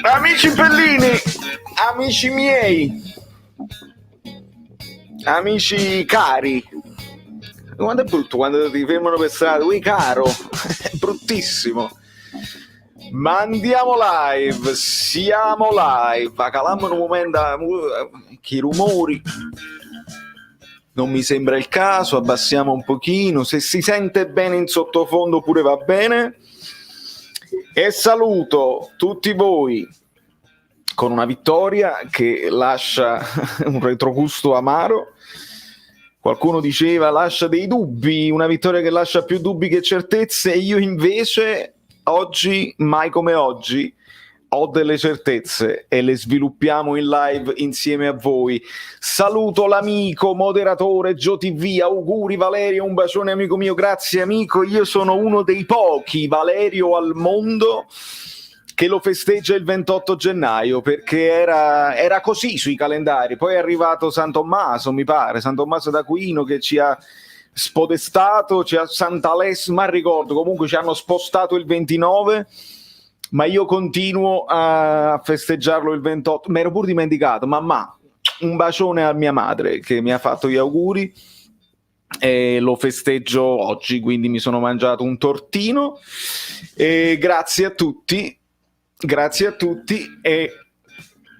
Amici bellini, amici miei, amici cari, quando è brutto quando ti fermano per strada, ui caro, è bruttissimo. Ma andiamo live, siamo live, calammo un momento che i rumori, non mi sembra il caso, abbassiamo un pochino, se si sente bene in sottofondo pure va bene. E saluto tutti voi con una vittoria che lascia un retrogusto amaro. Qualcuno diceva lascia dei dubbi, una vittoria che lascia più dubbi che certezze, e io invece oggi, mai come oggi, ho delle certezze e le sviluppiamo in live insieme a voi. Saluto l'amico moderatore GioTV, auguri Valerio, un bacione amico mio, grazie amico, io sono uno dei pochi Valerio al mondo che lo festeggia il 28 gennaio perché era così sui calendari, poi è arrivato San Tommaso, mi pare, San Tommaso d'Aquino che ci ha spodestato, ci ha Sant'Alessio, ma ricordo, comunque ci hanno spostato il 29, ma io continuo a festeggiarlo il 28, mi ero pur dimenticato, mamma, un bacione a mia madre che mi ha fatto gli auguri e lo festeggio oggi, quindi mi sono mangiato un tortino e grazie a tutti e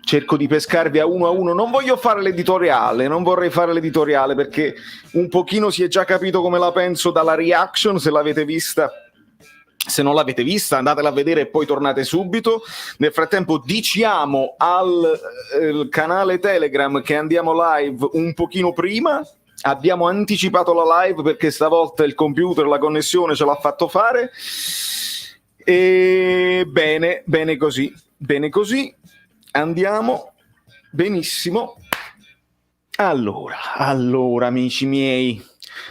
cerco di pescarvi a uno, non voglio fare l'editoriale, non vorrei fare l'editoriale perché un pochino si è già capito come la penso dalla reaction, se l'avete vista. Se non l'avete vista andatela a vedere e poi tornate subito. Nel frattempo diciamo al canale Telegram che andiamo live un pochino prima. Abbiamo anticipato la live perché stavolta il computer, la connessione ce l'ha fatto fare. E bene così. Andiamo benissimo. Allora amici miei,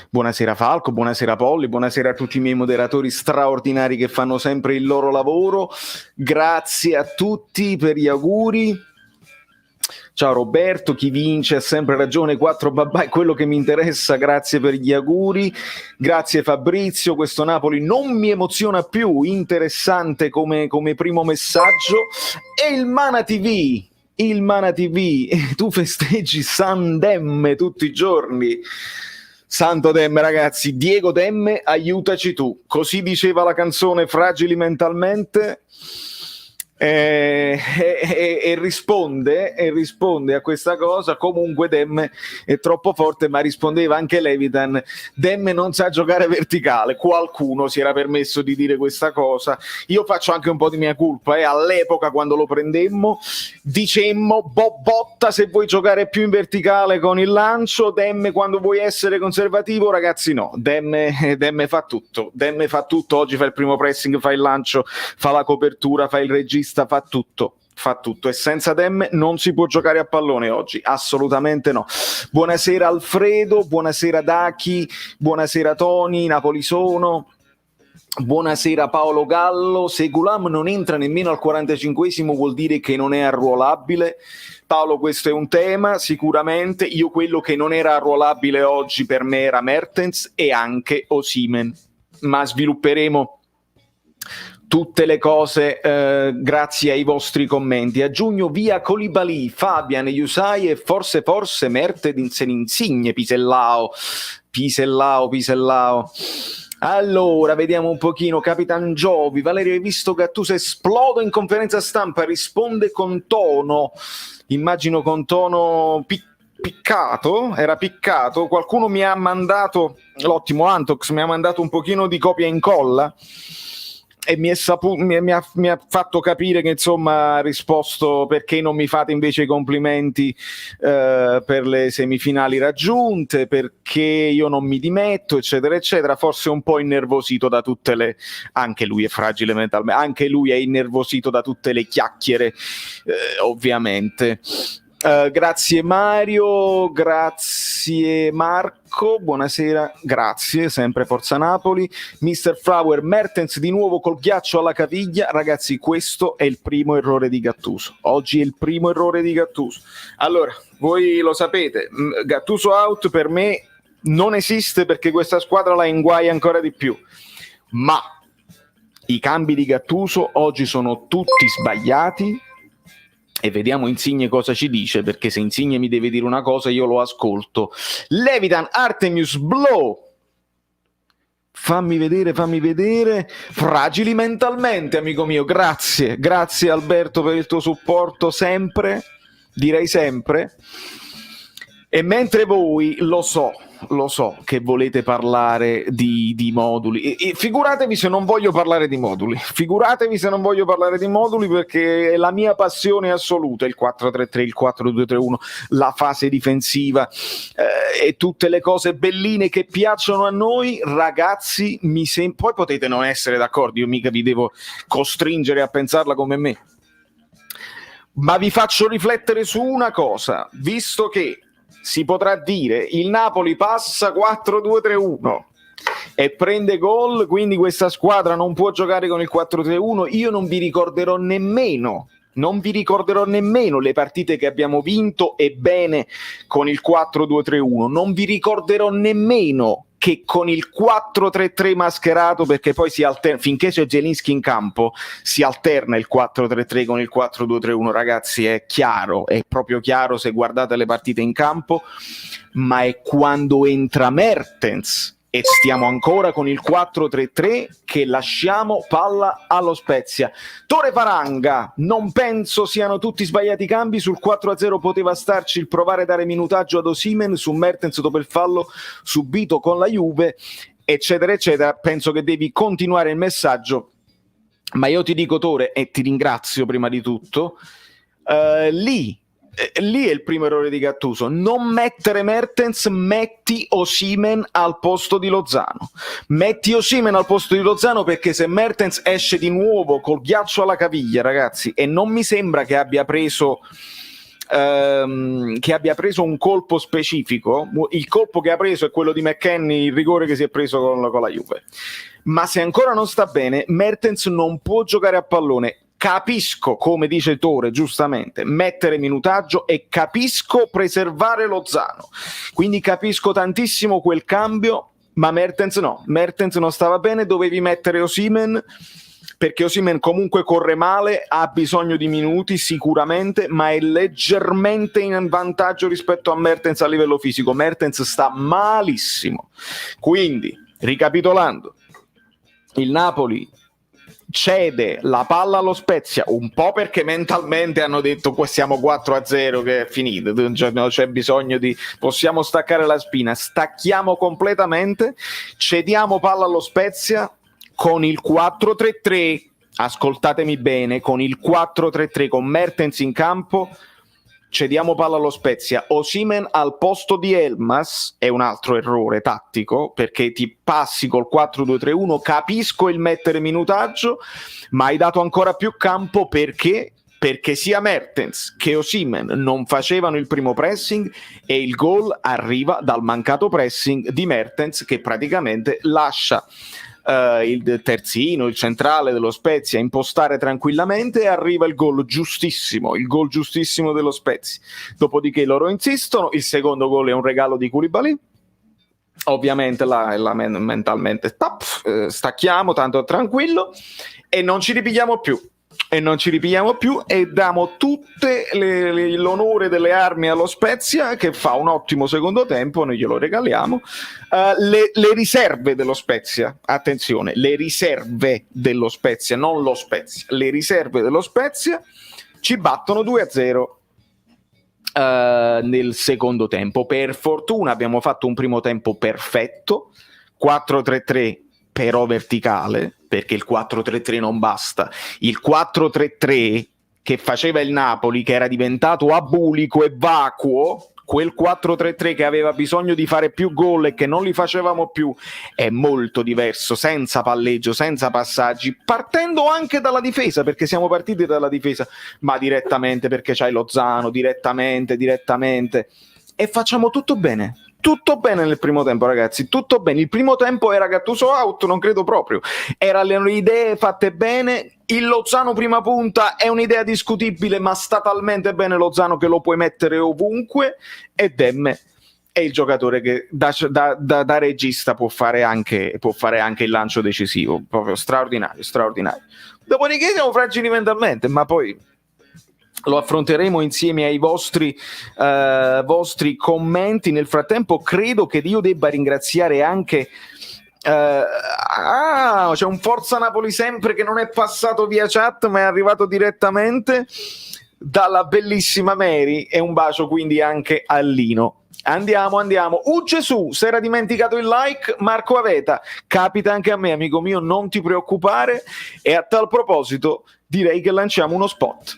buonasera Falco, buonasera Polli, buonasera a tutti i miei moderatori straordinari che fanno sempre il loro lavoro, grazie a tutti per gli auguri. Ciao Roberto, chi vince ha sempre ragione, 4 babà è quello che mi interessa, grazie per gli auguri, grazie Fabrizio, questo Napoli non mi emoziona più, interessante come primo messaggio. E il Mana TV, tu festeggi San Demme tutti i giorni. Santo Demme ragazzi, Diego Demme aiutaci tu, così diceva la canzone Fragili mentalmente. E risponde a questa cosa. Comunque Demme è troppo forte, ma rispondeva anche Levitan, Demme non sa giocare verticale. Qualcuno si era permesso di dire questa cosa, io faccio anche un po' di mia colpa, all'epoca quando lo prendemmo dicemmo botta se vuoi giocare più in verticale con il lancio, Demme quando vuoi essere conservativo, ragazzi no, Demme fa tutto, oggi fa il primo pressing, fa il lancio, fa la copertura, fa il regista, fa tutto e senza Demme non si può giocare a pallone oggi, assolutamente no. Buonasera Alfredo, buonasera Dachi, buonasera Tony, Napoli sono, buonasera Paolo Gallo. Se Gulam non entra nemmeno al 45esimo vuol dire che non è arruolabile. Paolo, questo è un tema sicuramente. Io quello che non era arruolabile oggi per me era Mertens e anche Osimhen, ma svilupperemo tutte le cose grazie ai vostri commenti. A giugno via Koulibaly, Fabian, Yusai e forse Mertens Insigne, Pisellao. Allora, vediamo un pochino. Capitan Giovi, Valerio, hai visto Gattuso esplodo in conferenza stampa? Risponde con tono, immagino con tono piccato, era piccato. Qualcuno mi ha mandato, l'ottimo Antox, mi ha mandato un pochino di copia e incolla e mi ha fatto capire che insomma ha risposto perché non mi fate invece i complimenti per le semifinali raggiunte, perché io non mi dimetto eccetera eccetera. Forse un po' innervosito da tutte le, anche lui è fragile mentalmente, anche lui è innervosito da tutte le chiacchiere ovviamente. Grazie Mario, grazie Marco, buonasera, grazie, sempre Forza Napoli. Mr. Flower, Mertens di nuovo col ghiaccio alla caviglia. Ragazzi, questo è il primo errore di Gattuso. Oggi è il primo errore di Gattuso. Allora, voi lo sapete, Gattuso out per me non esiste, perché questa squadra la inguai ancora di più. Ma i cambi di Gattuso oggi sono tutti sbagliati. E vediamo Insigne cosa ci dice, perché se Insigne mi deve dire una cosa io lo ascolto. Levitan, Artemius, Blow. Fammi vedere. Fragili mentalmente, amico mio. Grazie Alberto per il tuo supporto, sempre, direi sempre. E mentre voi, lo so che volete parlare di moduli, e figuratevi se non voglio parlare di moduli, perché è la mia passione assoluta, il 4-3-3, il 4-2-3-1, la fase difensiva, e tutte le cose belline che piacciono a noi, ragazzi. Poi potete non essere d'accordo, io mica vi devo costringere a pensarla come me, ma vi faccio riflettere su una cosa, visto che si potrà dire il Napoli passa 4-2-3-1 e prende gol, quindi questa squadra non può giocare con il 4-3-1. Io non vi ricorderò nemmeno le partite che abbiamo vinto e bene con il 4-2-3-1, non vi ricorderò nemmeno che con il 4-3-3 mascherato, perché poi si alterna, finché c'è Zielinski in campo si alterna il 4-3-3 con il 4-2-3-1, ragazzi, è chiaro, è proprio chiaro se guardate le partite in campo. Ma è quando entra Mertens e stiamo ancora con il 4-3-3 che lasciamo palla allo Spezia. Tore Faranga, non penso siano tutti sbagliati i cambi, sul 4-0 poteva starci il provare a dare minutaggio ad Osimhen su Mertens dopo il fallo subito con la Juve, eccetera eccetera. Penso che devi continuare il messaggio, ma io ti dico, Tore, e ti ringrazio prima di tutto, lì è il primo errore di Gattuso: non mettere Mertens, metti Osimhen al posto di Lozano, perché se Mertens esce di nuovo col ghiaccio alla caviglia, ragazzi, e non mi sembra che abbia preso un colpo specifico, il colpo che ha preso è quello di McKennie, il rigore che si è preso con la Juve, ma se ancora non sta bene Mertens non può giocare a pallone. Capisco, come dice Tore giustamente, mettere minutaggio, e capisco preservare Lozano, quindi capisco tantissimo quel cambio, ma Mertens non stava bene. Dovevi mettere Osimhen, perché Osimhen comunque corre male, ha bisogno di minuti sicuramente, ma è leggermente in vantaggio rispetto a Mertens a livello fisico. Mertens sta malissimo. Quindi, ricapitolando, il Napoli cede la palla allo Spezia, un po' perché mentalmente hanno detto siamo 4-0 che è finito, non c'è bisogno possiamo staccare la spina, stacchiamo completamente, cediamo palla allo Spezia con il 4-3-3, ascoltatemi bene, con il 4-3-3 con Mertens in campo. Cediamo palla allo Spezia, Osimhen al posto di Elmas, è un altro errore tattico, perché ti passi col 4-2-3-1, capisco il mettere minutaggio, ma hai dato ancora più campo perché sia Mertens che Osimhen non facevano il primo pressing, e il gol arriva dal mancato pressing di Mertens, che praticamente lascia il terzino, il centrale dello Spezia impostare tranquillamente, e arriva il gol giustissimo dello Spezia. Dopodiché loro insistono, il secondo gol è un regalo di Koulibaly, ovviamente mentalmente stacchiamo, tanto tranquillo, e non ci ripigliamo più e diamo tutte l'onore delle armi allo Spezia, che fa un ottimo secondo tempo, noi glielo regaliamo. Le riserve dello Spezia, attenzione, le riserve dello Spezia, non lo Spezia, le riserve dello Spezia ci battono 2-0 nel secondo tempo. Per fortuna abbiamo fatto un primo tempo perfetto, 4-3-3 però verticale, perché il 4-3-3 non basta. Il 4-3-3 che faceva il Napoli, che era diventato abulico e vacuo, quel 4-3-3 che aveva bisogno di fare più gol e che non li facevamo più, è molto diverso, senza palleggio, senza passaggi, partendo anche dalla difesa, perché siamo partiti dalla difesa, ma direttamente, perché c'hai Lozano, direttamente, e facciamo tutto bene nel primo tempo, ragazzi, tutto bene. Il primo tempo era Gattuso out, non credo proprio, erano le idee fatte bene. Il Lozano prima punta è un'idea discutibile, ma sta talmente bene Lozano che lo puoi mettere ovunque, e Demme è il giocatore che da regista può fare anche il lancio decisivo, proprio straordinario. Dopodiché siamo fragili mentalmente, ma poi lo affronteremo insieme ai vostri commenti. Nel frattempo credo che io debba ringraziare anche c'è un Forza Napoli sempre che non è passato via chat ma è arrivato direttamente dalla bellissima Mary, e un bacio quindi anche a Lino. Andiamo. Gesù, si era dimenticato il like. Marco Aveta, capita anche a me, amico mio, non ti preoccupare. E a tal proposito direi che lanciamo uno spot.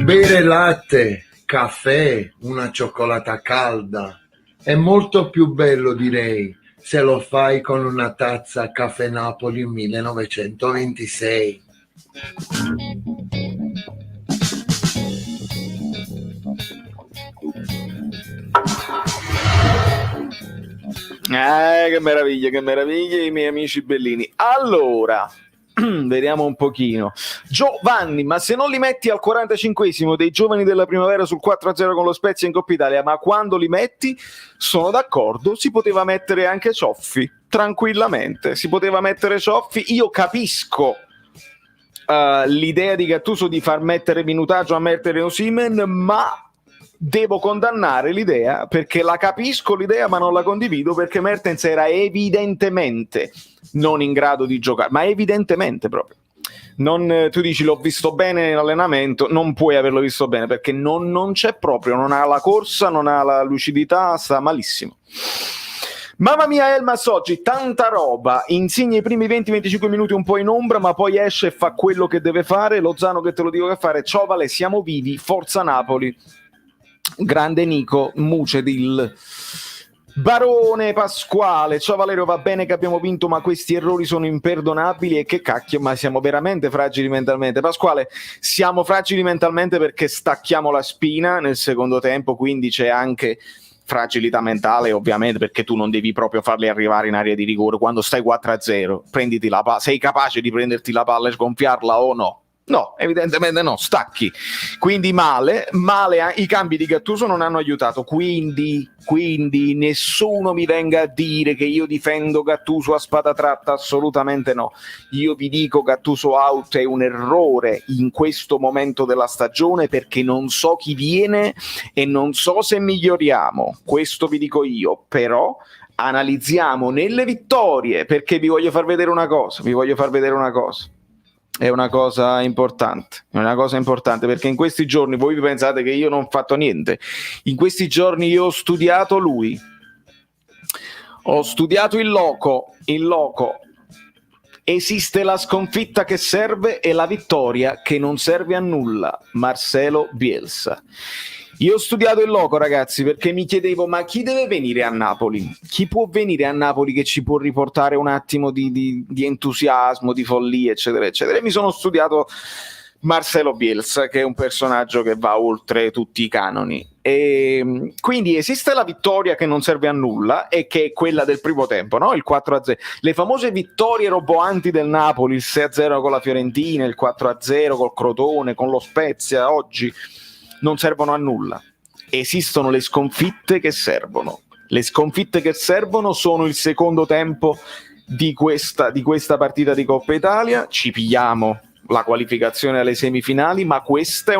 Bere latte, caffè, una cioccolata calda è molto più bello, direi, se lo fai con una tazza Caffè Napoli 1926. Che meraviglia i miei amici bellini. Allora, vediamo un pochino. Giovanni, ma se non li metti al 45esimo dei giovani della primavera sul 4-0 con lo Spezia in Coppa Italia, ma quando li metti, sono d'accordo, si poteva mettere anche Cioffi, tranquillamente, si poteva mettere Cioffi. Io capisco l'idea di Gattuso di far mettere minutaggio a mettere Osimhen, ma devo condannare l'idea, perché la capisco l'idea ma non la condivido, perché Mertens era evidentemente non in grado di giocare, ma evidentemente proprio. Tu dici l'ho visto bene in allenamento, non puoi averlo visto bene perché non c'è proprio, non ha la corsa, non ha la lucidità, sta malissimo. Mamma mia, Elmas oggi tanta roba. Insigne i primi 20-25 minuti un po' in ombra, ma poi esce e fa quello che deve fare. Lozano che te lo dico che fare. Ciao Vale, siamo vivi, forza Napoli. Grande Nico Mucedil. Barone Pasquale, ciao Valerio, va bene che abbiamo vinto ma questi errori sono imperdonabili, e che cacchio, ma siamo veramente fragili mentalmente. Pasquale, siamo fragili mentalmente perché stacchiamo la spina nel secondo tempo, quindi c'è anche fragilità mentale ovviamente, perché tu non devi proprio farli arrivare in area di rigore quando stai 4-0, prenditi la palla, sei capace di prenderti la palla e sgonfiarla o no? No, evidentemente no, stacchi. Quindi male, i cambi di Gattuso non hanno aiutato, quindi nessuno mi venga a dire che io difendo Gattuso a spada tratta, assolutamente no. Io vi dico Gattuso out è un errore in questo momento della stagione, perché non so chi viene e non so se miglioriamo, questo vi dico io, però analizziamo nelle vittorie, perché vi voglio far vedere una cosa. È una cosa importante, perché in questi giorni voi pensate che io non ho fatto niente. In questi giorni io ho studiato lui, ho studiato il loco. Esiste la sconfitta che serve e la vittoria che non serve a nulla. Marcelo Bielsa. Io ho studiato il loco, ragazzi, perché mi chiedevo, ma chi deve venire a Napoli? Chi può venire a Napoli che ci può riportare un attimo di entusiasmo, di follia, eccetera, eccetera. E mi sono studiato Marcelo Bielsa, che è un personaggio che va oltre tutti i canoni. E quindi esiste la vittoria che non serve a nulla, e che è quella del primo tempo, no? Il 4-0. Le famose vittorie roboanti del Napoli, il 6-0 con la Fiorentina, il 4-0 col Crotone, con lo Spezia oggi, non servono a nulla. Esistono le sconfitte che servono. Le sconfitte che servono sono il secondo tempo di questa partita di Coppa Italia. Ci pigliamo la qualificazione alle semifinali, ma questa è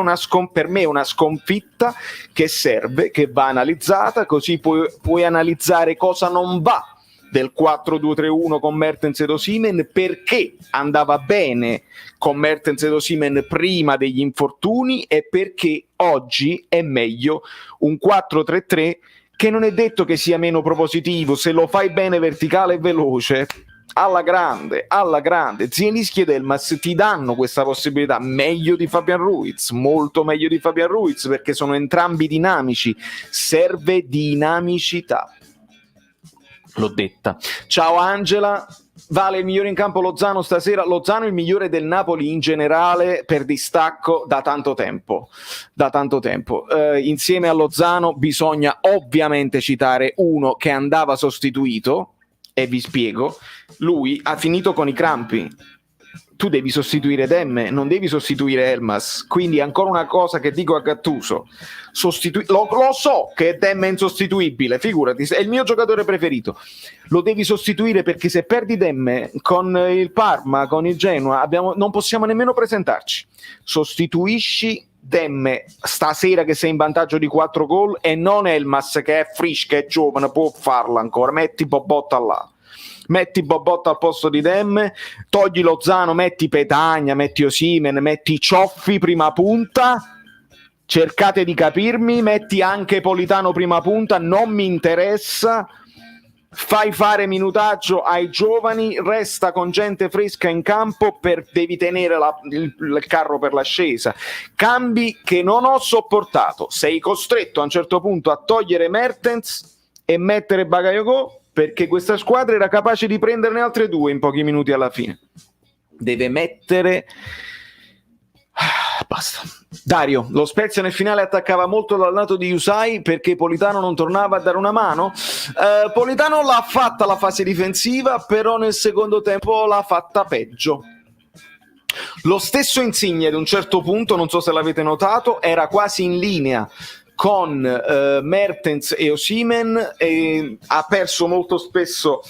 per me una sconfitta che serve, che va analizzata, così puoi analizzare cosa non va del 4-2-3-1 con Mertens ed Osimhen, perché andava bene con Mertens ed Osimhen prima degli infortuni, e perché oggi è meglio un 4-3-3, che non è detto che sia meno propositivo. Se lo fai bene verticale e veloce, alla grande, alla grande. Zielinski ed Elmas ti danno questa possibilità, meglio di Fabian Ruiz, molto meglio di Fabian Ruiz, perché sono entrambi dinamici, serve dinamicità. L'ho detta. Ciao Angela. Vale il migliore in campo Lozano stasera. Lozano è il migliore del Napoli in generale per distacco da tanto tempo. Insieme a Lozano bisogna ovviamente citare uno che andava sostituito, e vi spiego. Lui ha finito con i crampi. Tu devi sostituire Demme, non devi sostituire Elmas. Quindi ancora una cosa che dico a Gattuso: lo so che Demme è insostituibile, figurati, è il mio giocatore preferito. Lo devi sostituire, perché se perdi Demme con il Parma, con il Genoa, non possiamo nemmeno presentarci. Sostituisci Demme stasera che sei in vantaggio di 4 gol, e non Elmas che è fresh, che è giovane, può farla ancora. Metti Bobotta là. Metti Bobotta al posto di Demme, togli Lozano, metti Petagna, metti Osimhen, metti Cioffi prima punta, cercate di capirmi, metti anche Politano prima punta, non mi interessa, fai fare minutaggio ai giovani, resta con gente fresca in campo, devi tenere il carro per l'ascesa. Cambi che non ho sopportato, sei costretto a un certo punto a togliere Mertens e mettere Bakayoko, perché questa squadra era capace di prenderne altre 2 in pochi minuti alla fine. Deve mettere... Basta. Dario, lo Spezia nel finale attaccava molto dal lato di Usai perché Politano non tornava a dare una mano. Politano l'ha fatta la fase difensiva, però nel secondo tempo l'ha fatta peggio. Lo stesso Insigne ad un certo punto, non so se l'avete notato, era quasi in linea con Mertens e Osimhen, e ha perso molto spesso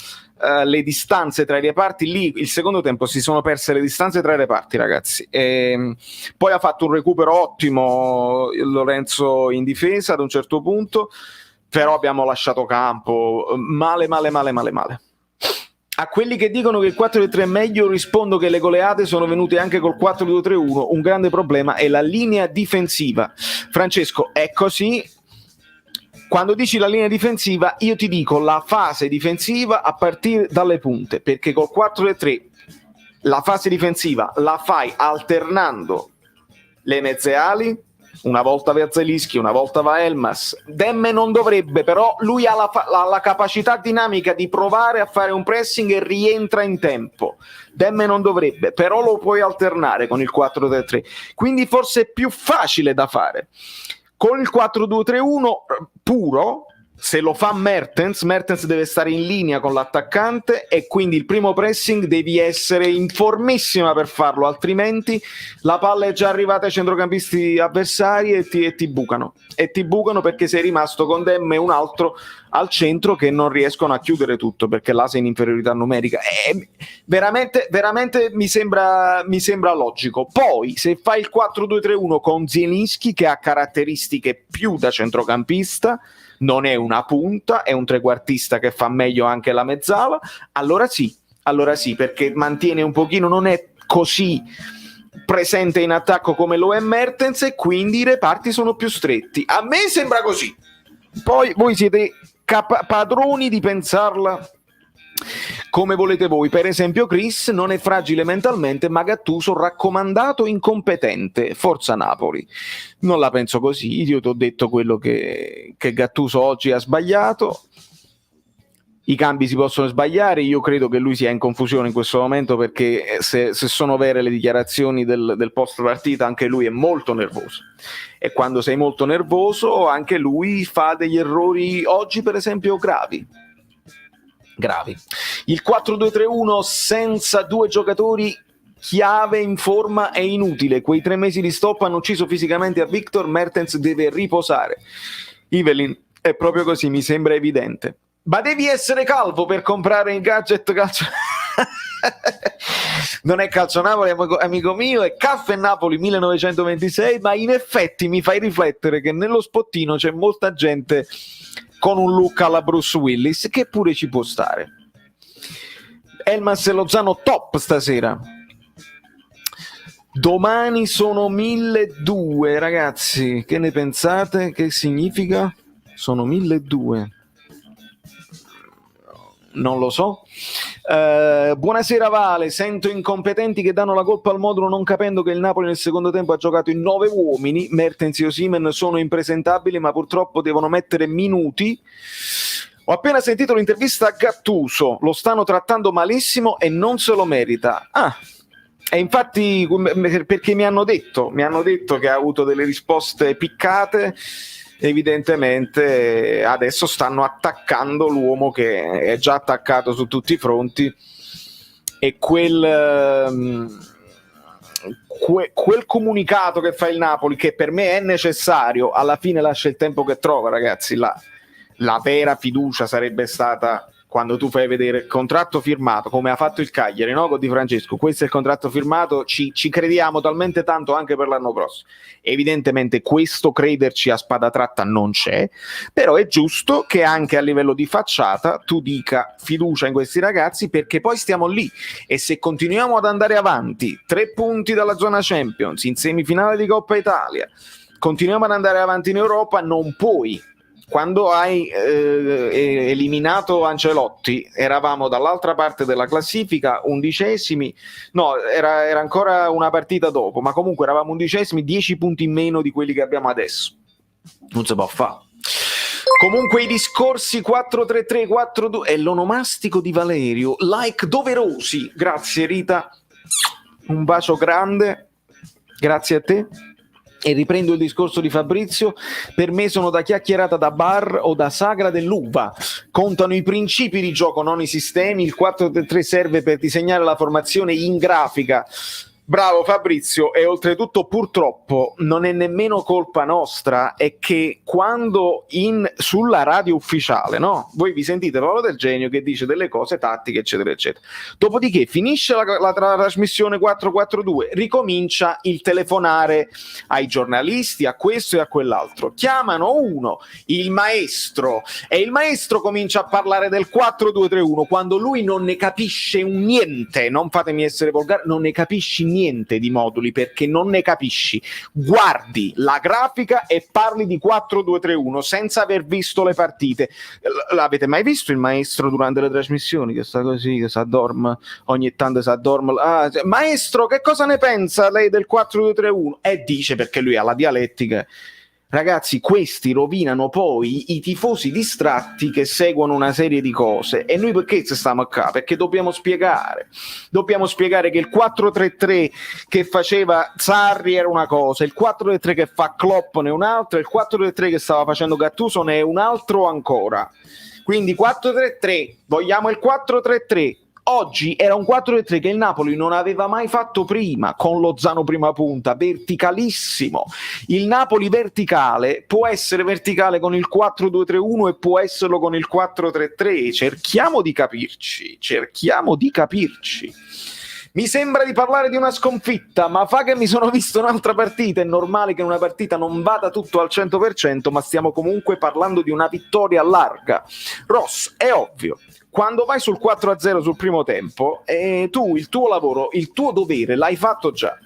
le distanze tra i reparti. Lì il secondo tempo si sono perse le distanze tra i reparti, ragazzi. Poi ha fatto un recupero ottimo Lorenzo in difesa ad un certo punto, però abbiamo lasciato campo male. A quelli che dicono che il 4-3 è meglio rispondo che le goleate sono venute anche col 4-2-3-1. Un grande problema è la linea difensiva. Francesco, è così. Quando dici la linea difensiva, io ti dico la fase difensiva a partire dalle punte, perché col 4-3 la fase difensiva la fai alternando le mezze ali. Una volta va Zielinski, una volta va Elmas. Demme non dovrebbe, però lui ha la capacità dinamica di provare a fare un pressing e rientra in tempo. Demme non dovrebbe, però lo puoi alternare con il 4-3-3. Quindi forse è più facile da fare. Con il 4-2-3-1 puro, se lo fa Mertens deve stare in linea con l'attaccante, e quindi il primo pressing devi essere in formissima per farlo, altrimenti la palla è già arrivata ai centrocampisti avversari e ti bucano, perché sei rimasto con Demme e un altro al centro che non riescono a chiudere tutto, perché là sei in inferiorità numerica. Veramente mi sembra logico. Poi se fai il 4-2-3-1 con Zielinski, che ha caratteristiche più da centrocampista, non è una punta, è un trequartista che fa meglio anche la mezzala, allora sì, perché mantiene un pochino, non è così presente in attacco come lo è Mertens, e quindi i reparti sono più stretti. A me sembra così. Poi voi siete padroni di pensarla come volete voi. Per esempio Chris non è fragile mentalmente, ma Gattuso raccomandato incompetente, forza Napoli. Non la penso così, io ti ho detto quello che Gattuso oggi ha sbagliato. I cambi si possono sbagliare, io credo che lui sia in confusione in questo momento, perché se sono vere le dichiarazioni del post partita, anche lui è molto nervoso, e quando sei molto nervoso anche lui fa degli errori, oggi per esempio gravi. Il 4-2-3-1 senza 2 giocatori chiave in forma è inutile, quei 3 mesi di stop hanno ucciso fisicamente a Victor. Mertens deve riposare. Evelyn, è proprio così, mi sembra evidente. Ma devi essere calvo per comprare il gadget calcio. Non è Calcio Napoli, amico mio, è Caffè Napoli 1926, ma in effetti mi fai riflettere che nello spottino c'è molta gente con un look alla Bruce Willis, che pure ci può stare. Elmas e Lozano top stasera. Domani sono 1200, ragazzi, che ne pensate? Che significa? Sono 1200. Non lo so. Buonasera Vale, sento incompetenti che danno la colpa al modulo non capendo che il Napoli nel secondo tempo ha giocato in 9 uomini. Mertens e Osimhen sono impresentabili, ma purtroppo devono mettere minuti. Ho appena sentito l'intervista a Gattuso, lo stanno trattando malissimo e non se lo merita. E infatti perché mi hanno detto che ha avuto delle risposte piccate. Evidentemente adesso stanno attaccando l'uomo che è già attaccato su tutti i fronti, e quel comunicato che fa il Napoli, che per me è necessario, alla fine lascia il tempo che trova, ragazzi. La vera fiducia sarebbe stata quando tu fai vedere il contratto firmato, come ha fatto il Cagliari, no? Con Di Francesco, questo è il contratto firmato, ci crediamo talmente tanto anche per l'anno prossimo. Evidentemente questo crederci a spada tratta non c'è, però è giusto che anche a livello di facciata tu dica fiducia in questi ragazzi, perché poi stiamo lì, e se continuiamo ad andare avanti 3 punti dalla zona Champions, in semifinale di Coppa Italia, continuiamo ad andare avanti in Europa, non puoi. Quando hai eliminato Ancelotti eravamo dall'altra parte della classifica, 11esimi, no, era ancora una partita dopo, ma comunque eravamo 11esimi, 10 punti in meno di quelli che abbiamo adesso. Non si può fare. Comunque i discorsi 4-3-3, 4-2 e l'onomastico di Valerio, like doverosi. Grazie Rita, un bacio grande, grazie a te. E riprendo il discorso di Fabrizio, per me sono da chiacchierata da bar o da sagra dell'uva, contano i principi di gioco, non i sistemi. Il 4-3-3 serve per disegnare la formazione in grafica. Bravo Fabrizio, e oltretutto purtroppo non è nemmeno colpa nostra, è che quando sulla radio ufficiale, no? Voi vi sentite Paolo Del Genio che dice delle cose tattiche eccetera eccetera, dopodiché finisce la trasmissione 442, ricomincia il telefonare ai giornalisti, a questo e a quell'altro, chiamano uno, il maestro, e il maestro comincia a parlare del 4-2-3-1 quando lui non ne capisce un niente. Non fatemi essere volgare, non ne capisci niente di moduli, perché non ne capisci. Guardi la grafica e parli di 4-2-3-1 senza aver visto le partite. L'avete mai visto il maestro durante le trasmissioni che sta così, che si addorma, ogni tanto si addorma? Maestro, che cosa ne pensa lei del 4-2-3-1? E dice, perché lui ha la dialettica. Ragazzi, questi rovinano poi i tifosi distratti che seguono una serie di cose, e noi perché stiamo qua? Perché dobbiamo spiegare che il 4-3-3 che faceva Sarri era una cosa, il 4-3-3 che fa Klopp ne è un'altra, il 4-3-3 che stava facendo Gattuso ne è un altro ancora. Quindi 4-3-3, vogliamo il 4-3-3. Oggi era un 4-3 che il Napoli non aveva mai fatto prima, con Lozano prima punta, verticalissimo. Il Napoli verticale può essere verticale con il 4-2-3-1 e può esserlo con il 4-3-3. Cerchiamo di capirci. Mi sembra di parlare di una sconfitta, ma fa che mi sono visto un'altra partita. È normale che una partita non vada tutto al 100%, ma stiamo comunque parlando di una vittoria larga. Ross, è ovvio, quando vai sul 4-0 sul primo tempo, tu il tuo lavoro, il tuo dovere l'hai fatto già.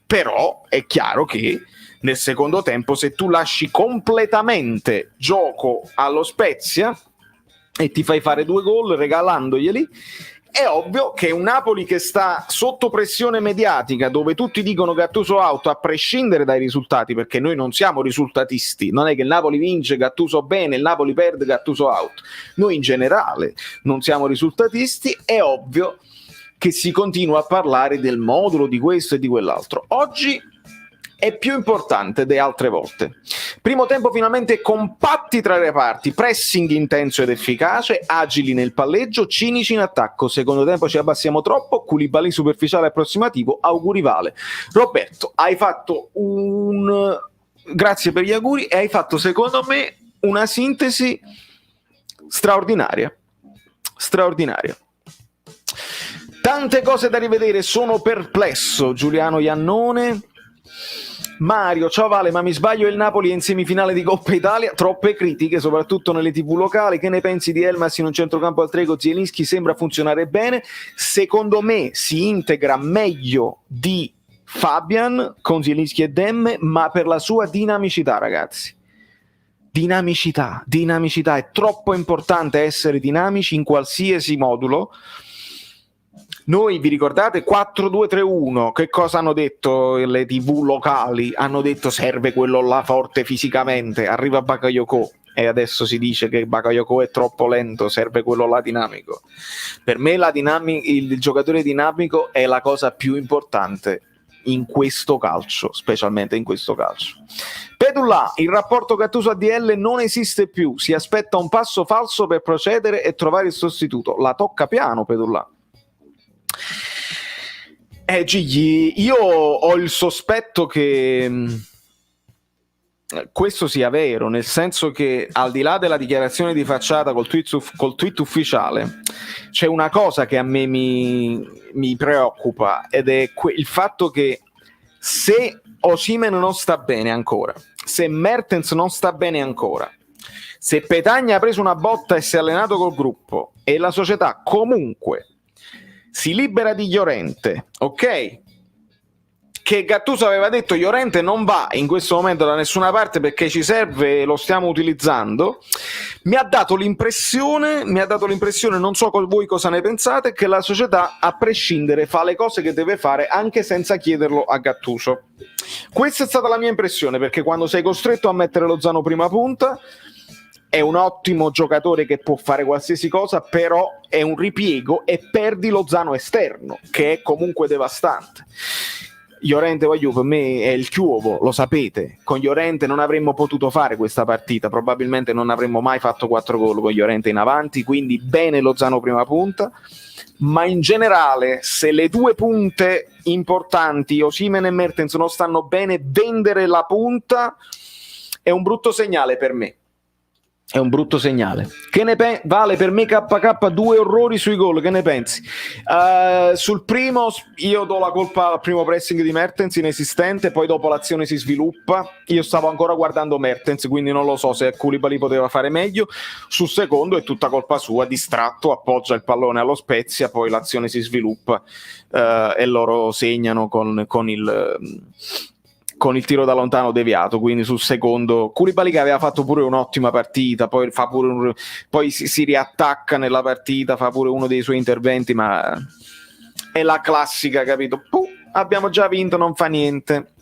Però è chiaro che nel secondo tempo, se tu lasci completamente gioco allo Spezia e ti fai fare 2 gol regalandoglieli, è ovvio che un Napoli che sta sotto pressione mediatica, dove tutti dicono Gattuso out, a prescindere dai risultati, perché noi non siamo risultatisti, non è che il Napoli vince, Gattuso bene, il Napoli perde, Gattuso out. Noi in generale non siamo risultatisti, è ovvio che si continua a parlare del modulo, di questo e di quell'altro. Oggi è più importante di altre volte. Primo tempo finalmente compatti tra le parti, pressing intenso ed efficace, agili nel palleggio, cinici in attacco. Secondo tempo ci abbassiamo troppo, Koulibaly superficiale e approssimativo, auguri Vale. Roberto, hai fatto grazie per gli auguri, e hai fatto secondo me una sintesi straordinaria. Tante cose da rivedere, sono perplesso. Giuliano Iannone. Mario, ciao Vale, ma mi sbaglio, il Napoli è in semifinale di Coppa Italia? Troppe critiche, soprattutto nelle TV locali. Che ne pensi di Elmas in un centrocampo al Trego? Zielinski sembra funzionare bene. Secondo me si integra meglio di Fabian con Zielinski e Demme, ma per la sua dinamicità, ragazzi. Dinamicità, è troppo importante essere dinamici in qualsiasi modulo. Noi vi ricordate 4-2-3-1? Che cosa hanno detto le TV locali? Hanno detto serve quello là forte fisicamente, arriva Bakayoko e adesso si dice che Bakayoko è troppo lento, serve quello là dinamico. Per me il giocatore dinamico è la cosa più importante in questo calcio, specialmente in questo calcio. Pedulla, il rapporto Gattuso-ADL non esiste più, si aspetta un passo falso per procedere e trovare il sostituto. La tocca piano, Pedulla. Gigli, io ho il sospetto che questo sia vero, nel senso che al di là della dichiarazione di facciata col tweet ufficiale, c'è una cosa che a me mi preoccupa, ed è il fatto che se Osimhen non sta bene ancora, se Mertens non sta bene ancora, se Petagna ha preso una botta e si è allenato col gruppo e la società comunque si libera di Llorente, ok? Che Gattuso aveva detto Llorente non va in questo momento da nessuna parte perché ci serve e lo stiamo utilizzando, mi ha dato l'impressione, non so voi cosa ne pensate, che la società a prescindere fa le cose che deve fare anche senza chiederlo a Gattuso. Questa è stata la mia impressione, perché quando sei costretto a mettere Lozano prima punta è un ottimo giocatore che può fare qualsiasi cosa, però è un ripiego e perdi Lozano esterno, che è comunque devastante. Llorente, per me è il Chiovo, lo sapete. Con Llorente non avremmo potuto fare questa partita, probabilmente non avremmo mai fatto 4 gol con Llorente in avanti, quindi bene Lozano prima punta, ma in generale se le due punte importanti, Osimhen e Mertens, non stanno bene, vendere la punta è un brutto segnale per me. È un brutto segnale. Che ne Vale, per me KK 2 orrori sui gol, che ne pensi? Sul primo io do la colpa al primo pressing di Mertens inesistente, poi dopo l'azione si sviluppa. Io stavo ancora guardando Mertens, quindi non lo so se Koulibaly poteva fare meglio. Sul secondo è tutta colpa sua, distratto, appoggia il pallone allo Spezia, poi l'azione si sviluppa e loro segnano con il tiro da lontano deviato. Quindi sul secondo Koulibaly, che aveva fatto pure un'ottima partita, poi fa pure poi si riattacca nella partita, fa pure uno dei suoi interventi, ma è la classica, capito? Abbiamo già vinto, non fa niente.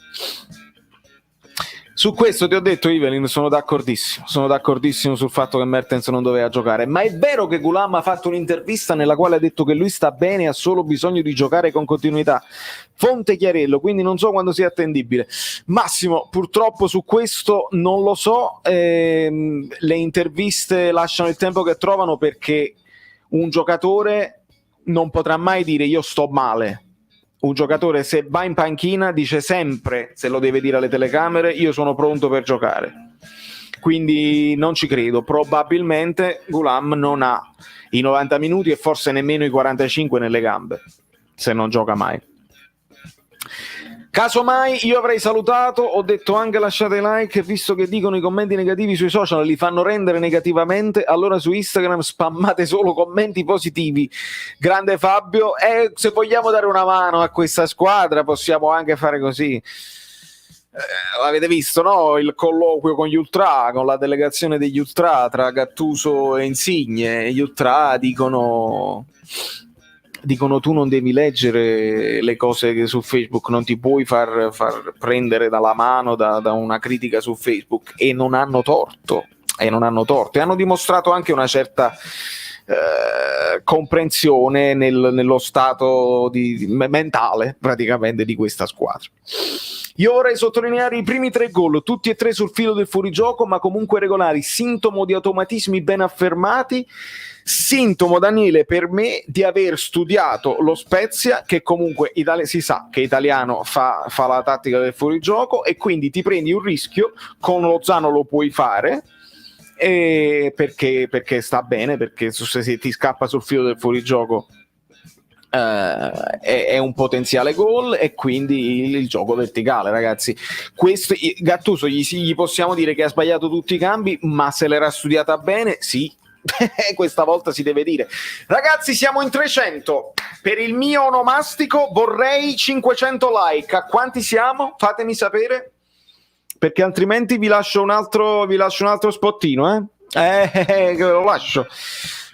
Su questo ti ho detto, Evelyn, sono d'accordissimo sul fatto che Mertens non doveva giocare, ma è vero che Gulam ha fatto un'intervista nella quale ha detto che lui sta bene e ha solo bisogno di giocare con continuità. Fonte Chiarello, quindi non so quando sia attendibile. Massimo, purtroppo su questo non lo so, le interviste lasciano il tempo che trovano, perché un giocatore non potrà mai dire io sto male. Un giocatore, se va in panchina, dice sempre, se lo deve dire alle telecamere, io sono pronto per giocare. Quindi non ci credo. Probabilmente Gulam non ha i 90 minuti e forse nemmeno i 45 nelle gambe, se non gioca mai. Casomai io avrei salutato, ho detto anche lasciate like, visto che dicono i commenti negativi sui social li fanno rendere negativamente, allora su Instagram spammate solo commenti positivi. Grande Fabio, e se vogliamo dare una mano a questa squadra possiamo anche fare così. L'avete visto, no? Il colloquio con gli Ultra, con la delegazione degli Ultra tra Gattuso e Insigne. Gli Ultra dicono tu non devi leggere le cose che su Facebook, non ti puoi far prendere dalla mano da una critica su Facebook, e non hanno torto, e hanno dimostrato anche una certa comprensione nello stato mentale praticamente di questa squadra. Io vorrei sottolineare i primi 3 gol, tutti e 3 sul filo del fuorigioco, ma comunque regolari, sintomo di automatismi ben affermati, sintomo, Daniele, per me di aver studiato lo Spezia, che comunque si sa che italiano fa la tattica del fuorigioco, e quindi ti prendi un rischio, con Lozano lo puoi fare, perché sta bene, perché se ti scappa sul filo del fuorigioco è un potenziale gol, e quindi il gioco verticale, ragazzi. Gattuso gli possiamo dire che ha sbagliato tutti i cambi, ma se l'era studiata bene, sì. Questa volta si deve dire. Ragazzi, siamo in 300. Per il mio onomastico vorrei 500 like. A quanti siamo? Fatemi sapere, perché altrimenti vi lascio un altro spottino, che ve lo lascio.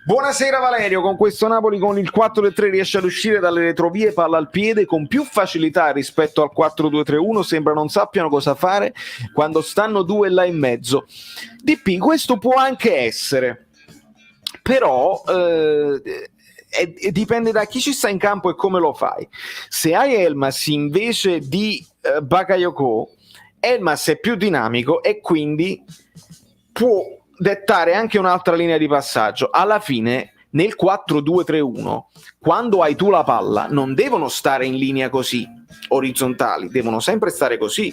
Buonasera Valerio, con questo Napoli con il 4-3 riesce ad uscire dalle retrovie, palla al piede con più facilità rispetto al 4-2-3-1, sembra non sappiano cosa fare quando stanno due là in mezzo. DP, questo può anche essere, però dipende da chi ci sta in campo e come lo fai. Se hai Elmas invece di Bakayoko, Elmas è più dinamico e quindi può dettare anche un'altra linea di passaggio. Alla fine nel 4-2-3-1 quando hai tu la palla non devono stare in linea così orizzontali, devono sempre stare così.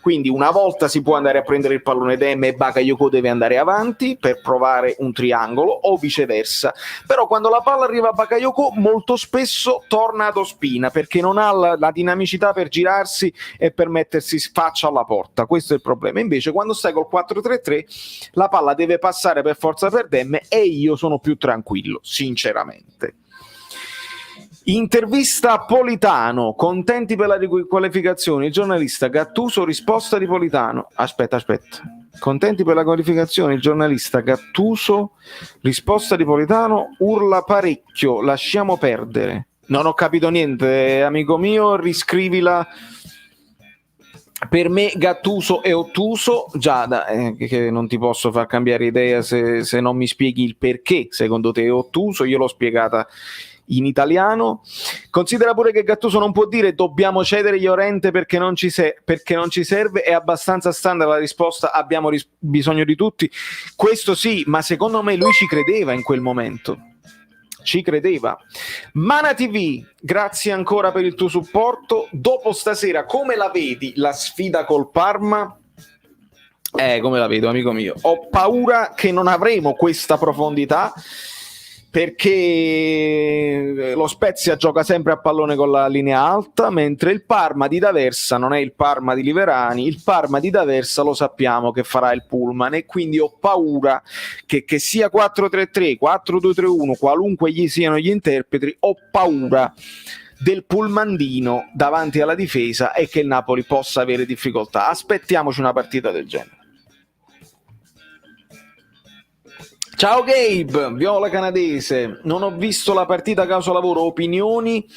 Quindi una volta si può andare a prendere il pallone Demme e Bakayoko deve andare avanti per provare un triangolo o viceversa, però quando la palla arriva a Bakayoko molto spesso torna ad Ospina perché non ha la dinamicità per girarsi e per mettersi faccia alla porta. Questo è il problema. Invece quando stai col 4-3-3 la palla deve passare per forza per Demme e io sono più tranquillo, sinceramente. Intervista a Politano, contenti per la riqualificazione, il giornalista Gattuso, risposta di Politano. Aspetta. Contenti per la qualificazione, il giornalista Gattuso, risposta di Politano, urla parecchio, lasciamo perdere. Non ho capito niente, amico mio, riscrivila. Per me Gattuso è ottuso, Giada, che non ti posso far cambiare idea se non mi spieghi il perché secondo te è ottuso, io l'ho spiegata in italiano. Considera pure che Gattuso non può dire dobbiamo cedere Llorente perché non ci serve, è abbastanza standard la risposta, abbiamo bisogno di tutti. Questo sì, ma secondo me lui ci credeva in quel momento. Ci credeva. Mana TV, grazie ancora per il tuo supporto. Dopo stasera, come la vedi la sfida col Parma? Come la vedo, amico mio? Ho paura che non avremo questa profondità, perché lo Spezia gioca sempre a pallone con la linea alta, mentre il Parma di D'Aversa non è il Parma di Liverani, il Parma di D'Aversa lo sappiamo che farà il pullman, e quindi ho paura che sia 4-3-3, 4-2-3-1, qualunque gli siano gli interpreti, ho paura del pullmandino davanti alla difesa e che il Napoli possa avere difficoltà. Aspettiamoci una partita del genere. Ciao Gabe, Viola canadese, non ho visto la partita a causa lavoro, opinioni?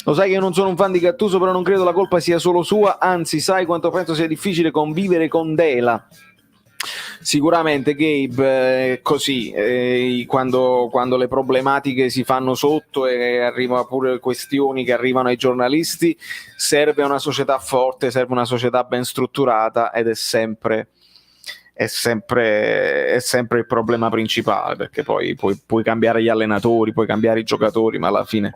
Lo sai che io non sono un fan di Gattuso, però non credo la colpa sia solo sua, anzi sai quanto penso sia difficile convivere con Dela. Sicuramente Gabe, così, quando le problematiche si fanno sotto e arrivano pure questioni che arrivano ai giornalisti, serve una società forte, serve una società ben strutturata ed è sempre il problema principale, perché poi puoi cambiare gli allenatori, puoi cambiare i giocatori, ma alla fine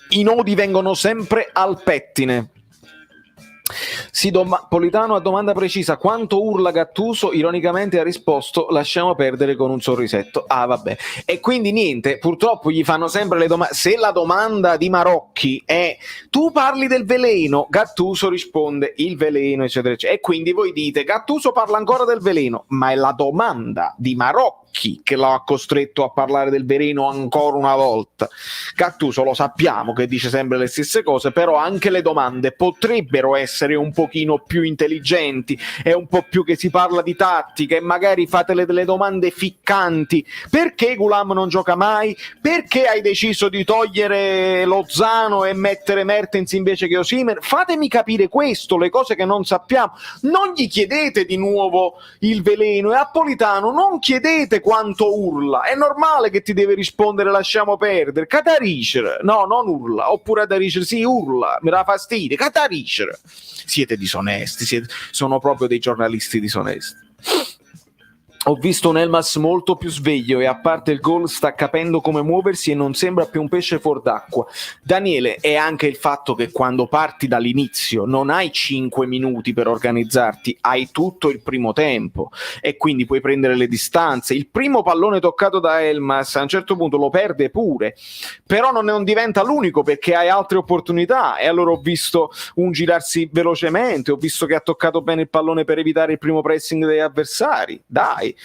i nodi vengono sempre al pettine. Politano a domanda precisa quanto urla Gattuso, ironicamente ha risposto lasciamo perdere con un sorrisetto. Vabbè, e quindi niente, purtroppo gli fanno sempre le domande. Se la domanda di Marocchi è tu parli del veleno, Gattuso risponde il veleno eccetera eccetera, e quindi voi dite Gattuso parla ancora del veleno, ma è la domanda di Marocchi che lo ha costretto a parlare del veleno ancora una volta. Gattuso lo sappiamo che dice sempre le stesse cose, però anche le domande potrebbero essere un pochino più intelligenti e un po' più che si parla di tattica e magari fate delle domande ficcanti. Perché Gulam non gioca mai? Perché hai deciso di togliere Lozano e mettere Mertens invece che Osimhen? Fatemi capire questo, le cose che non sappiamo. Non gli chiedete di nuovo il veleno, e a Politano non chiedete quanto urla, è normale che ti deve rispondere lasciamo perdere, Catariscer, no, non urla, oppure Catariscer, sì urla, mi dà fastidio, Catariscer. Siete disonesti, sono proprio dei giornalisti disonesti. Ho visto un Elmas molto più sveglio e a parte il gol sta capendo come muoversi e non sembra più un pesce fuor d'acqua. Daniele, è anche il fatto che quando parti dall'inizio non hai 5 minuti per organizzarti, hai tutto il primo tempo e quindi puoi prendere le distanze. Il primo pallone toccato da Elmas a un certo punto lo perde pure, però non diventa l'unico perché hai altre opportunità, e allora ho visto un girarsi velocemente, ho visto che ha toccato bene il pallone per evitare il primo pressing degli avversari. Dai,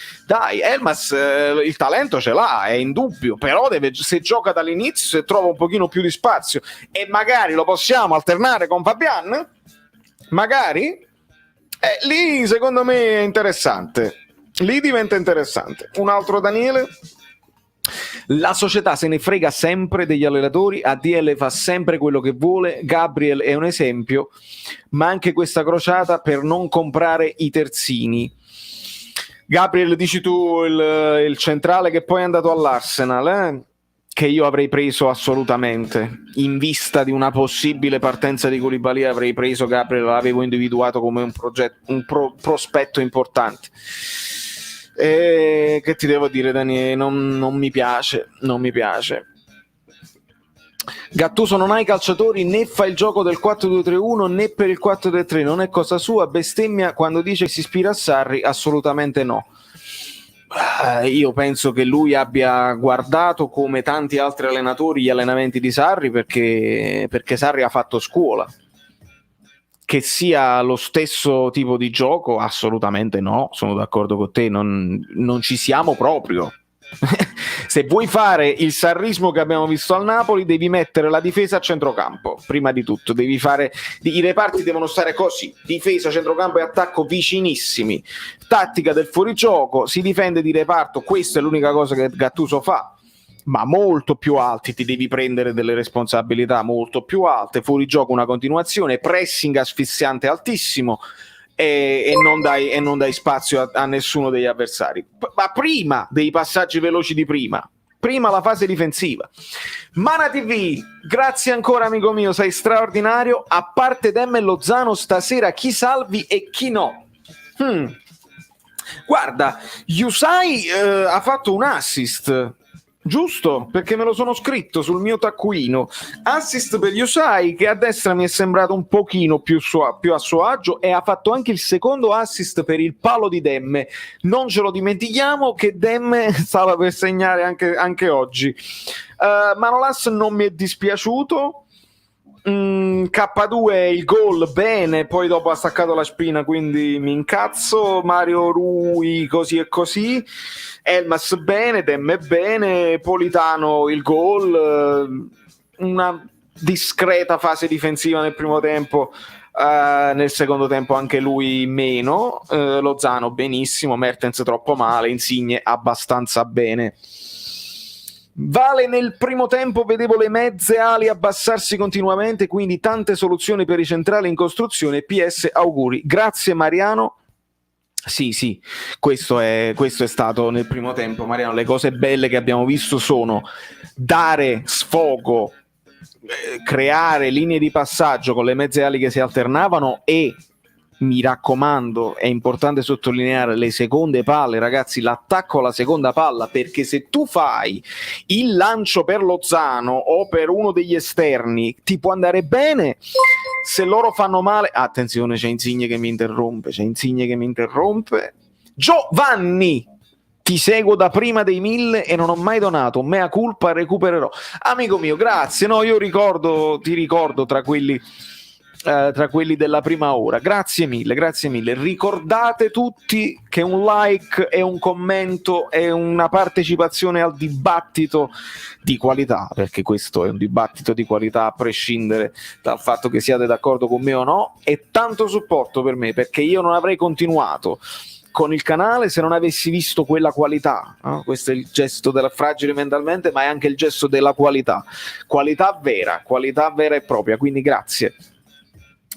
Elmas il talento ce l'ha, è indubbio, però se gioca dall'inizio, se trova un pochino più di spazio e magari lo possiamo alternare con Fabian, magari, lì secondo me è interessante, lì diventa interessante. Un altro Daniele, La società se ne frega sempre degli allenatori, ADL fa sempre quello che vuole, Gabriel è un esempio, ma anche questa crociata per non comprare i terzini. Gabriel, dici tu il centrale che poi è andato all'Arsenal, che io avrei preso assolutamente, in vista di una possibile partenza di Koulibaly avrei preso Gabriel, l'avevo individuato come un prospetto importante. Che ti devo dire, Daniele, non mi piace. Gattuso non ha i calciatori, né fa il gioco del 4-2-3-1 né per il 4-3-3, non è cosa sua, bestemmia quando dice che si ispira a Sarri, assolutamente no. Io penso che lui abbia guardato come tanti altri allenatori gli allenamenti di Sarri perché Sarri ha fatto scuola. Che sia lo stesso tipo di gioco, assolutamente no, sono d'accordo con te, non ci siamo proprio. Se vuoi fare il sarrismo che abbiamo visto al Napoli, devi mettere la difesa a centrocampo, prima di tutto, devi fare, i reparti devono stare così, difesa, centrocampo e attacco vicinissimi, tattica del fuorigioco, si difende di reparto, questa è l'unica cosa che Gattuso fa, ma molto più alti, ti devi prendere delle responsabilità molto più alte, fuorigioco una continuazione, pressing asfissiante altissimo, e non dai spazio a nessuno degli avversari, ma prima dei passaggi veloci di prima la fase difensiva. Mana TV, grazie ancora amico mio, sei straordinario. A parte Dem e Lozano stasera chi salvi e chi no? Guarda, Yusai ha fatto un assist, giusto? Perché me lo sono scritto sul mio taccuino. Assist per Yusai, che a destra mi è sembrato un pochino più a suo agio, e ha fatto anche il secondo assist per il palo di Demme. Non ce lo dimentichiamo che Demme stava per segnare anche oggi. Manolas non mi è dispiaciuto. K2 il gol bene, poi dopo ha staccato la spina, quindi mi incazzo. Mario Rui così e così, Elmas bene, Demme bene, Politano il gol, una discreta fase difensiva nel primo tempo, nel secondo tempo anche lui meno, Lozano benissimo, Mertens troppo male, Insigne abbastanza bene. Vale, nel primo tempo vedevo le mezze ali abbassarsi continuamente, quindi tante soluzioni per i centrali in costruzione. PS, auguri. Grazie Mariano. Sì, questo è stato nel primo tempo, Mariano. Le cose belle che abbiamo visto sono dare sfogo, creare linee di passaggio con le mezze ali che si alternavano e, mi raccomando, è importante sottolineare le seconde palle, ragazzi, l'attacco alla seconda palla, perché se tu fai il lancio per Lozano o per uno degli esterni ti può andare bene, se loro fanno male, attenzione, c'è Insigne che mi interrompe, Giovanni, ti seguo da prima dei 1000 e non ho mai donato, mea culpa, recupererò. Amico mio, grazie, no, io ti ricordo tra quelli della prima ora, grazie mille. Ricordate tutti che un like e un commento e una partecipazione al dibattito di qualità, perché questo è un dibattito di qualità a prescindere dal fatto che siate d'accordo con me o no, è tanto supporto per me, perché io non avrei continuato con il canale se non avessi visto quella qualità, no? Questo è il gesto della fragile mentalmente, ma è anche il gesto della qualità vera e propria, quindi grazie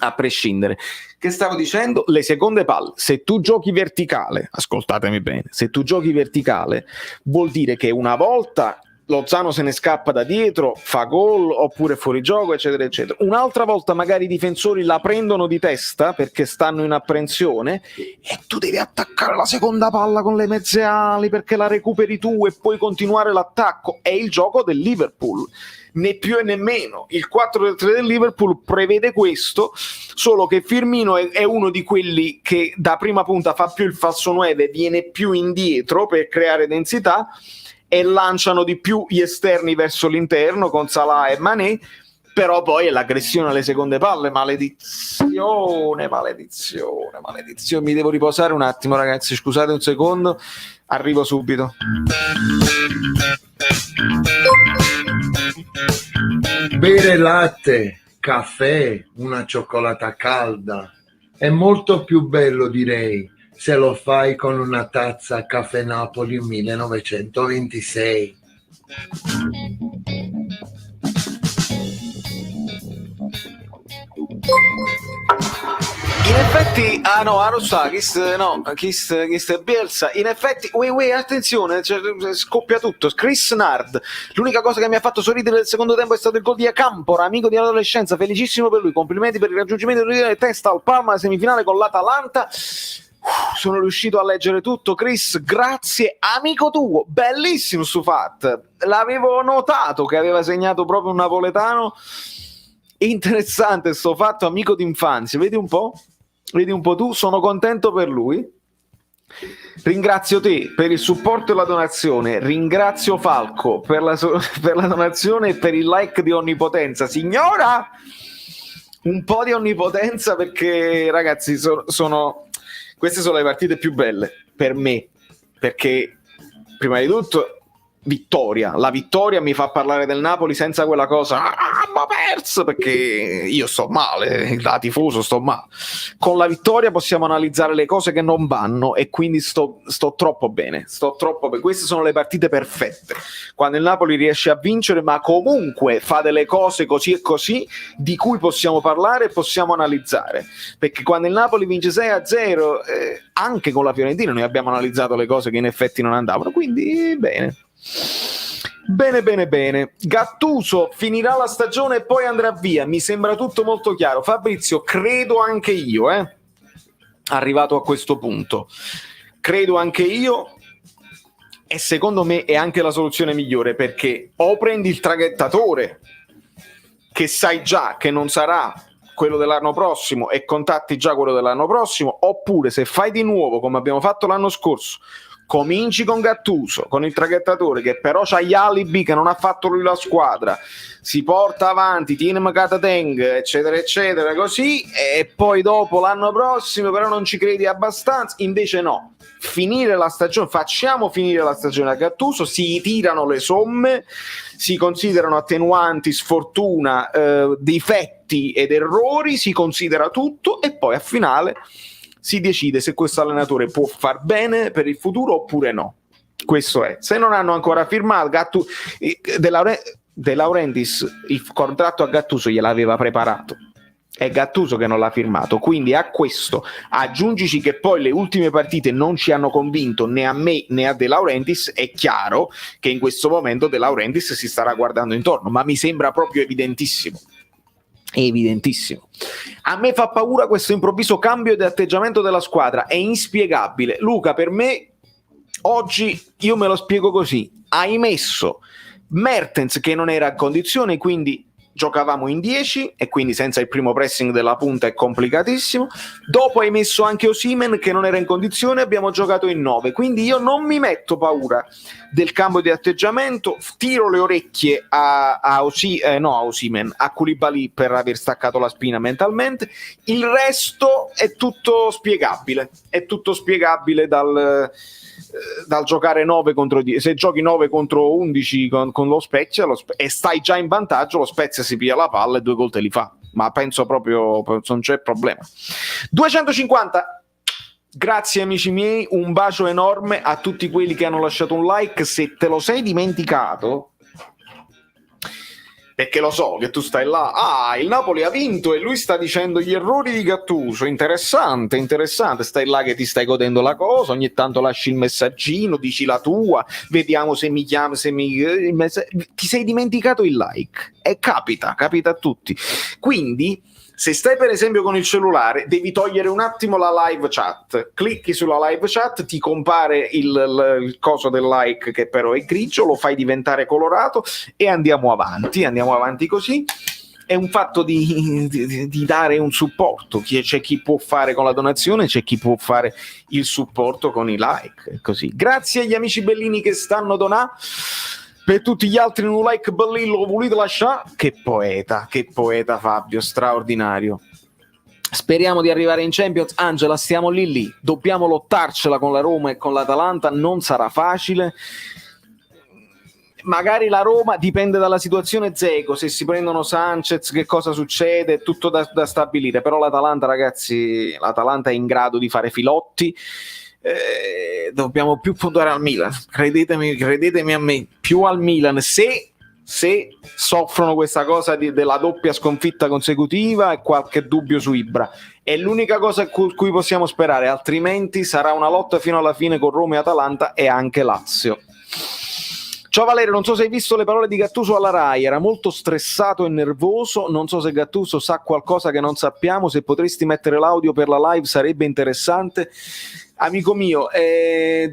a prescindere. Che stavo dicendo? Le seconde palle, se tu giochi verticale, ascoltatemi bene, se tu giochi verticale vuol dire che una volta Lozano se ne scappa da dietro, fa gol oppure fuori gioco, eccetera eccetera, un'altra volta magari i difensori la prendono di testa perché stanno in apprensione e tu devi attaccare la seconda palla con le mezze ali perché la recuperi tu e puoi continuare l'attacco. È il gioco del Liverpool, né più e né meno. Il 4-3 del Liverpool prevede questo, solo che Firmino è uno di quelli che da prima punta fa più il falso 9, viene più indietro per creare densità e lanciano di più gli esterni verso l'interno con Salah e Mané, però poi è l'aggressione alle seconde palle. Maledizione, mi devo riposare un attimo, ragazzi, scusate un secondo, arrivo subito. Bere latte, caffè, una cioccolata calda è molto più bello, direi, se lo fai con una tazza Caffè Napoli 1926. In effetti, non sa, chi è Bielsa. In effetti, attenzione, scoppia tutto. Chris Nard, l'unica cosa che mi ha fatto sorridere del secondo tempo è stato il gol di Acampora, amico di adolescenza, felicissimo per lui, complimenti per il raggiungimento di testa al Palma alla semifinale con l'Atalanta. Sono riuscito a leggere tutto, Chris, grazie, amico tuo, bellissimo sto fatto, l'avevo notato che aveva segnato proprio un napoletano, interessante sto fatto, amico d'infanzia, vedi un po' tu, sono contento per lui. Ringrazio te per il supporto e la donazione, ringrazio Falco per la donazione e per il like di onnipotenza, signora, un po' di onnipotenza, perché ragazzi queste sono le partite più belle per me, perché prima di tutto la vittoria mi fa parlare del Napoli senza quella cosa ma perso, perché io sto male, da tifoso sto male. Con la vittoria possiamo analizzare le cose che non vanno e quindi sto troppo bene, queste sono le partite perfette, quando il Napoli riesce a vincere ma comunque fa delle cose così e così di cui possiamo parlare e possiamo analizzare, perché quando il Napoli vince 6-0 anche con la Fiorentina noi abbiamo analizzato le cose che in effetti non andavano, quindi bene. Gattuso finirà la stagione e poi andrà via, mi sembra tutto molto chiaro. Fabrizio, credo anche io, arrivato a questo punto, credo anche io, e secondo me è anche la soluzione migliore, perché o prendi il traghettatore che sai già che non sarà quello dell'anno prossimo e contatti già quello dell'anno prossimo, oppure se fai di nuovo come abbiamo fatto l'anno scorso, cominci con Gattuso, con il traghettatore che però c'ha gli alibi che non ha fatto lui la squadra, si porta avanti, tiene Makata Teng, eccetera eccetera, così, e poi dopo l'anno prossimo però non ci credi abbastanza, invece no, facciamo finire la stagione a Gattuso, si tirano le somme, si considerano attenuanti, sfortuna, difetti ed errori, si considera tutto e poi a finale si decide se questo allenatore può far bene per il futuro oppure no. Questo è. Se non hanno ancora firmato De Laurentiis, il contratto a Gattuso gliel'aveva preparato. È Gattuso che non l'ha firmato, quindi a questo aggiungici che poi le ultime partite non ci hanno convinto né a me né a De Laurentiis, è chiaro che in questo momento De Laurentiis si starà guardando intorno, ma mi sembra proprio evidentissimo. A me fa paura questo improvviso cambio di atteggiamento della squadra, è inspiegabile. Luca, per me oggi io me lo spiego così: hai messo Mertens che non era a condizione, quindi giocavamo in 10 e quindi senza il primo pressing della punta è complicatissimo. Dopo hai messo anche Osimhen che non era in condizione, abbiamo giocato in 9, quindi io non mi metto paura del cambio di atteggiamento, tiro le orecchie a Osimhen, a Koulibaly per aver staccato la spina mentalmente. Il resto è tutto spiegabile, dal giocare 9 contro 10. Se giochi 9 contro 11 con lo Spezia e stai già in vantaggio, lo Spezia si piglia la palla e 2 gol te li fa, ma penso proprio non c'è problema. 250, grazie amici miei, un bacio enorme a tutti quelli che hanno lasciato un like. Se te lo sei dimenticato, perché lo so che tu stai là, il Napoli ha vinto e lui sta dicendo gli errori di Gattuso, interessante, stai là che ti stai godendo la cosa, ogni tanto lasci il messaggino, dici la tua, vediamo se mi chiami, ti sei dimenticato il like, e capita a tutti, quindi se stai per esempio con il cellulare devi togliere un attimo la live chat, clicchi sulla live chat, ti compare il coso del like che però è grigio, lo fai diventare colorato e andiamo avanti così. È un fatto di dare un supporto, c'è chi può fare con la donazione, c'è chi può fare il supporto con i like, così. Grazie agli amici bellini che stanno donando. Per tutti gli altri un like bellino lo volete lasciare? Che poeta Fabio, straordinario. Speriamo di arrivare in Champions. Angela, stiamo lì, dobbiamo lottarcela con la Roma e con l'Atalanta, non sarà facile. Magari la Roma dipende dalla situazione Dzeko, se si prendono Sanchez che cosa succede, tutto da stabilire, però l'Atalanta, ragazzi, l'Atalanta è in grado di fare filotti. dobbiamo più puntare al Milan, credetemi a me, più al Milan, se soffrono questa cosa della doppia sconfitta consecutiva e qualche dubbio su Ibra. È l'unica cosa cui possiamo sperare, altrimenti sarà una lotta fino alla fine con Roma e Atalanta e anche Lazio. Ciao Valerio, non so se hai visto le parole di Gattuso alla Rai, era molto stressato e nervoso, non so se Gattuso sa qualcosa che non sappiamo, se potresti mettere l'audio per la live sarebbe interessante. Amico mio,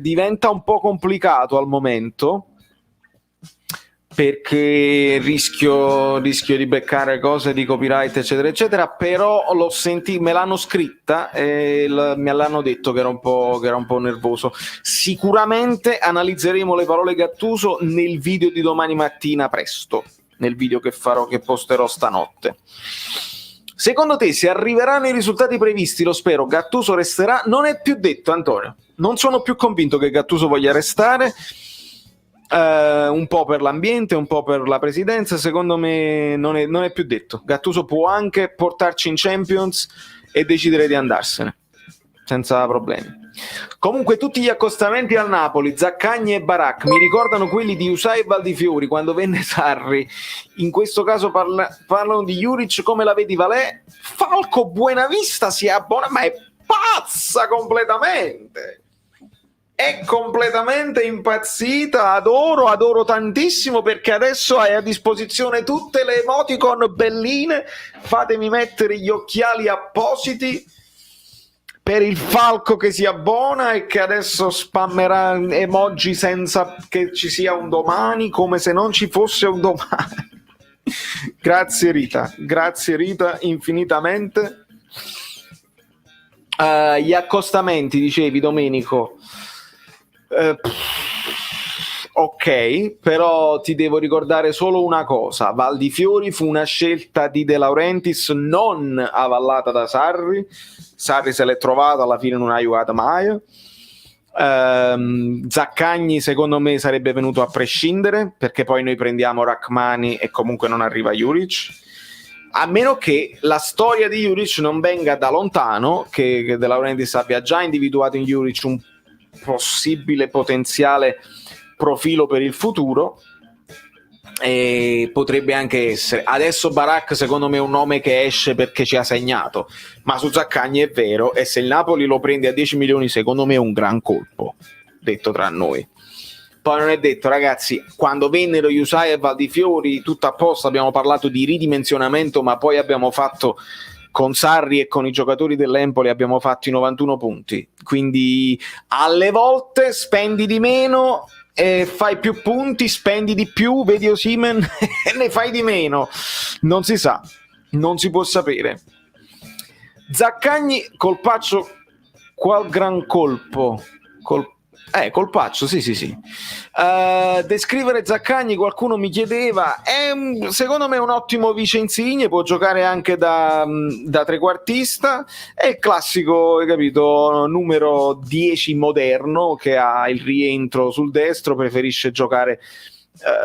diventa un po' complicato al momento, perché rischio di beccare cose di copyright eccetera eccetera, però l'ho sentito, me l'hanno scritta e me l'hanno detto che era un po' nervoso. Sicuramente analizzeremo le parole Gattuso nel video di domani mattina presto, nel video che posterò stanotte. Secondo te, se arriveranno i risultati previsti, lo spero, Gattuso resterà? Non è più detto, Antonio, non sono più convinto che Gattuso voglia restare. Un po' per l'ambiente, un po' per la presidenza, secondo me non è più detto. Gattuso può anche portarci in Champions e decidere di andarsene senza problemi. Comunque tutti gli accostamenti al Napoli, Zaccagni e Barak, mi ricordano quelli di Usai e Valdifiori quando venne Sarri. In questo caso parlano di Juric. Come la vedi, Valè? Falco Buenavista si abbona, ma è pazza completamente. È completamente impazzita, adoro tantissimo, perché adesso hai a disposizione tutte le emoticon belline, fatemi mettere gli occhiali appositi per il falco che si abbona e che adesso spammerà emoji senza che ci sia un domani, come se non ci fosse un domani. Grazie Rita infinitamente. Gli accostamenti, dicevi Domenico. Ok, però ti devo ricordare solo una cosa: Valdifiori fu una scelta di De Laurentiis non avallata da Sarri se l'è trovato, alla fine non ha aiutato mai. Zaccagni secondo me sarebbe venuto a prescindere, perché poi noi prendiamo Rachmani e comunque non arriva Juric, a meno che la storia di Juric non venga da lontano, che De Laurentiis abbia già individuato in Juric un possibile potenziale profilo per il futuro, e potrebbe anche essere. Adesso Barak secondo me è un nome che esce perché ci ha segnato, ma su Zaccagni è vero, e se il Napoli lo prende a 10 milioni secondo me è un gran colpo, detto tra noi. Poi non è detto, ragazzi, quando vennero Usai e Valdifiori tutto a posto, abbiamo parlato di ridimensionamento, ma poi abbiamo fatto con Sarri e con i giocatori dell'Empoli abbiamo fatto i 91 punti, quindi alle volte spendi di meno e fai più punti, spendi di più, vedi Osimhen e ne fai di meno, non si sa, non si può sapere. Zaccagni, colpaccio, qual gran colpo, colpaccio, sì. Descrivere Zaccagni, qualcuno mi chiedeva, secondo me è un ottimo vice Insigne, può giocare anche da trequartista, è il classico, hai capito, numero 10 moderno che ha il rientro sul destro, preferisce giocare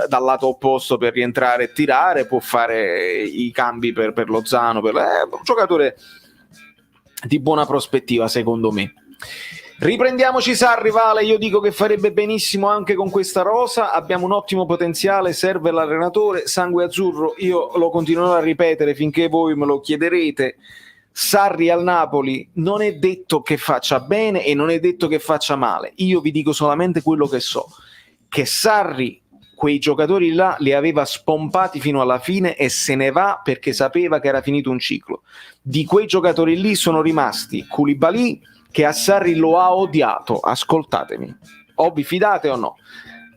dal lato opposto per rientrare e tirare, può fare i cambi per Lozano, è un giocatore di buona prospettiva secondo me. Riprendiamoci Sarri, Vale, io dico che farebbe benissimo anche con questa rosa, abbiamo un ottimo potenziale, serve l'allenatore, sangue azzurro, io lo continuerò a ripetere finché voi me lo chiederete. Sarri al Napoli non è detto che faccia bene e non è detto che faccia male, io vi dico solamente quello che so, che Sarri quei giocatori là li aveva spompati fino alla fine e se ne va perché sapeva che era finito un ciclo. Di quei giocatori lì sono rimasti Koulibaly, che a Sarri lo ha odiato, ascoltatemi, o vi fidate o no,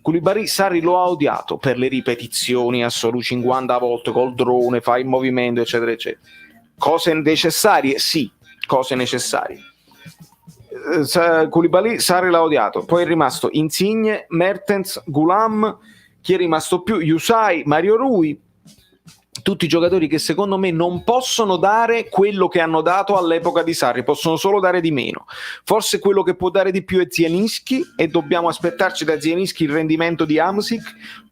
Koulibaly Sarri lo ha odiato per le ripetizioni a solo 50 volte col drone, fa il movimento eccetera eccetera. Cose necessarie? Sì, cose necessarie. Koulibaly Sarri l'ha odiato, poi è rimasto Insigne, Mertens, Gulam, chi è rimasto più? Usai, Mario Rui, tutti giocatori che secondo me non possono dare quello che hanno dato all'epoca di Sarri, possono solo dare di meno. Forse quello che può dare di più è Zielinski e dobbiamo aspettarci da Zielinski il rendimento di Hamsik,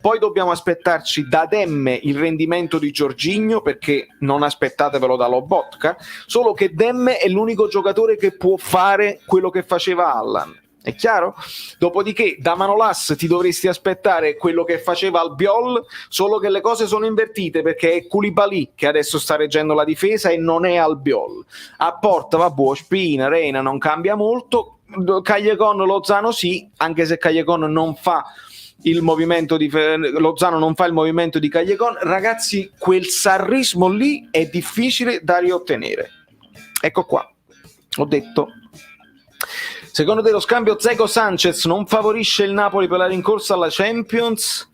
poi dobbiamo aspettarci da Demme il rendimento di Jorginho, perché non aspettatevelo da Lobotka, solo che Demme è l'unico giocatore che può fare quello che faceva Allan, È chiaro? Dopodiché da Manolas ti dovresti aspettare quello che faceva Albiol, solo che le cose sono invertite, perché è Koulibaly che adesso sta reggendo la difesa e non è Albiol. A porta vabbè, Ospina, Reina non cambia molto, Callejon, Lozano sì, anche se Callejon non fa il movimento di Lozano non fa il movimento di Callejon. Ragazzi, quel sarrismo lì è difficile da riottenere. Ecco qua, ho detto. Secondo te lo scambio Dzeko-Sanchez non favorisce il Napoli per la rincorsa alla Champions?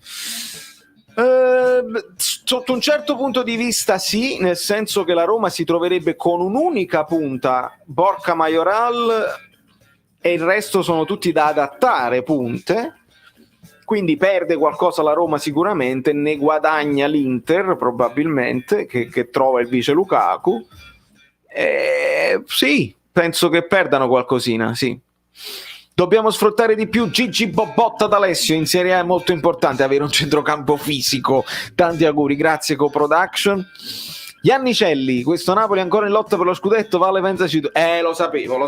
Sotto un certo punto di vista sì, nel senso che la Roma si troverebbe con un'unica punta, Borca Majoral, e il resto sono tutti da adattare punte, quindi perde qualcosa la Roma sicuramente, ne guadagna l'Inter probabilmente, che trova il vice Lukaku. Sì, penso che perdano qualcosina, sì. Dobbiamo sfruttare di più Gigi Bobotta d'Alessio, in Serie A è molto importante avere un centrocampo fisico. Tanti auguri, grazie Co-Production. Iannicelli, questo Napoli ancora in lotta per lo scudetto, vale pensaci tu. Lo sapevo.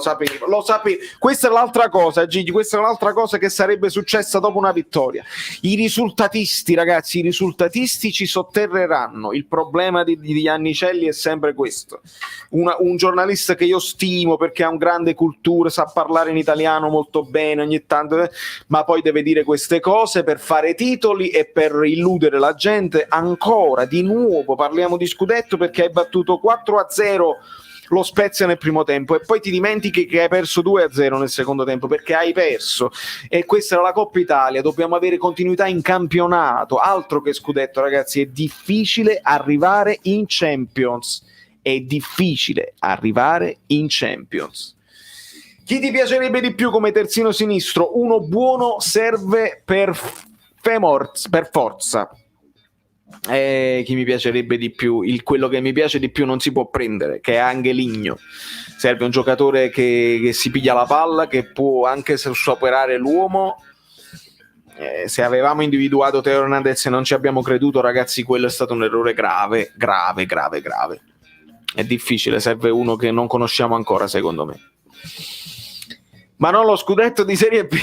Questa è l'altra cosa, Gigi, questa è l'altra cosa che sarebbe successa dopo una vittoria. I risultatisti, ragazzi, i risultatisti ci sotterreranno. Il problema di Iannicelli è sempre questo. Un giornalista che io stimo perché ha un grande cultura, sa parlare in italiano molto bene ogni tanto, ma poi deve dire queste cose per fare titoli e per illudere la gente. Ancora, di nuovo, parliamo di scudetto perché hai battuto 4-0 lo Spezia nel primo tempo e poi ti dimentichi che hai perso 2-0 nel secondo tempo, perché hai perso, e questa era la Coppa Italia. Dobbiamo avere continuità in campionato, altro che scudetto, ragazzi. È difficile arrivare in Champions, è difficile arrivare in Champions. Chi ti piacerebbe di più come terzino sinistro? Uno buono serve per forza. Chi mi piacerebbe di più? Quello che mi piace di più non si può prendere, che è Angeligno. Serve un giocatore che si piglia la palla, che può anche superare l'uomo. Se avevamo individuato Teo Hernandez e non ci abbiamo creduto, ragazzi, quello è stato un errore grave. È difficile, serve uno che non conosciamo ancora, secondo me. Ma non lo scudetto di Serie B.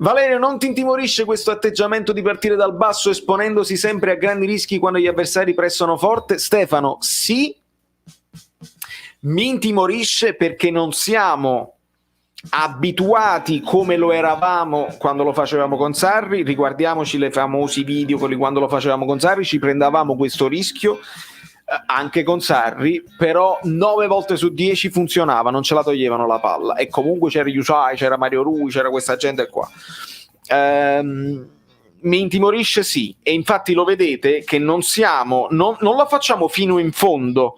Valerio, non ti intimorisce questo atteggiamento di partire dal basso esponendosi sempre a grandi rischi quando gli avversari pressano forte? Stefano, sì, mi intimorisce perché non siamo abituati come lo eravamo quando lo facevamo con Sarri. Riguardiamoci le famosi video quando lo facevamo con Sarri, ci prendavamo questo rischio anche con Sarri, però 9 volte su 10 funzionava, non ce la toglievano la palla, e comunque c'era Yusai, c'era Mario Rui, c'era questa gente qua. Mi intimorisce sì, e infatti lo vedete che non la facciamo fino in fondo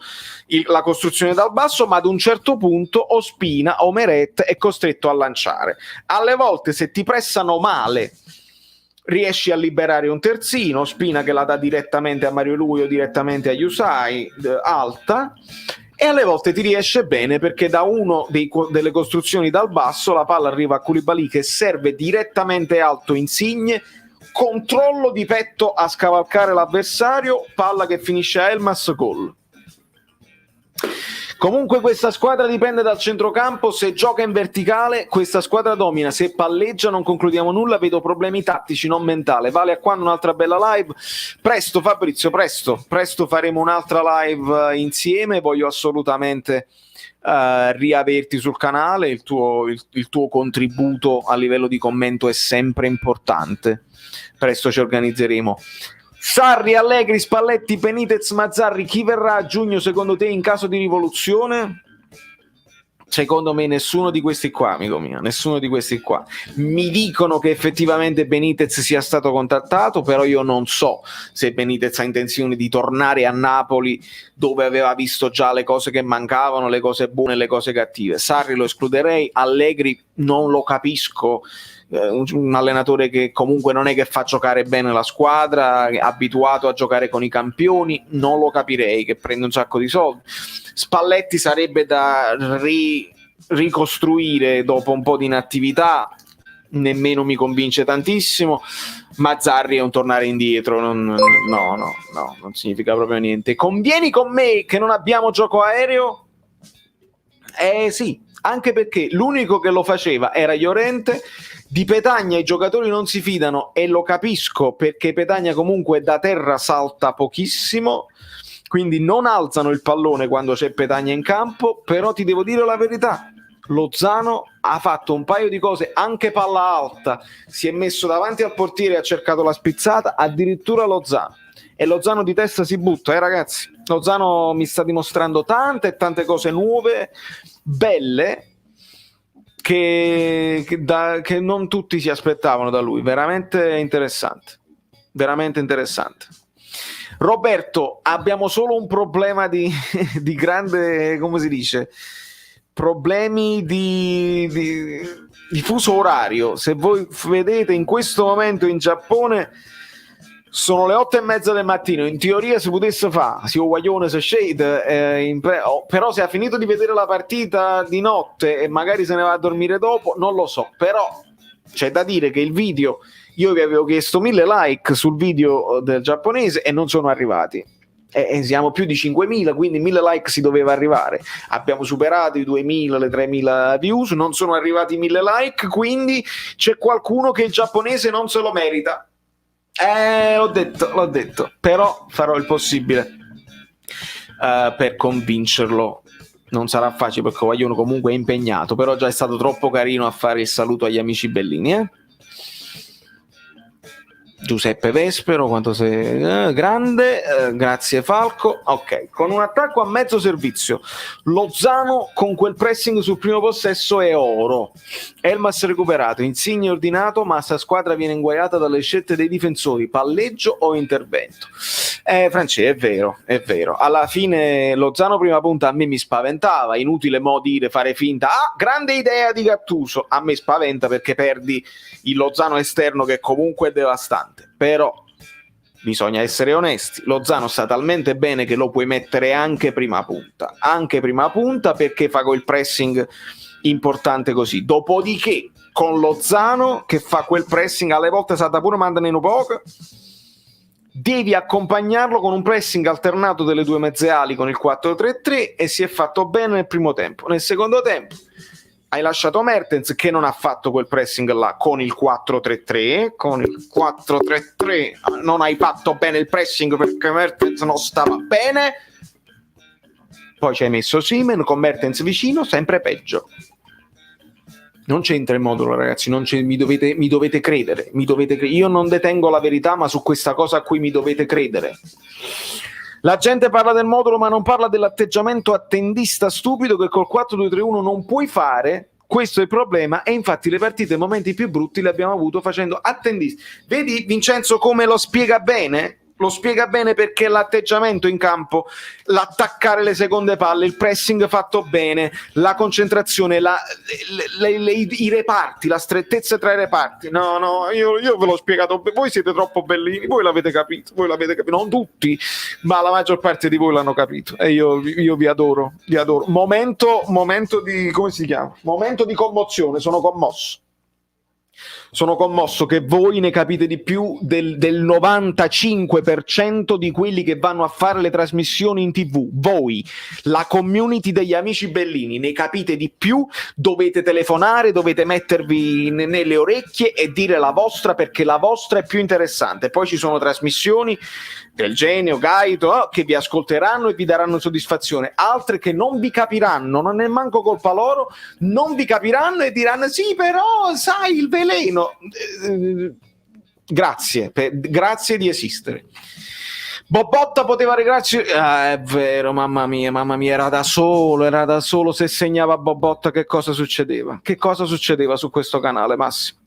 la costruzione dal basso, ma ad un certo punto Ospina o Meret è costretto a lanciare. Alle volte, se ti pressano male, riesci a liberare un terzino, Spina che la dà direttamente a Mario Rui o direttamente a Yusai, alta, e alle volte ti riesce bene perché da uno delle costruzioni dal basso la palla arriva a Koulibaly che serve direttamente alto Insigne, controllo di petto a scavalcare l'avversario, palla che finisce a Elmas, gol. Comunque questa squadra dipende dal centrocampo, se gioca in verticale questa squadra domina, se palleggia non concludiamo nulla, vedo problemi tattici non mentali. Vale a quando un'altra bella live? Presto Fabrizio, presto faremo un'altra live insieme, voglio assolutamente riaverti sul canale, il tuo contributo a livello di commento è sempre importante, presto ci organizzeremo. Sarri, Allegri, Spalletti, Benitez, Mazzarri, chi verrà a giugno secondo te in caso di rivoluzione? Secondo me nessuno di questi qua, amico mio, nessuno di questi qua. Mi dicono che effettivamente Benitez sia stato contattato, però io non so se Benitez ha intenzione di tornare a Napoli, dove aveva visto già le cose che mancavano, le cose buone e le cose cattive. Sarri lo escluderei, Allegri non lo capisco, un allenatore che comunque non è che fa giocare bene la squadra, è abituato a giocare con i campioni, non lo capirei, che prende un sacco di soldi. Spalletti sarebbe da ricostruire dopo un po' di inattività, nemmeno mi convince tantissimo. Mazzarri è un tornare indietro, no, non significa proprio niente. Convieni con me che non abbiamo gioco aereo? Sì, anche perché l'unico che lo faceva era Llorente. Di Petagna i giocatori non si fidano, e lo capisco, perché Petagna comunque da terra salta pochissimo, quindi non alzano il pallone quando c'è Petagna in campo. Però ti devo dire la verità, Lozano ha fatto un paio di cose, anche palla alta, si è messo davanti al portiere e ha cercato la spizzata, addirittura Lozano. E Lozano di testa si butta, ragazzi. Lozano mi sta dimostrando tante cose nuove, belle, che non tutti si aspettavano da lui. Veramente interessante. Roberto, abbiamo solo un problema di grande, come si dice, problemi di fuso orario. Se voi vedete, in questo momento in Giappone sono le 8:30 del mattino. In teoria si potesse fare, si guaglione se scende, però se ha finito di vedere la partita di notte e magari se ne va a dormire dopo, non lo so. Però c'è da dire che il video, io vi avevo chiesto 1000 like sul video del giapponese e non sono arrivati, e siamo più di 5.000, quindi 1000 like si doveva arrivare. Abbiamo superato i 2.000, le 3.000 views, non sono arrivati 1000 like, quindi c'è qualcuno che il giapponese non se lo merita. L'ho detto, però farò il possibile per convincerlo. Non sarà facile perché Guaglione comunque è impegnato, però già è stato troppo carino a fare il saluto agli amici bellini, Giuseppe Vespero, quanto sei grande, grazie Falco. Ok, con un attacco a mezzo servizio, Lozano con quel pressing sul primo possesso è oro. Elmas recuperato, Insigne ordinato, ma sta squadra viene inguaiata dalle scelte dei difensori, palleggio o intervento. Francesco, è vero. Alla fine Lozano prima punta a me mi spaventava, inutile mo dire, fare finta, grande idea di Gattuso, a me spaventa perché perdi il Lozano esterno che comunque è devastante. Però bisogna essere onesti, Lozano sta talmente bene che lo puoi mettere anche prima punta, perché fa quel pressing importante così. Dopodiché con Lozano che fa quel pressing, alle volte salta pure manda in poco, devi accompagnarlo con un pressing alternato delle due mezze ali con il 4-3-3, e si è fatto bene nel primo tempo. Nel secondo tempo hai lasciato Mertens che non ha fatto quel pressing là con il 4-3-3, non hai fatto bene il pressing perché Mertens non stava bene, poi ci hai messo Simen con Mertens vicino, sempre peggio. Non c'entra il modulo, ragazzi, mi dovete credere, io non detengo la verità, ma su questa cosa qui mi dovete credere. La gente parla del modulo ma non parla dell'atteggiamento attendista stupido che col 4-2-3-1 non puoi fare. Questo è il problema, e infatti le partite, i momenti più brutti li abbiamo avuto facendo attendisti. Vedi Vincenzo come lo spiega bene? Lo spiega bene perché l'atteggiamento in campo, l'attaccare le seconde palle, il pressing fatto bene, la concentrazione, i reparti, la strettezza tra i reparti. No, io ve l'ho spiegato, voi siete troppo bellini, voi l'avete capito, non tutti, ma la maggior parte di voi l'hanno capito, e io vi adoro. Momento di, come si chiama? Momento di commozione, sono commosso che voi ne capite di più del 95% di quelli che vanno a fare le trasmissioni in TV. Voi, la community degli amici bellini, ne capite di più, dovete telefonare, dovete mettervi nelle orecchie e dire la vostra, perché la vostra è più interessante. Poi ci sono trasmissioni del Genio, Gaito, che vi ascolteranno e vi daranno soddisfazione, altre che non vi capiranno, non è manco colpa loro, non vi capiranno e diranno sì però sai il veleno. Grazie di esistere. Bobotta poteva ringraziare, è vero, mamma mia, era da solo. Se segnava Bobotta che cosa succedeva su questo canale, Massimo?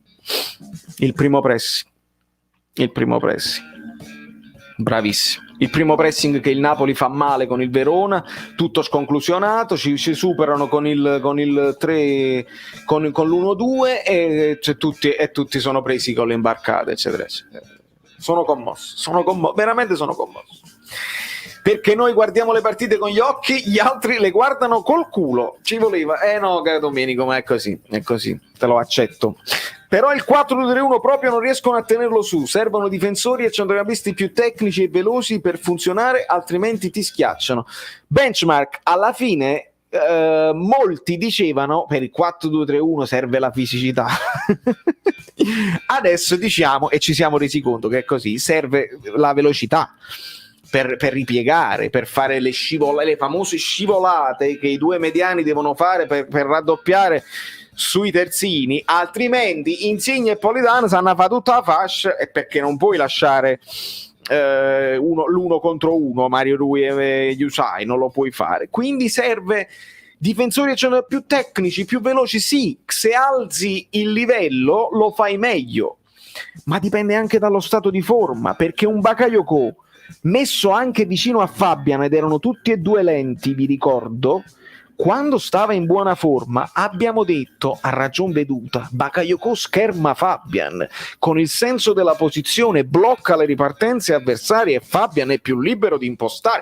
Il primo pressing, bravissimo. Il primo pressing che il Napoli fa male con il Verona, tutto sconclusionato, ci superano con il 3, con l'1-2 e tutti sono presi con le imbarcate, eccetera. Sono commosso, veramente sono commosso. Perché noi guardiamo le partite con gli occhi, gli altri le guardano col culo. Ci voleva. No, caro Domenico, ma è così, te lo accetto. Però il 4-2-3-1 proprio non riescono a tenerlo su, servono difensori e centrocampisti più tecnici e veloci per funzionare, altrimenti ti schiacciano. Benchmark, alla fine molti dicevano per il 4-2-3-1 serve la fisicità. Adesso diciamo, e ci siamo resi conto che è così, serve la velocità per ripiegare, per fare le famose scivolate che i due mediani devono fare per raddoppiare sui terzini, altrimenti Insigne e Politano sanno fare tutta la fascia, e perché non puoi lasciare l'uno contro uno, Mario Rui e Yusai, non lo puoi fare. Quindi serve difensori più tecnici, più veloci. Sì, se alzi il livello lo fai meglio, ma dipende anche dallo stato di forma, perché un Bakayoko messo anche vicino a Fabian, ed erano tutti e due lenti, vi ricordo, quando stava in buona forma abbiamo detto, a ragion veduta, Bakayoko scherma Fabian con il senso della posizione, blocca le ripartenze avversarie e Fabian è più libero di impostare.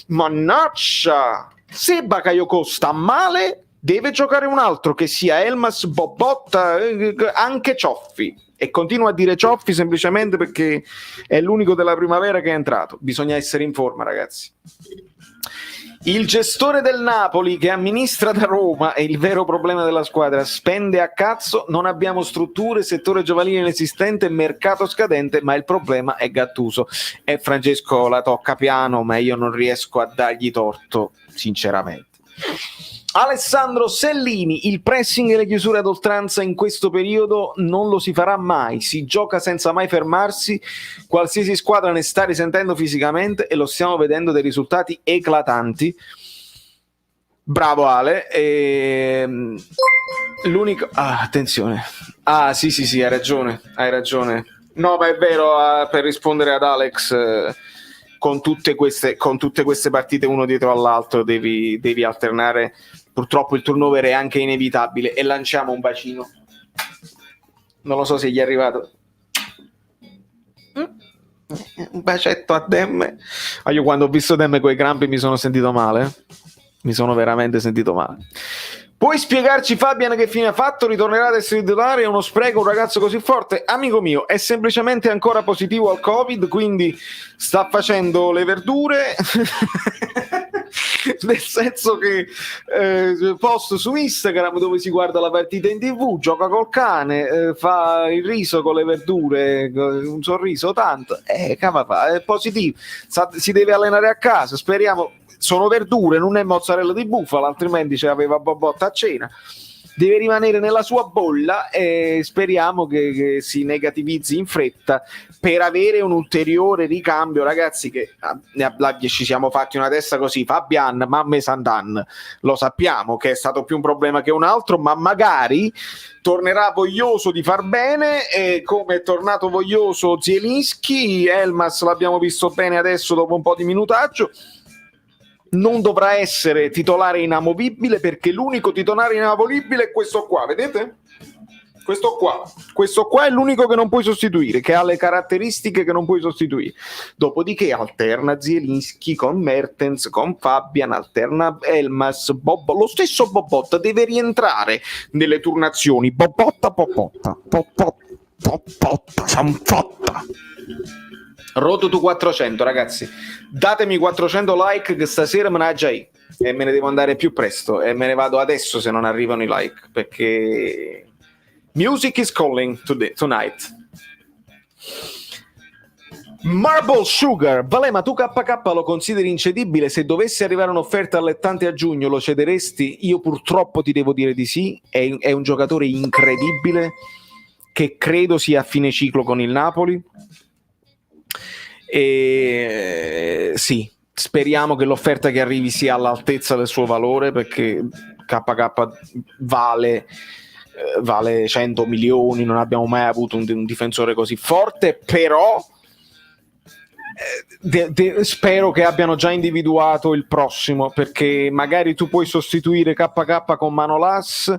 Mannaggia, se Bakayoko sta male deve giocare un altro, che sia Elmas, Bobotta, anche Cioffi. E continuo a dire Cioffi semplicemente perché è l'unico della primavera che è entrato. Bisogna essere in forma, ragazzi. Il gestore del Napoli, che amministra da Roma, è il vero problema della squadra. Spende a cazzo, non abbiamo strutture, settore giovanile inesistente, mercato scadente, ma il problema è Gattuso. E Francesco la tocca piano, ma io non riesco a dargli torto, sinceramente. Alessandro Sellini, il pressing e le chiusure ad oltranza in questo periodo non lo si farà mai, si gioca senza mai fermarsi, qualsiasi squadra ne sta risentendo fisicamente e lo stiamo vedendo dei risultati eclatanti. Bravo Ale. L'unico... attenzione. Sì, hai ragione. No, ma è vero, per rispondere ad Alex... Con tutte queste partite uno dietro all'altro devi alternare. Purtroppo il turnover è anche inevitabile. E lanciamo un bacino. Non lo so se gli è arrivato. Un bacetto a Demme. Io quando ho visto Demme coi crampi mi sono sentito male. Mi sono veramente sentito male. Puoi spiegarci, Fabian, che fine ha fatto? Ritornerà ad essere titolare? È uno spreco un ragazzo così forte? Amico mio, è semplicemente ancora positivo al Covid, quindi sta facendo le verdure nel senso che post su Instagram dove si guarda la partita in TV, gioca col cane, fa il riso con le verdure, un sorriso tanto, è positivo, si deve allenare a casa, speriamo. Sono verdure, non è mozzarella di bufala, altrimenti ce l'aveva Bobotta a cena. Deve rimanere nella sua bolla e speriamo che si negativizzi in fretta per avere un ulteriore ricambio, ragazzi, che ci siamo fatti una testa così. Fabian, Mamme Sandan, lo sappiamo che è stato più un problema che un altro, ma magari tornerà voglioso di far bene, e come è tornato voglioso Zielinski. Elmas l'abbiamo visto bene adesso dopo un po' di minutaggio. Non dovrà essere titolare inamovibile, perché l'unico titolare inamovibile è questo qua, vedete? Questo qua è l'unico che non puoi sostituire, che ha le caratteristiche che non puoi sostituire. Dopodiché alterna Zielinski con Mertens, con Fabian, alterna Elmas, lo stesso Bobotta deve rientrare nelle turnazioni. Bobotta, Sanfotta. Roto tu 400, ragazzi, datemi 400 like che stasera me ne ha già io, e me ne devo andare più presto, e me ne vado adesso se non arrivano i like, perché music is calling tonight. Marble Sugar, Valè, ma tu KK lo consideri incedibile? Se dovesse arrivare un'offerta allettante a giugno lo cederesti? Io purtroppo ti devo dire di sì. È un giocatore incredibile che credo sia a fine ciclo con il Napoli. E sì, speriamo che l'offerta che arrivi sia all'altezza del suo valore, perché KK vale 100 milioni, non abbiamo mai avuto un difensore così forte, però spero che abbiano già individuato il prossimo, perché magari tu puoi sostituire KK con Manolas.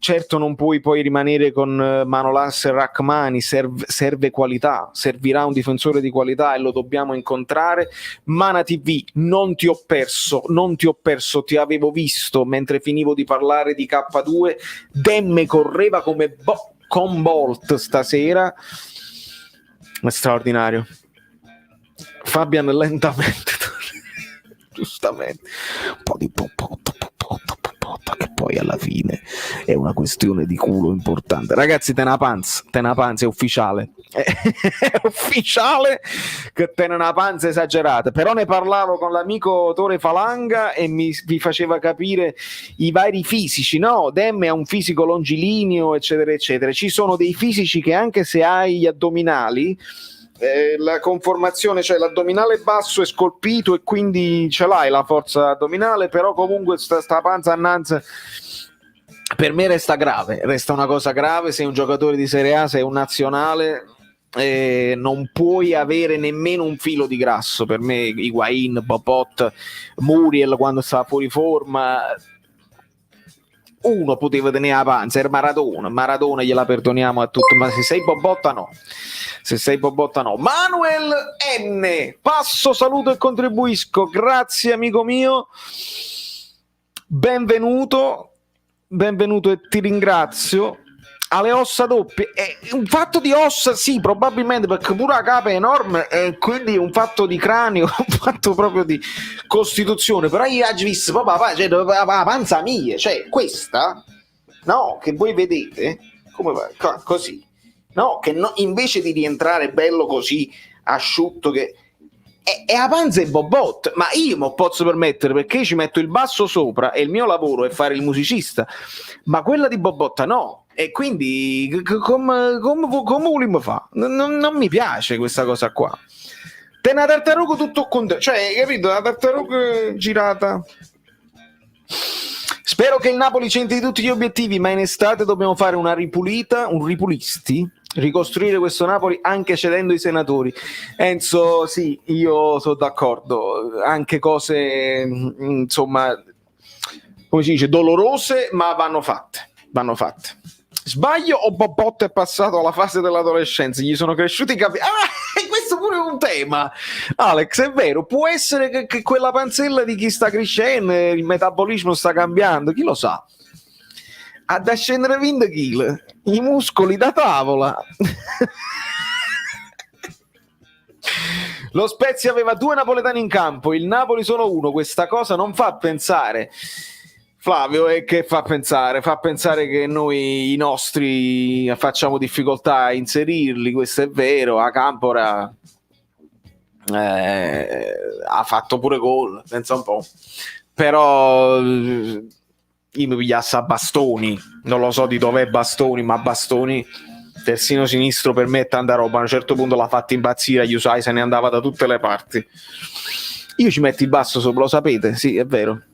Certo non puoi poi rimanere con Manolas e Rachmani, serve qualità, servirà un difensore di qualità e lo dobbiamo incontrare. Mana TV, non ti ho perso, ti avevo visto mentre finivo di parlare di K2, Demme correva come con Bolt stasera, è straordinario. Fabian lentamente giustamente, un po' di popotta, che poi alla fine è una questione di culo importante. Ragazzi, Tenapanz è ufficiale. È ufficiale che tiene una panza esagerata, però ne parlavo con l'amico Tore Falanga e mi faceva capire i vari fisici, no? Dem è un fisico longilineo, eccetera eccetera. Ci sono dei fisici che anche se hai gli addominali, la conformazione, cioè l'addominale basso è scolpito e quindi ce l'hai la forza addominale, però comunque sta panza annanza per me resta grave, resta una cosa grave. Sei un giocatore di Serie A, sei un nazionale, non puoi avere nemmeno un filo di grasso. Per me Higuain, Bobot, Muriel quando stava fuori forma, uno poteva tenere la panza, era Maradona gliela perdoniamo a tutto, ma se sei Bobotta no. Manuel N, passo, saluto e contribuisco, grazie amico mio, benvenuto e ti ringrazio. Alle ossa doppie è un fatto di ossa, sì, probabilmente, perché pure la capa è enorme e quindi è un fatto di cranio, un fatto proprio di costituzione. Però io oggi visto papà, cioè, la panza mia, cioè questa, no, che voi vedete come va, così, no, che no, invece di rientrare bello così asciutto, che è la panza e Bobot, ma io me lo posso permettere perché ci metto il basso sopra e il mio lavoro è fare il musicista, ma quella di Bobotta no. E quindi come vogliamo fa? Non mi piace questa cosa qua. Te una tartaruga tutto con te, cioè, hai capito? La tartaruga girata. Spero che il Napoli centri tutti gli obiettivi, ma in estate dobbiamo fare una ripulita, un ripulisti, ricostruire questo Napoli anche cedendo i senatori. Enzo, sì, io sono d'accordo, anche cose, insomma, come si dice, dolorose, ma vanno fatte. Sbaglio o Bobotto è passato alla fase dell'adolescenza, gli sono cresciuti i capelli? Ah, questo pure è un tema, Alex, è vero, può essere che quella panzella di chi sta crescendo, il metabolismo sta cambiando, chi lo sa, ha da scendere 20 kg, i muscoli da tavola. Lo Spezia aveva 2 napoletani in campo, il Napoli solo 1, questa cosa non fa pensare, Flavio, e che fa pensare che noi i nostri facciamo difficoltà a inserirli, questo è vero. A Campora ha fatto pure gol, pensa un po', però io mi pigliassi a Bastoni, non lo so di dov'è Bastoni, ma Bastoni terzino sinistro per me è tanta roba. A un certo punto l'ha fatta impazzire, Yusai se ne andava da tutte le parti. Io ci metto il basso sopra, lo sapete, sì, è vero.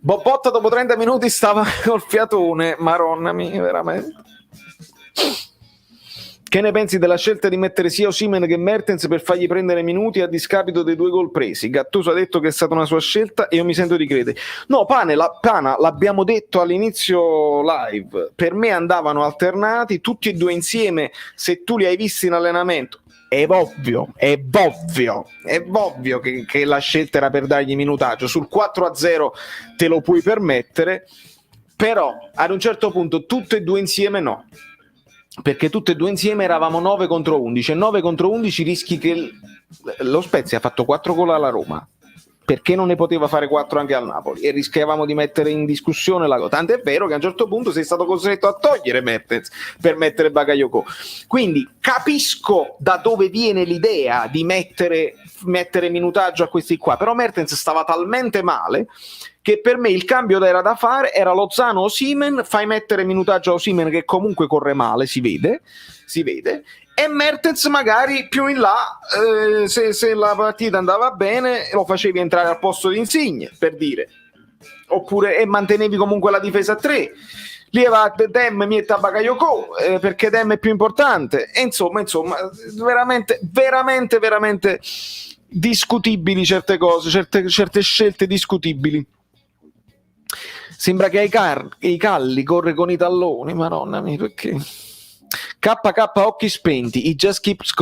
Bobotta dopo 30 minuti stava col fiatone, maronna mia, veramente. Che ne pensi della scelta di mettere sia Osimhen che Mertens per fargli prendere minuti a discapito dei 2 gol presi? Gattuso ha detto che è stata una sua scelta e io mi sento di credere. No, Pana, l'abbiamo detto all'inizio live, per me andavano alternati tutti e 2 insieme, se tu li hai visti in allenamento. È ovvio che la scelta era per dargli minutaggio. Sul 4-0 te lo puoi permettere, però ad un certo punto tutte e 2 insieme no, perché tutte e 2 insieme eravamo 9 contro 11 e 9 contro 11 rischi che lo Spezia ha fatto 4 gol alla Roma, perché non ne poteva fare 4 anche al Napoli, e rischiavamo di mettere in discussione la cosa. Tanto è vero che a un certo punto sei stato costretto a togliere Mertens per mettere Bakayoko. Quindi capisco da dove viene l'idea di mettere minutaggio a questi qua, però Mertens stava talmente male che per me il cambio da fare era Lozano Osimhen, fai mettere minutaggio a Osimhen che comunque corre male, si vede, e Mertens magari più in là, se la partita andava bene lo facevi entrare al posto di Insigne, per dire, oppure, e mantenevi comunque la difesa a 3, lì va Dem mietta Bakayoko, perché Dem è più importante, e insomma veramente discutibili certe cose, certe scelte discutibili. Sembra che ai calli corre con i talloni, madonna mia, perché KK occhi spenti, i just keeps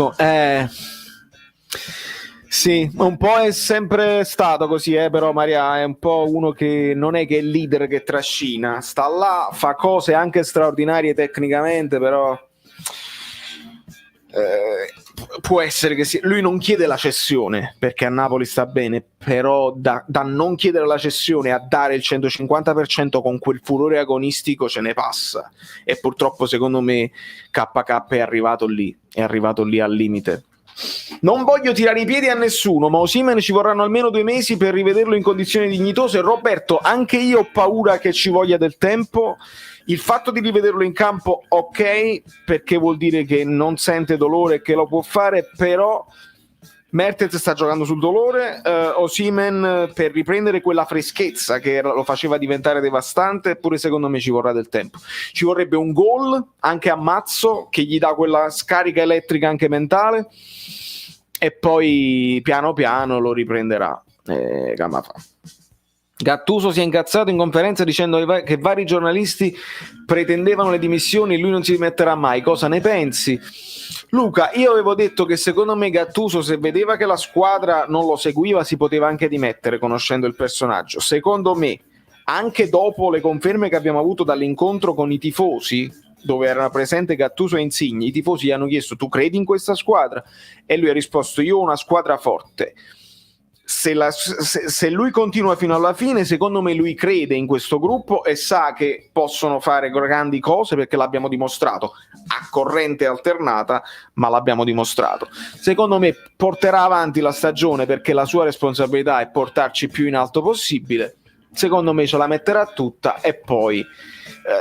sì, un po' è sempre stato così, però Maria è un po' uno che non è che è il leader che trascina, sta là, fa cose anche straordinarie tecnicamente, però può essere che lui non chiede la cessione perché a Napoli sta bene, però da non chiedere la cessione a dare il 150% con quel furore agonistico ce ne passa, e purtroppo secondo me KK è arrivato lì al limite. Non voglio tirare i piedi a nessuno, ma Osimhen ci vorranno almeno 2 mesi per rivederlo in condizioni dignitose. Roberto, anche io ho paura che ci voglia del tempo. Il fatto di rivederlo in campo, ok, perché vuol dire che non sente dolore e che lo può fare, però Mertens sta giocando sul dolore, Osimhen per riprendere quella freschezza che lo faceva diventare devastante, eppure secondo me ci vorrà del tempo. Ci vorrebbe un gol anche a mazzo che gli dà quella scarica elettrica anche mentale, e poi piano piano lo riprenderà. Fa. Gattuso si è incazzato in conferenza dicendo che vari giornalisti pretendevano le dimissioni e lui non si dimetterà mai. Cosa ne pensi? Luca, io avevo detto che secondo me Gattuso, se vedeva che la squadra non lo seguiva, si poteva anche dimettere, conoscendo il personaggio. Secondo me, anche dopo le conferme che abbiamo avuto dall'incontro con i tifosi, dove era presente Gattuso e Insigne, i tifosi gli hanno chiesto: tu credi in questa squadra? E lui ha risposto: io ho una squadra forte. Se lui continua fino alla fine, secondo me lui crede in questo gruppo e sa che possono fare grandi cose, perché l'abbiamo dimostrato a corrente alternata, ma l'abbiamo dimostrato. Secondo me porterà avanti la stagione, perché la sua responsabilità è portarci più in alto possibile. Secondo me ce la metterà tutta e poi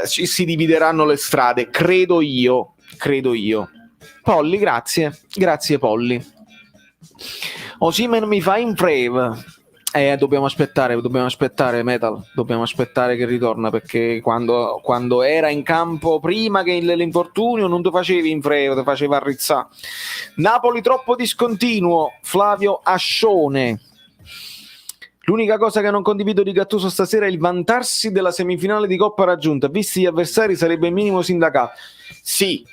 si divideranno le strade, credo io. Polli, grazie Polli. Osimhen mi fa in breve. Dobbiamo aspettare Metal, dobbiamo aspettare che ritorna, perché quando era in campo prima che l'infortunio non ti facevi in breve, ti faceva arrizzare. Napoli troppo discontinuo, Flavio Ascione. L'unica cosa che non condivido di Gattuso stasera è il vantarsi della semifinale di Coppa raggiunta, visti gli avversari sarebbe il minimo sindacato. Sì,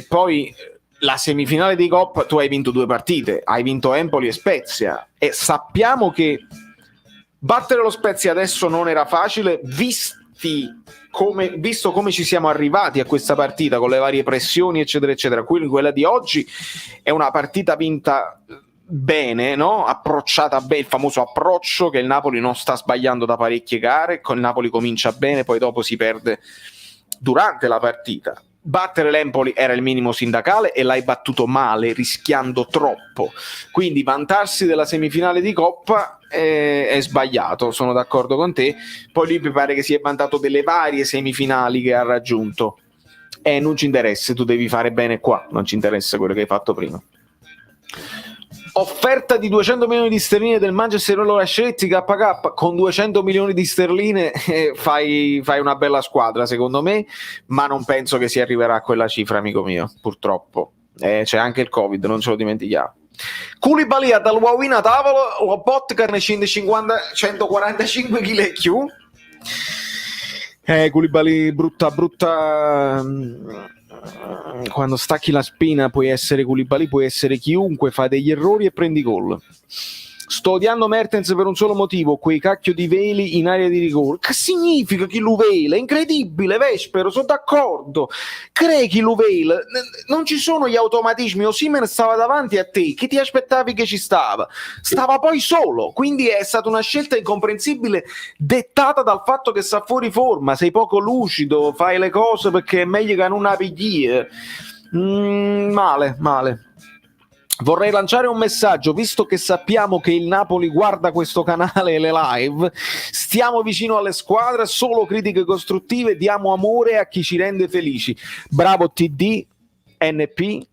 poi la semifinale di Coppa, tu hai vinto 2 partite, hai vinto Empoli e Spezia, e sappiamo che battere lo Spezia adesso non era facile, visto come ci siamo arrivati a questa partita con le varie pressioni eccetera eccetera. Quindi quella di oggi è una partita vinta bene, no? Approcciata bene, il famoso approccio che il Napoli non sta sbagliando da parecchie gare. Con il Napoli comincia bene, poi dopo si perde durante la partita. Battere l'Empoli era il minimo sindacale e l'hai battuto male, rischiando troppo. Quindi vantarsi della semifinale di Coppa è sbagliato, sono d'accordo con te. Poi lui mi pare che si è vantato delle varie semifinali che ha raggiunto. Non ci interessa, tu devi fare bene qua, non ci interessa quello che hai fatto prima. Offerta di 200 milioni di sterline del Manchester, lo lascetti KK. Con 200 milioni di sterline fai una bella squadra secondo me, ma non penso che si arriverà a quella cifra, amico mio, purtroppo. C'è anche il Covid, non ce lo dimentichiamo. Koulibaly dal Wawin a tavolo, la Potker ne scende 145 kg e più. Koulibaly brutta quando stacchi la spina, puoi essere Koulibaly, puoi essere chiunque, fai degli errori e prendi gol. Sto odiando Mertens per un solo motivo: quei cacchio di veli in area di rigore. Che significa chi lo vela? Incredibile, Vespero, sono d'accordo. Crei chi lo vela. Non ci sono gli automatismi. Osimhen stava davanti a te, che ti aspettavi che ci stava? Stava poi solo, quindi è stata una scelta incomprensibile, dettata dal fatto che sta fuori forma, sei poco lucido, fai le cose perché è meglio che non una piglie. Male. Vorrei lanciare un messaggio, visto che sappiamo che il Napoli guarda questo canale e le live. Stiamo vicino alle squadre, solo critiche costruttive, diamo amore a chi ci rende felici. Bravo TD, NP,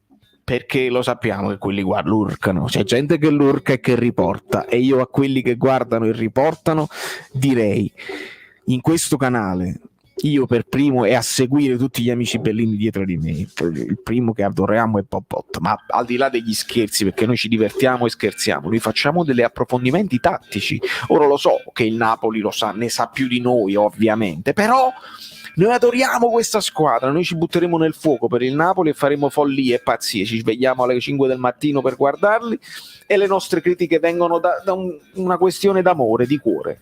perché lo sappiamo che quelli lurcano, c'è gente che lurca e che riporta, e io a quelli che guardano e riportano direi: in questo canale io per primo, e a seguire tutti gli amici bellini dietro di me, il primo che adoriamo è Bobot, ma al di là degli scherzi, perché noi ci divertiamo e scherziamo, noi facciamo degli approfondimenti tattici. Ora lo so che il Napoli lo sa, ne sa più di noi ovviamente, però noi adoriamo questa squadra, noi ci butteremo nel fuoco per il Napoli e faremo follie e pazzie, ci svegliamo alle 5 del mattino per guardarli, e le nostre critiche vengono da una questione d'amore, di cuore.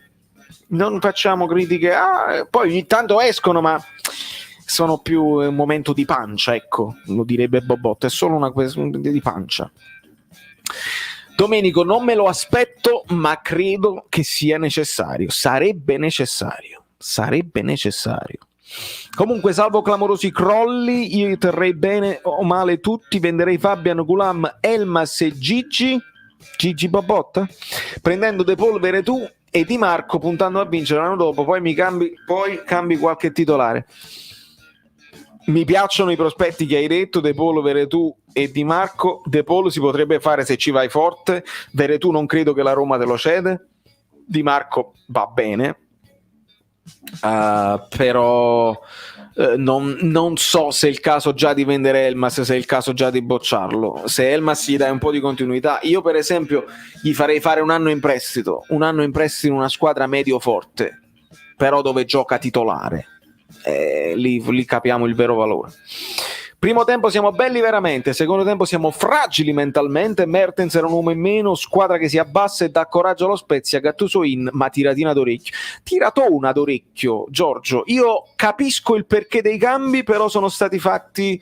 Non facciamo critiche, poi ogni tanto escono, ma sono più un momento di pancia, ecco, lo direbbe Bobot, è solo una questione di pancia. Domenico, non me lo aspetto, ma credo che sia necessario. Sarebbe necessario. Comunque, salvo clamorosi crolli, io terrei bene o male tutti, venderei Fabian, Gulam, Elmas e Gigi Bobotta, prendendo De Paul, Veretù e Di Marco, puntando a vincere l'anno dopo, poi cambi qualche titolare. Mi piacciono i prospetti che hai detto, De Paul, Veretù e Di Marco. De Paul si potrebbe fare se ci vai forte, Veretù non credo che la Roma te lo cede, Di Marco va bene, però non so se è il caso già di vendere Elmas, se è il caso già di bocciarlo. Se Elmas gli dai un po' di continuità, io per esempio gli farei fare un anno in prestito in una squadra medio forte, però dove gioca titolare, lì capiamo il vero valore. Primo tempo siamo belli veramente, secondo tempo siamo fragili mentalmente, Mertens era un uomo in meno, squadra che si abbassa e dà coraggio allo Spezia, Gattuso in, ma tiratina d'orecchio. Tiratona d'orecchio, Giorgio. Io capisco il perché dei cambi, però sono stati fatti,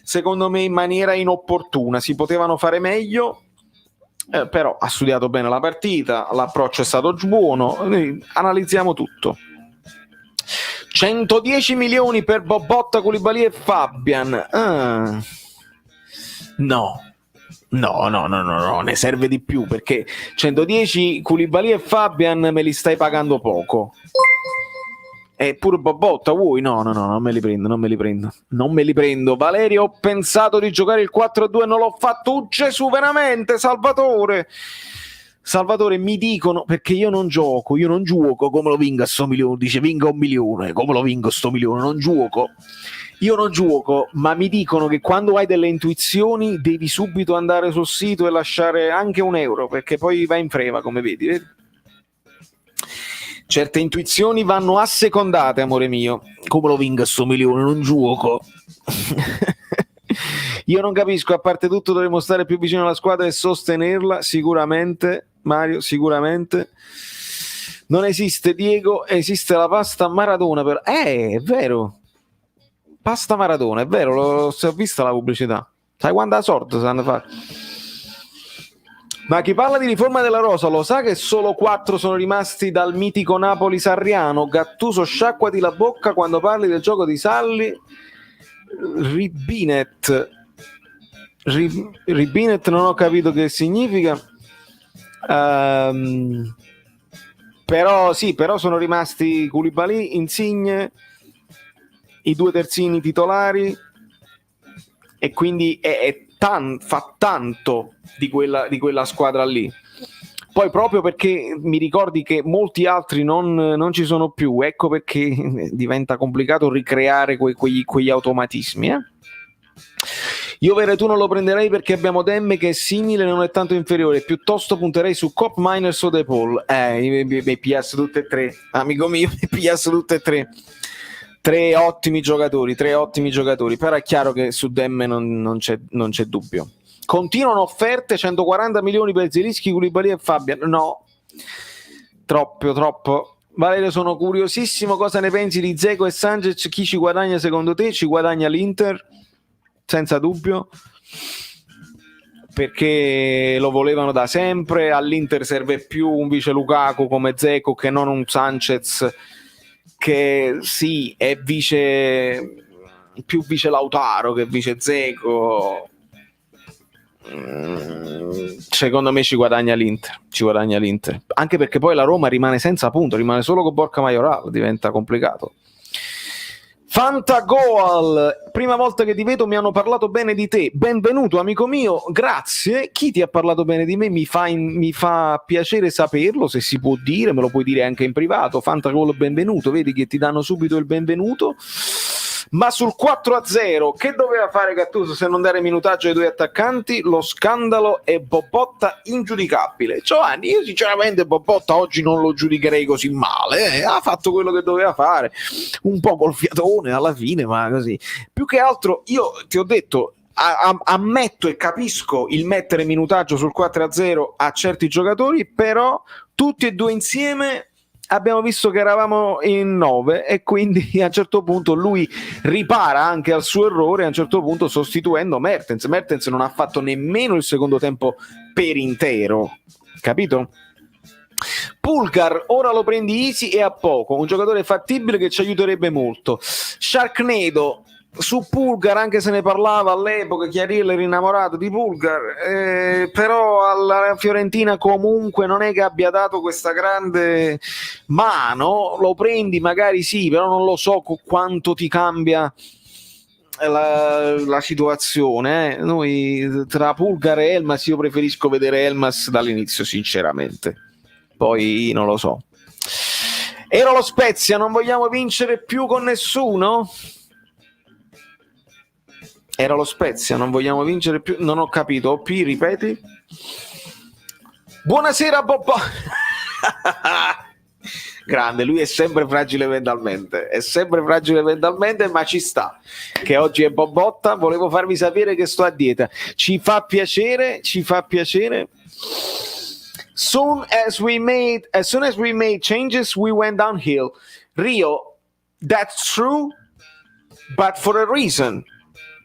secondo me, in maniera inopportuna. Si potevano fare meglio, però ha studiato bene la partita, l'approccio è stato buono, analizziamo tutto. 110 milioni per Bobotta, Koulibaly e Fabian. No, ne serve di più, perché 110 Koulibaly e Fabian me li stai pagando poco. E pure Bobotta vuoi? No, non me li prendo. Valerio, ho pensato di giocare il 4-2, non l'ho fatto. Gesù, veramente, Salvatore, mi dicono, perché io non gioco, come lo vinga sto milione, dice vinga 1 milione, come lo vingo sto milione, io non gioco, ma mi dicono che quando hai delle intuizioni devi subito andare sul sito e lasciare anche €1, perché poi va in freva, come vedi? Certe intuizioni vanno assecondate, amore mio. Come lo vinga sto milione, non gioco. Io non capisco, a parte tutto dovremmo stare più vicino alla squadra e sostenerla, sicuramente, Mario, sicuramente. Non esiste Diego, esiste la pasta Maradona, è vero. Pasta Maradona, è vero, l'ho vista la pubblicità. Sai quanta sorte sanno fare? Ma chi parla di riforma della rosa lo sa che solo 4 sono rimasti dal mitico Napoli Sarriano? Gattuso, sciacquati la bocca quando parli del gioco di Salli. Ribinet non ho capito che significa, però sono rimasti Koulibaly, Insigne, i 2 terzini titolari, e quindi fa tanto di quella squadra lì. Poi proprio perché mi ricordi che molti altri non ci sono più, ecco perché diventa complicato ricreare quegli automatismi. Io Veretù non lo prenderei perché abbiamo Demme che è simile, non è tanto inferiore, piuttosto punterei su Cop, Miners o De Paul. Mi piace tutte e tre, amico mio, mi piace tutte e tre. Tre ottimi giocatori, però è chiaro che su Demme non c'è dubbio. Continuano offerte, 140 milioni per Zielinski, Koulibaly e Fabian. No, troppo. Valerio, sono curiosissimo cosa ne pensi di Dzeko e Sanchez. Chi ci guadagna secondo te? Ci guadagna l'Inter, senza dubbio, perché lo volevano da sempre. All'Inter serve più un vice Lukaku come Dzeko che non un Sanchez che sì, è più vice Lautaro che vice Dzeko. Secondo me ci guadagna l'Inter, anche perché poi la Roma rimane senza punto, rimane solo con Borca Majoral, diventa complicato. Fantagoal, prima volta che ti vedo, mi hanno parlato bene di te, benvenuto amico mio, grazie. Chi ti ha parlato bene di me? Mi fa piacere saperlo, se si può dire, me lo puoi dire anche in privato. Fantagoal, benvenuto, vedi che ti danno subito il benvenuto. Ma sul 4-0 che doveva fare Gattuso se non dare minutaggio ai 2 attaccanti? Lo scandalo è Bobotta ingiudicabile. Giovanni, io sinceramente Bobotta oggi non lo giudicherei così male, ha fatto quello che doveva fare, un po' col fiatone alla fine, ma così. Più che altro io ti ho detto, ammetto e capisco il mettere minutaggio sul 4-0 a certi giocatori, però tutti e due insieme abbiamo visto che eravamo in 9 e quindi a un certo punto lui ripara anche al suo errore, a un certo punto sostituendo Mertens. Mertens non ha fatto nemmeno il secondo tempo per intero, capito? Pulgar ora lo prendi easy e a poco, un giocatore fattibile che ci aiuterebbe molto. Sharknado su Pulgar, anche se ne parlava all'epoca, Chiarillo era innamorato di Pulgar, però alla Fiorentina comunque non è che abbia dato questa grande mano. Lo prendi magari sì, però non lo so quanto ti cambia la situazione. Noi tra Pulgar e Elmas, io preferisco vedere Elmas dall'inizio sinceramente, poi non lo so. Era lo Spezia, non vogliamo vincere più con nessuno? Era lo Spezia, non vogliamo vincere più? Non ho capito. OP, ripeti? Buonasera Bobbo. Grande, lui è sempre fragile mentalmente, ma ci sta che oggi è Bobotta. Volevo farvi sapere che sto a dieta, ci fa piacere. Soon as we made changes, we went downhill. Rio, that's true, but for a reason.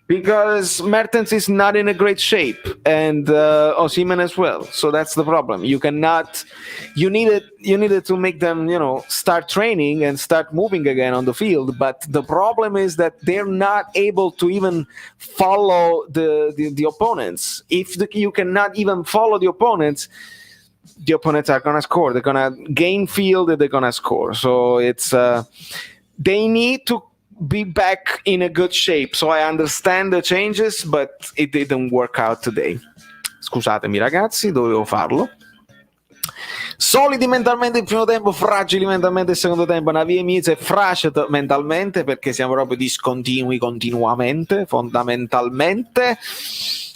Because Mertens is not in a great shape, and Osimhen as well. So that's the problem. You needed to make them, start training and start moving again on the field. But the problem is that they're not able to even follow the opponents. If you cannot even follow the opponents are gonna score. They're gonna gain field and they're gonna score. So it's they need to be back in a good shape. So I understand the changes, but it didn't work out today. Scusatemi ragazzi, dovevo farlo. Solidi mentalmente il primo tempo, fragili mentalmente il secondo tempo. Navie Mise fracet mentalmente, perché siamo proprio discontinui continuamente, fondamentalmente.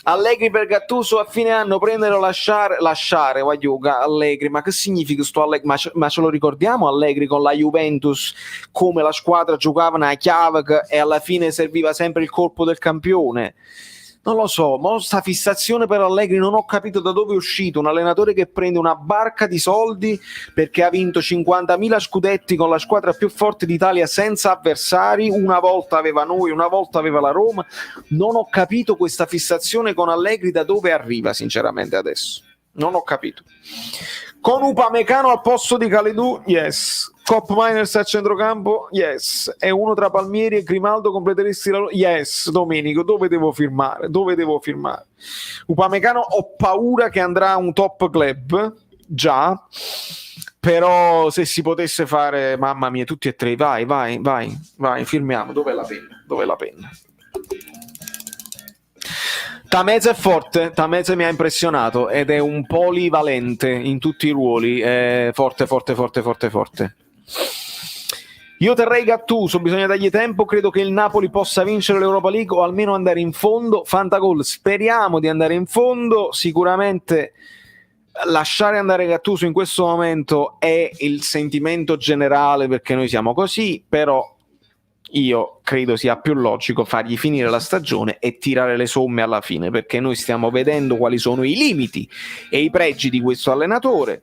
Allegri per Gattuso a fine anno, prendere o lasciare Guagliuca. Allegri, ma che significa sto Allegri? Ma ce lo ricordiamo Allegri con la Juventus, come la squadra giocava a chiave e alla fine serviva sempre il colpo del campione? Non lo so, ma sta fissazione per Allegri non ho capito da dove è uscito. Un allenatore che prende una barca di soldi perché ha vinto 50.000 scudetti con la squadra più forte d'Italia senza avversari, una volta aveva noi, una volta aveva la Roma. Non ho capito questa fissazione con Allegri da dove arriva sinceramente adesso, non ho capito. Con Upamecano al posto di Kalidou, yes. Cop Miners a centrocampo, yes. E uno tra Palmieri e Grimaldo completeresti la... Yes. Domenico, dove devo firmare? Upamecano ho paura che andrà a un top club, già, però se si potesse fare, mamma mia, tutti e tre, vai, firmiamo. Dov'è la penna? Tameze è forte, Tameze mi ha impressionato ed è un polivalente in tutti i ruoli, è forte. Io terrei Gattuso, bisogna dargli tempo, credo che il Napoli possa vincere l'Europa League o almeno andare in fondo. Fantagol, speriamo di andare in fondo, sicuramente lasciare andare Gattuso in questo momento è il sentimento generale perché noi siamo così, però io credo sia più logico fargli finire la stagione e tirare le somme alla fine, perché noi stiamo vedendo quali sono i limiti e i pregi di questo allenatore,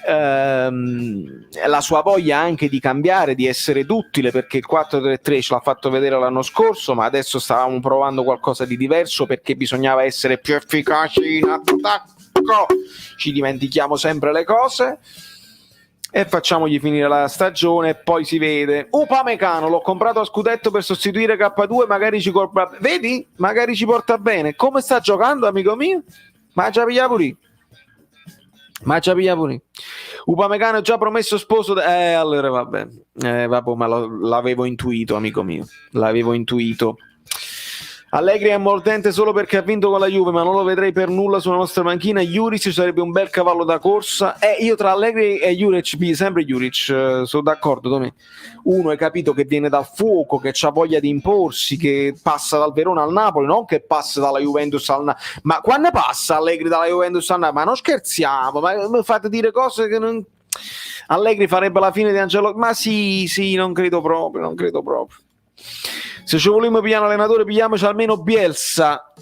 la sua voglia anche di cambiare, di essere duttile, perché il 4-3-3 ce l'ha fatto vedere l'anno scorso, ma adesso stavamo provando qualcosa di diverso perché bisognava essere più efficaci in attacco. Ci dimentichiamo sempre le cose e facciamogli finire la stagione e poi si vede. Upamecano l'ho comprato a scudetto per sostituire K2, magari ci porta, vedi? Magari ci porta bene. Come sta giocando, amico mio? Ma già piglia pure. Upamecano è già promesso sposo allora vabbè, ma l'avevo intuito, amico mio, Allegri è mordente solo perché ha vinto con la Juve, ma non lo vedrei per nulla sulla nostra panchina. Juric sarebbe un bel cavallo da corsa. Io tra Allegri e Juric, sempre Juric, sono d'accordo con me. Uno hai capito che viene dal fuoco, che ha voglia di imporsi, che passa dal Verona al Napoli, non che passa dalla Juventus al Napoli. Ma quando passa Allegri dalla Juventus al Napoli? Ma non scherziamo, ma mi fate dire cose che non... Allegri farebbe la fine di Angelo, ma sì, non credo proprio. Se ci vogliamo pigliare un allenatore, pigliamoci almeno Bielsa.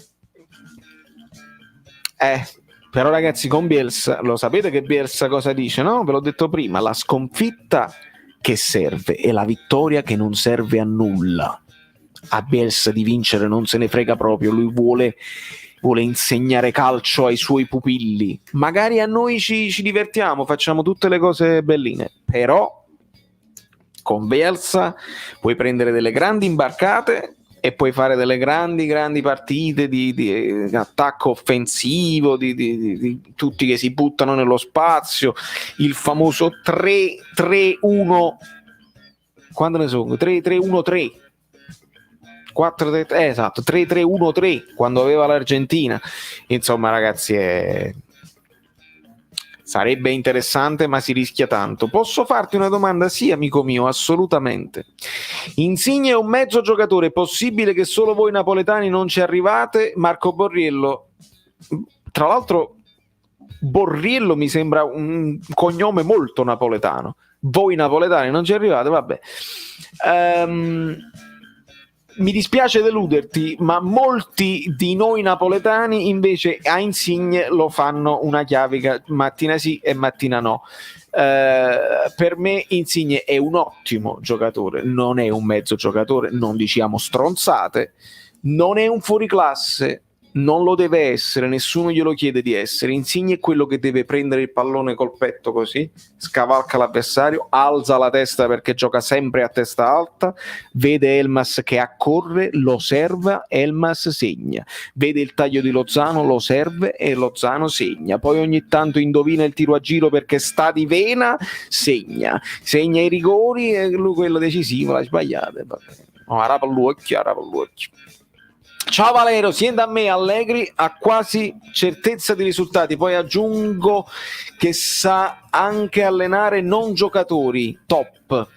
Però ragazzi, con Bielsa, lo sapete che Bielsa cosa dice, no? Ve l'ho detto prima, la sconfitta che serve è la vittoria che non serve a nulla. A Bielsa di vincere non se ne frega proprio, lui vuole insegnare calcio ai suoi pupilli. Magari a noi ci divertiamo, facciamo tutte le cose belline, però con Bielsa puoi prendere delle grandi imbarcate e puoi fare delle grandi partite di attacco offensivo, di tutti che si buttano nello spazio, il famoso 3-3-1, quando ne sono? 3-3-1-3, 4-3, esatto, 3-3-1-3 quando aveva l'Argentina. Insomma ragazzi, sarebbe interessante, ma si rischia tanto. Posso farti una domanda? Sì, amico mio, assolutamente. Insigne è un mezzo giocatore, è possibile che solo voi napoletani non ci arrivate? Marco Borriello. Tra l'altro Borriello mi sembra un cognome molto napoletano. Voi napoletani non ci arrivate? Vabbè. Mi dispiace deluderti, ma molti di noi napoletani invece a Insigne lo fanno una chiavica mattina sì e mattina no. Per me Insigne è un ottimo giocatore, non è un mezzo giocatore, non diciamo stronzate, non è un fuoriclasse, non lo deve essere, nessuno glielo chiede di essere. Insigne è quello che deve prendere il pallone col petto così, scavalca l'avversario, alza la testa perché gioca sempre a testa alta, vede Elmas che accorre, lo serva, Elmas segna, vede il taglio di Lozano, lo serve e Lozano segna, poi ogni tanto indovina il tiro a giro perché sta di vena, segna i rigori e lui quello decisivo l'ha sbagliato. Arapa l'occhio. Ciao Valero, siendo a me Allegri ha quasi certezza di risultati, poi aggiungo che sa anche allenare non giocatori, top.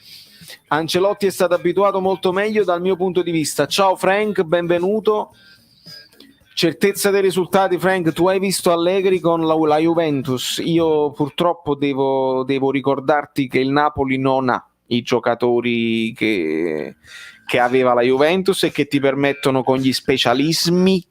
Ancelotti è stato abituato molto meglio dal mio punto di vista. Ciao Frank, benvenuto. Certezza dei risultati, Frank, tu hai visto Allegri con la Juventus, io purtroppo devo ricordarti che il Napoli non ha i giocatori che aveva la Juventus e che ti permettono con gli specialismi,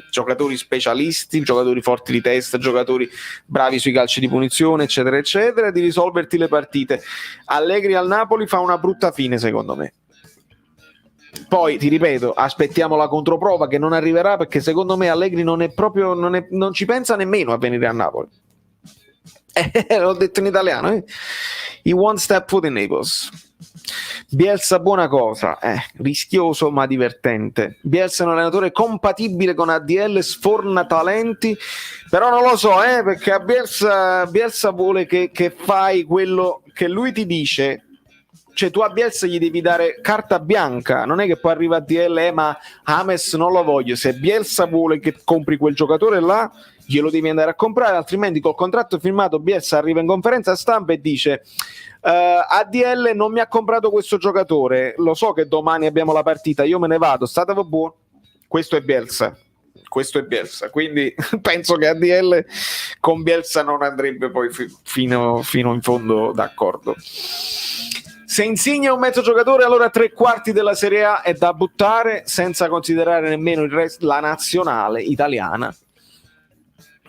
giocatori specialisti, giocatori forti di testa, giocatori bravi sui calci di punizione, eccetera, eccetera, di risolverti le partite. Allegri al Napoli fa una brutta fine, secondo me. Poi, ti ripeto, aspettiamo la controprova che non arriverà perché secondo me Allegri non ci pensa nemmeno a venire a Napoli. L'ho detto in italiano, He won't step foot in Naples. Bielsa buona cosa, rischioso ma divertente. Bielsa è un allenatore compatibile con ADL, sforna talenti, però non lo so, perché a Bielsa vuole che fai quello che lui ti dice. Cioè tu a Bielsa gli devi dare carta bianca, non è che poi arriva ADL ma James non lo voglio. Se Bielsa vuole che compri quel giocatore là, glielo devi andare a comprare, altrimenti col contratto firmato Bielsa arriva in conferenza stampa e dice ADL non mi ha comprato questo giocatore, lo so che domani abbiamo la partita, io me ne vado, statevo buono. Questo è Bielsa, quindi penso che ADL con Bielsa non andrebbe poi fino in fondo d'accordo. Se Insigne è un mezzo giocatore, allora 3/4 della Serie A è da buttare, senza considerare nemmeno il resto, la nazionale italiana,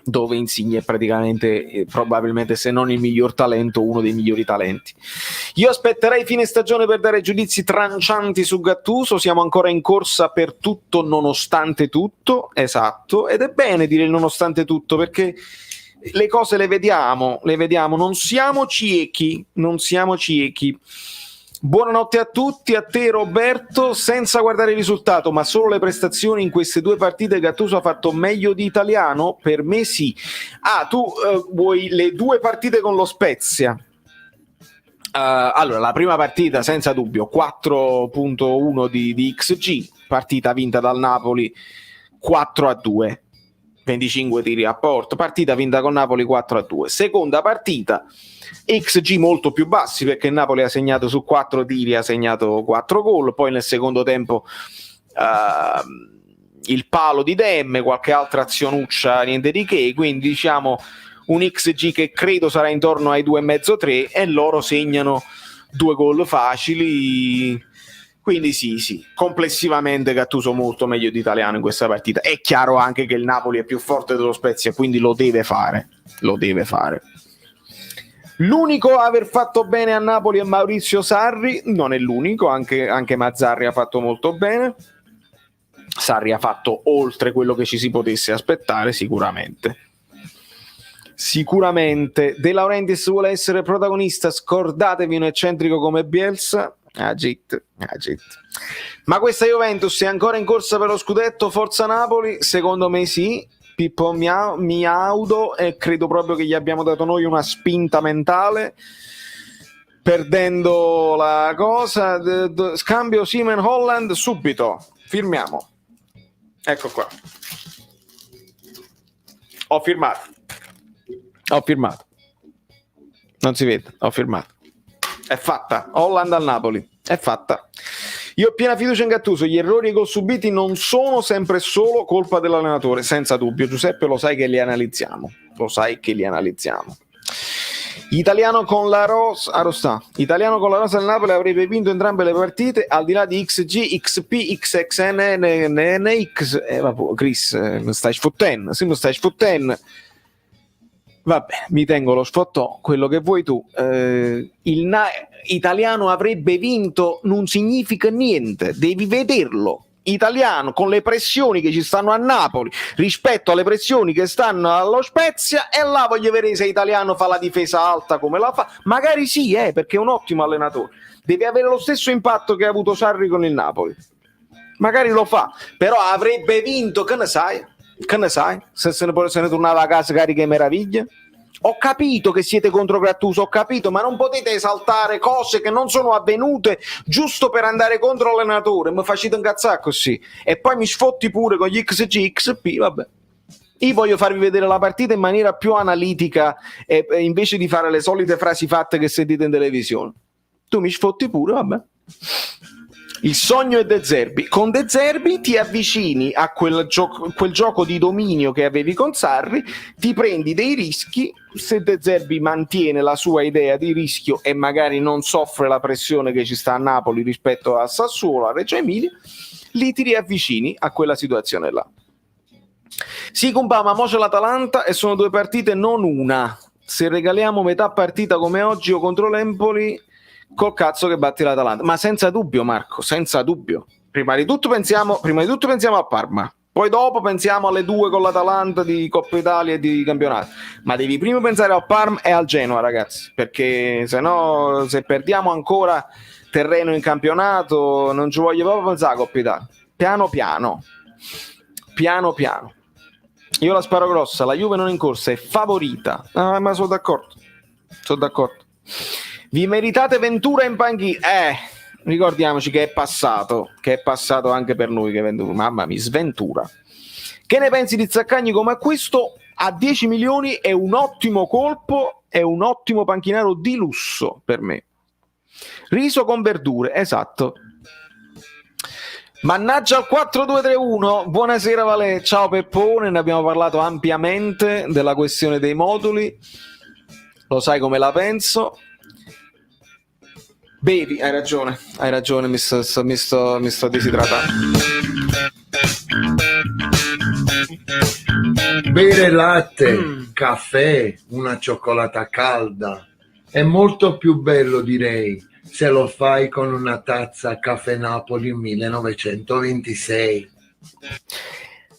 dove Insigne è praticamente, probabilmente se non il miglior talento, uno dei migliori talenti. Io aspetterei fine stagione per dare giudizi trancianti su Gattuso, siamo ancora in corsa per tutto nonostante tutto, esatto, ed è bene dire il nonostante tutto perché le cose le vediamo, non siamo ciechi. Buonanotte a tutti, a te Roberto, senza guardare il risultato ma solo le prestazioni in queste due partite. Gattuso ha fatto meglio di Italiano? Per me sì. Tu vuoi le due partite con lo Spezia? Allora, la prima partita senza dubbio 4.1 di XG, partita vinta dal Napoli 4-2, 25 tiri a porta, partita vinta con Napoli 4-2. Seconda partita XG molto più bassi perché il Napoli ha segnato su 4 tiri, ha segnato 4 gol, poi nel secondo tempo il palo di Demme, qualche altra azionuccia, niente di che, quindi diciamo un XG che credo sarà intorno ai 2,5-3 e loro segnano 2 gol facili. Quindi sì, complessivamente Gattuso molto meglio di Italiano in questa partita. È chiaro anche che il Napoli è più forte dello Spezia, quindi lo deve fare. L'unico a aver fatto bene a Napoli è Maurizio Sarri, non è l'unico, anche Mazzarri ha fatto molto bene. Sarri ha fatto oltre quello che ci si potesse aspettare, sicuramente. De Laurentiis vuole essere protagonista, scordatevi un eccentrico come Bielsa. Agit. Ma questa Juventus è ancora in corsa per lo scudetto? Forza Napoli? Secondo me sì. Pippo Miaudo, e credo proprio che gli abbiamo dato noi una spinta mentale, perdendo la cosa. Scambio Seaman Holland subito, firmiamo. Ecco qua, ho firmato, non si vede, ho firmato, è fatta. Holland al Napoli, è fatta. Io ho piena fiducia in Gattuso, gli errori e i gol subiti non sono sempre solo colpa dell'allenatore, senza dubbio. Giuseppe, lo sai che li analizziamo. Italiano con la rosa del Napoli avrebbe vinto entrambe le partite, al di là di XG, XP, XXNNX. Chris, mi stai sfottendo. Vabbè, mi tengo lo sfottò, quello che vuoi tu. Italiano avrebbe vinto non significa niente, devi vederlo. Italiano con le pressioni che ci stanno a Napoli rispetto alle pressioni che stanno allo Spezia, e là voglio vedere se Italiano fa la difesa alta come la fa. Magari sì, perché è un ottimo allenatore, deve avere lo stesso impatto che ha avuto Sarri con il Napoli, magari lo fa, però avrebbe vinto, che ne sai se ne tornava a casa cariche meraviglie. Ho capito che siete contro Gattuso, ma non potete esaltare cose che non sono avvenute giusto per andare contro l'allenatore. Mi facete incazzare così e poi mi sfotti pure con gli XG, XP. Vabbè, io voglio farvi vedere la partita in maniera più analitica, e invece di fare le solite frasi fatte che sentite in televisione. Tu mi sfotti pure, vabbè. Il sogno è De Zerbi. Con De Zerbi ti avvicini a quel gioco di dominio che avevi con Sarri, ti prendi dei rischi. Se De Zerbi mantiene la sua idea di rischio e magari non soffre la pressione che ci sta a Napoli rispetto a Sassuolo, a Reggio Emilia, lì ti riavvicini a quella situazione là. Sì, compa, ma mo c'è l'Atalanta e sono 2 partite, non una. Se regaliamo metà partita come oggi o contro l'Empoli, col cazzo che batti l'Atalanta. Ma senza dubbio, Marco, senza dubbio. Prima di tutto pensiamo a Parma, poi dopo pensiamo alle 2 con l'Atalanta di Coppa Italia e di campionato. Ma devi prima pensare al Parma e al Genoa, ragazzi, perché se perdiamo ancora terreno in campionato non ci voglio proprio pensare a Coppa Italia. Piano piano. Io la sparo grossa, la Juve non è in corsa, è favorita. Ma sono d'accordo. Vi meritate Ventura in panchina? Ricordiamoci che è passato anche per noi che Ventura. Mamma mia, sventura. Che ne pensi di Zaccagni come acquisto? A 10 milioni è un ottimo colpo, è un ottimo panchinaro di lusso per me. Riso con verdure, esatto. Mannaggia al 4-2-3-1. Buonasera Valè, ciao Peppone, ne abbiamo parlato ampiamente della questione dei moduli, lo sai come la penso. Bevi, hai ragione, mi sto disidratando. Bere latte, caffè, una cioccolata calda è molto più bello, direi, se lo fai con una tazza Caffè Napoli 1926.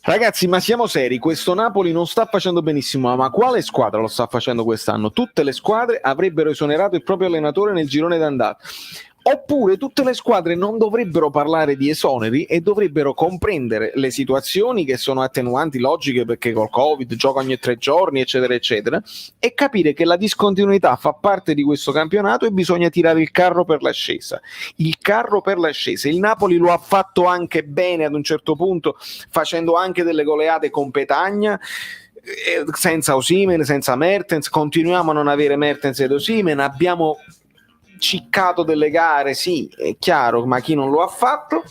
Ragazzi, ma siamo seri, questo Napoli non sta facendo benissimo, ma quale squadra lo sta facendo quest'anno? Tutte le squadre avrebbero esonerato il proprio allenatore nel girone d'andata. Oppure tutte le squadre non dovrebbero parlare di esoneri e dovrebbero comprendere le situazioni che sono attenuanti, logiche, perché col Covid gioca ogni 3 giorni, eccetera, eccetera, e capire che la discontinuità fa parte di questo campionato e bisogna tirare il carro per l'ascesa. Il Napoli lo ha fatto anche bene ad un certo punto, facendo anche delle goleate con Petagna, senza Osimhen, senza Mertens. Continuiamo a non avere Mertens ed Osimhen, abbiamo ciccato delle gare, sì, è chiaro, ma chi non lo ha fatto?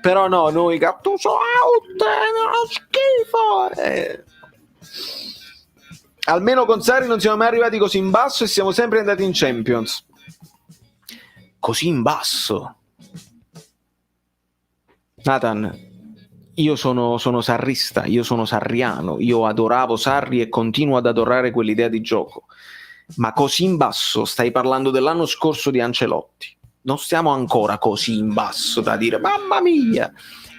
Però no, noi Gattuso out, schifo. Almeno con Sarri non siamo mai arrivati così in basso e siamo sempre andati in Champions. Così in basso? Nathan, io sono sarrista, io sono sarriano, io adoravo Sarri e continuo ad adorare quell'idea di gioco, ma così in basso stai parlando dell'anno scorso di Ancelotti, non stiamo ancora così in basso da dire mamma mia.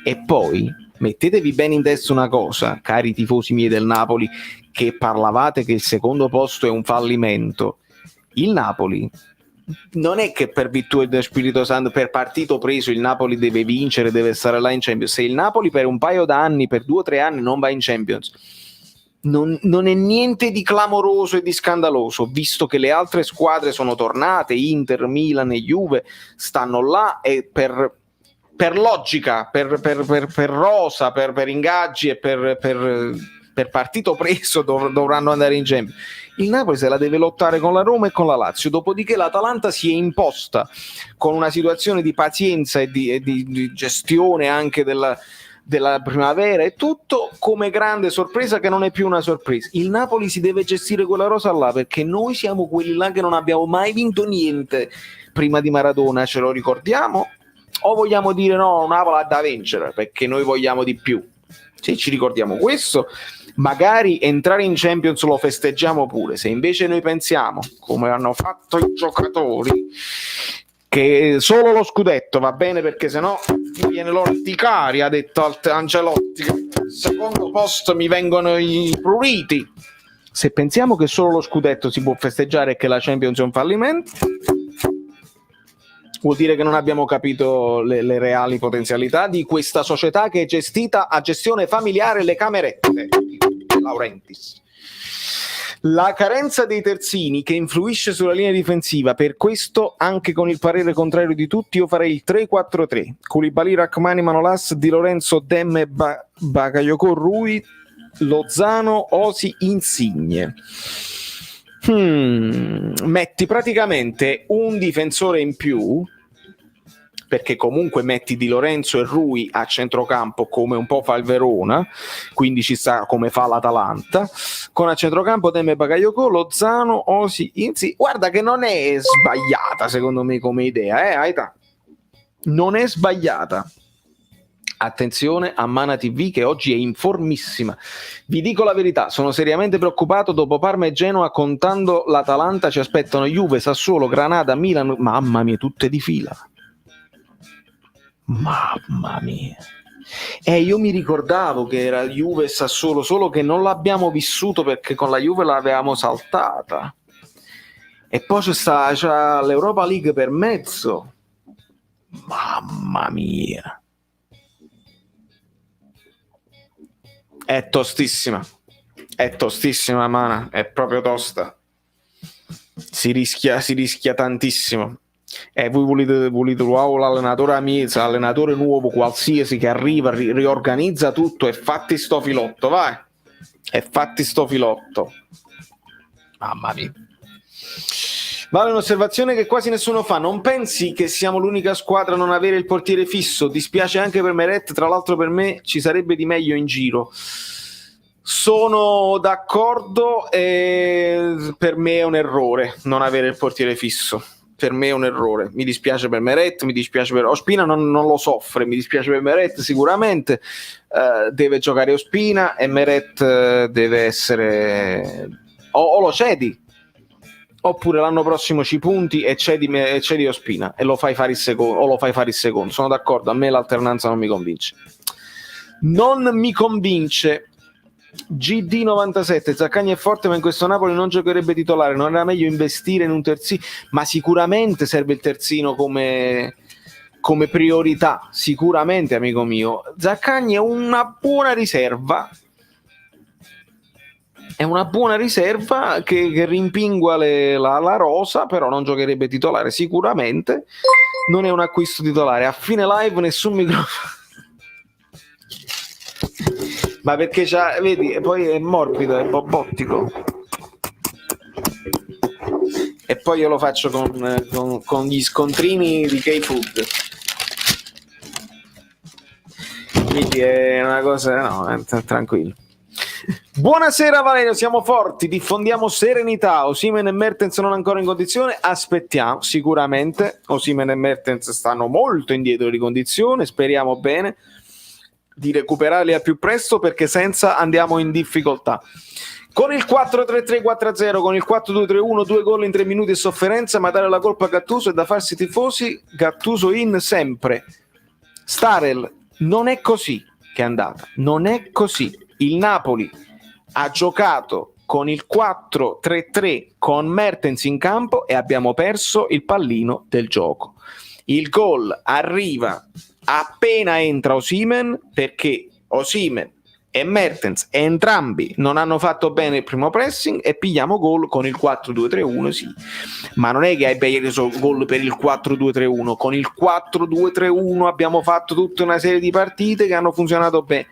E poi mettetevi bene in testa una cosa, cari tifosi miei del Napoli, che parlavate che il secondo posto è un fallimento. Il Napoli non è che per virtù dello Spirito Santo, per partito preso, il Napoli deve vincere, deve stare là in Champions. Se il Napoli per un paio d'anni, per 2 o 3 anni non va in Champions, non è niente di clamoroso e di scandaloso, visto che le altre squadre sono tornate, Inter, Milan e Juve stanno là, e per logica, per rosa, per ingaggi e per partito preso dovranno andare in Champions. Il Napoli se la deve lottare con la Roma e con la Lazio, dopodiché l'Atalanta si è imposta con una situazione di pazienza e di gestione anche della primavera e tutto, come grande sorpresa che non è più una sorpresa. Il Napoli si deve gestire quella rosa là, perché noi siamo quelli là che non abbiamo mai vinto niente prima di Maradona, ce lo ricordiamo? O vogliamo dire no, Napoli ha da vincere perché noi vogliamo di più? Se ci ricordiamo questo, magari entrare in Champions lo festeggiamo pure. Se invece noi pensiamo, come hanno fatto i giocatori, che solo lo scudetto va bene perché sennò viene l'orticaria, ha detto Ancelotti, al secondo posto mi vengono i pruriti. Se pensiamo che solo lo scudetto si può festeggiare e che la Champions è un fallimento, vuol dire che non abbiamo capito le reali potenzialità di questa società che è gestita a gestione familiare, le camerette di Laurentiis. La carenza dei terzini che influisce sulla linea difensiva, per questo anche con il parere contrario di tutti io farei il 3-4-3: Koulibaly, Rachmani, Manolas, Di Lorenzo, Demme, Bakayoko, Rui, Lozano, Osi, Insigne. Metti praticamente un difensore in più, perché comunque metti Di Lorenzo e Rui a centrocampo come un po' fa il Verona, quindi ci sta come fa l'Atalanta, con a centrocampo Demme, Bakayoko, Lozano, Osi, Insigne. Guarda che non è sbagliata secondo me come idea, Aita, non è sbagliata. Attenzione a Mana TV che oggi è informissima. Vi dico la verità, sono seriamente preoccupato. Dopo Parma e Genoa, contando l'Atalanta, ci aspettano Juve, Sassuolo, Granada, Milan. Mamma mia, tutte di fila. Mamma mia. Io mi ricordavo che era Juve e Sassuolo, solo che non l'abbiamo vissuto perché con la Juve l'avevamo saltata. E poi c'è l'Europa League per mezzo. Mamma mia. È tostissima, Mana, è proprio tosta. Si rischia tantissimo. Voi volete l'allenatore nuovo qualsiasi che arriva, riorganizza tutto e fatti sto filotto, vai. E fatti sto filotto. Mamma mia. Vale un'osservazione che quasi nessuno fa: non pensi che siamo l'unica squadra a non avere il portiere fisso? Dispiace anche per Meret, tra l'altro per me ci sarebbe di meglio in giro. Sono d'accordo, per me è un errore non avere il portiere fisso. Per me è un errore, mi dispiace per Meret, mi dispiace per Ospina, non lo soffre, mi dispiace per Meret sicuramente, deve giocare Ospina e Meret deve essere o lo cedi, oppure l'anno prossimo ci punti e cedi Ospina e lo fai fare il secondo, o lo fai fare il secondo. Sono d'accordo, a me l'alternanza non mi convince. GD97: Zaccagni è forte ma in questo Napoli non giocherebbe titolare, non era meglio investire in un terzino? Ma sicuramente serve il terzino come priorità, sicuramente, amico mio. Zaccagni è una buona riserva, che rimpingua la rosa, però non giocherebbe titolare sicuramente, non è un acquisto titolare. A fine live nessun microfono. Ma perché vedi, poi è morbido, è bobottico. E poi io lo faccio con gli scontrini di K-Food. Quindi è una cosa, tranquillo. Buonasera Valerio, siamo forti, diffondiamo serenità. Osimhen e Mertens sono ancora in condizione? Aspettiamo, sicuramente. Osimhen e Mertens stanno molto indietro di condizione, speriamo bene. di recuperarli al più presto, perché senza andiamo in difficoltà. Con il 4-3-3-4-0, con il 4-2-3-1, 2 gol in 3 minuti e sofferenza, ma dare la colpa a Gattuso è da farsi tifosi. Gattuso in sempre. Starel, non è così che è andata, non è così. Il Napoli ha giocato con il 4-3-3 con Mertens in campo e abbiamo perso il pallino del gioco. Il gol arriva appena entra Osimhen, perché Osimhen e Mertens entrambi non hanno fatto bene il primo pressing e pigliamo gol con il 4-2-3-1, sì. Ma non è che hai preso gol per il 4-2-3-1, con il 4-2-3-1 abbiamo fatto tutta una serie di partite che hanno funzionato bene.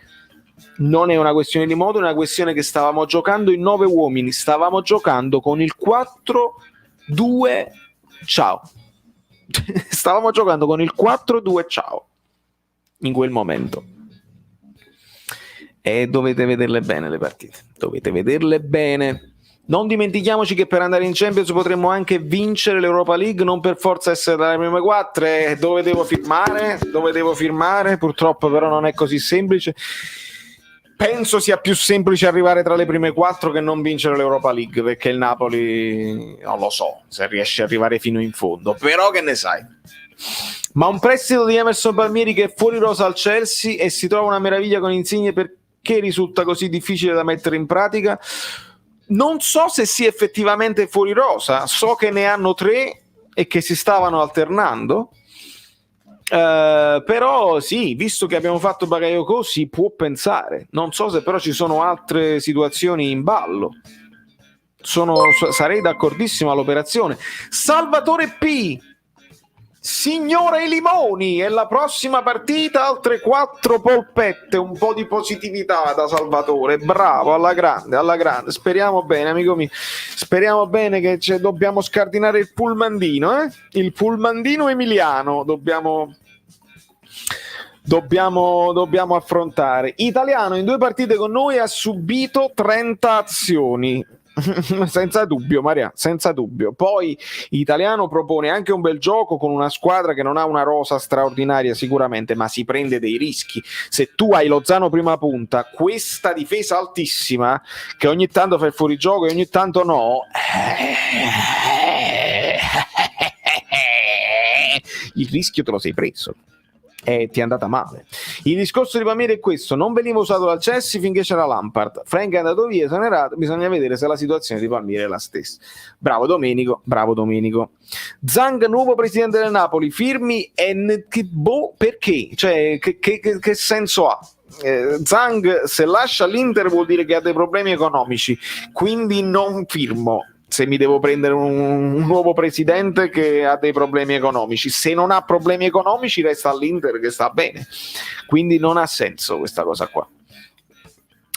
Non è una questione di modo, è una questione che stavamo giocando in 9 uomini, stavamo giocando con il 4-2 ciao. Stavamo giocando con il 4-2 ciao in quel momento. E dovete vederle bene le partite, dovete vederle bene. Non dimentichiamoci che per andare in Champions potremmo anche vincere l'Europa League, non per forza essere tra le prime 4. Dove devo firmare? Purtroppo però non è così semplice. Penso sia più semplice arrivare tra le prime 4 che non vincere l'Europa League, perché il Napoli non lo so se riesce ad arrivare fino in fondo, però che ne sai. Ma un prestito di Emerson Palmieri che è fuori rosa al Chelsea e si trova una meraviglia con Insigne, perché risulta così difficile da mettere in pratica? Non so se sia effettivamente fuori rosa, so che ne hanno 3 e che si stavano alternando. Però sì, visto che abbiamo fatto Bakayoko, si può pensare. Non so se però ci sono altre situazioni in ballo. Sarei d'accordissimo all'operazione. Salvatore P, signore Limoni, e la prossima partita altre 4 polpette, un po' di positività da Salvatore, bravo, alla grande, speriamo bene, amico mio, speriamo bene, che dobbiamo scardinare il pullmandino, il pullmandino emiliano dobbiamo affrontare. Italiano in 2 partite con noi ha subito 30 azioni. Senza dubbio, Maria, senza dubbio. Poi Italiano propone anche un bel gioco con una squadra che non ha una rosa straordinaria sicuramente, ma si prende dei rischi. Se tu hai Lozano prima punta, questa difesa altissima che ogni tanto fa il fuorigioco e ogni tanto no, il rischio te lo sei preso e ti è andata male. Il discorso di Palmieri è questo: non veniva usato dal Chelsea finché c'era Lampard, Frank è andato via, esonerato, bisogna vedere se la situazione di Palmieri è la stessa. Bravo Domenico. Zhang, nuovo presidente del Napoli, firmi perché? Cioè, che senso ha? Zhang, se lascia l'Inter vuol dire che ha dei problemi economici, quindi non firmo se mi devo prendere un nuovo presidente che ha dei problemi economici. Se non ha problemi economici resta all'Inter, che sta bene, quindi non ha senso questa cosa qua.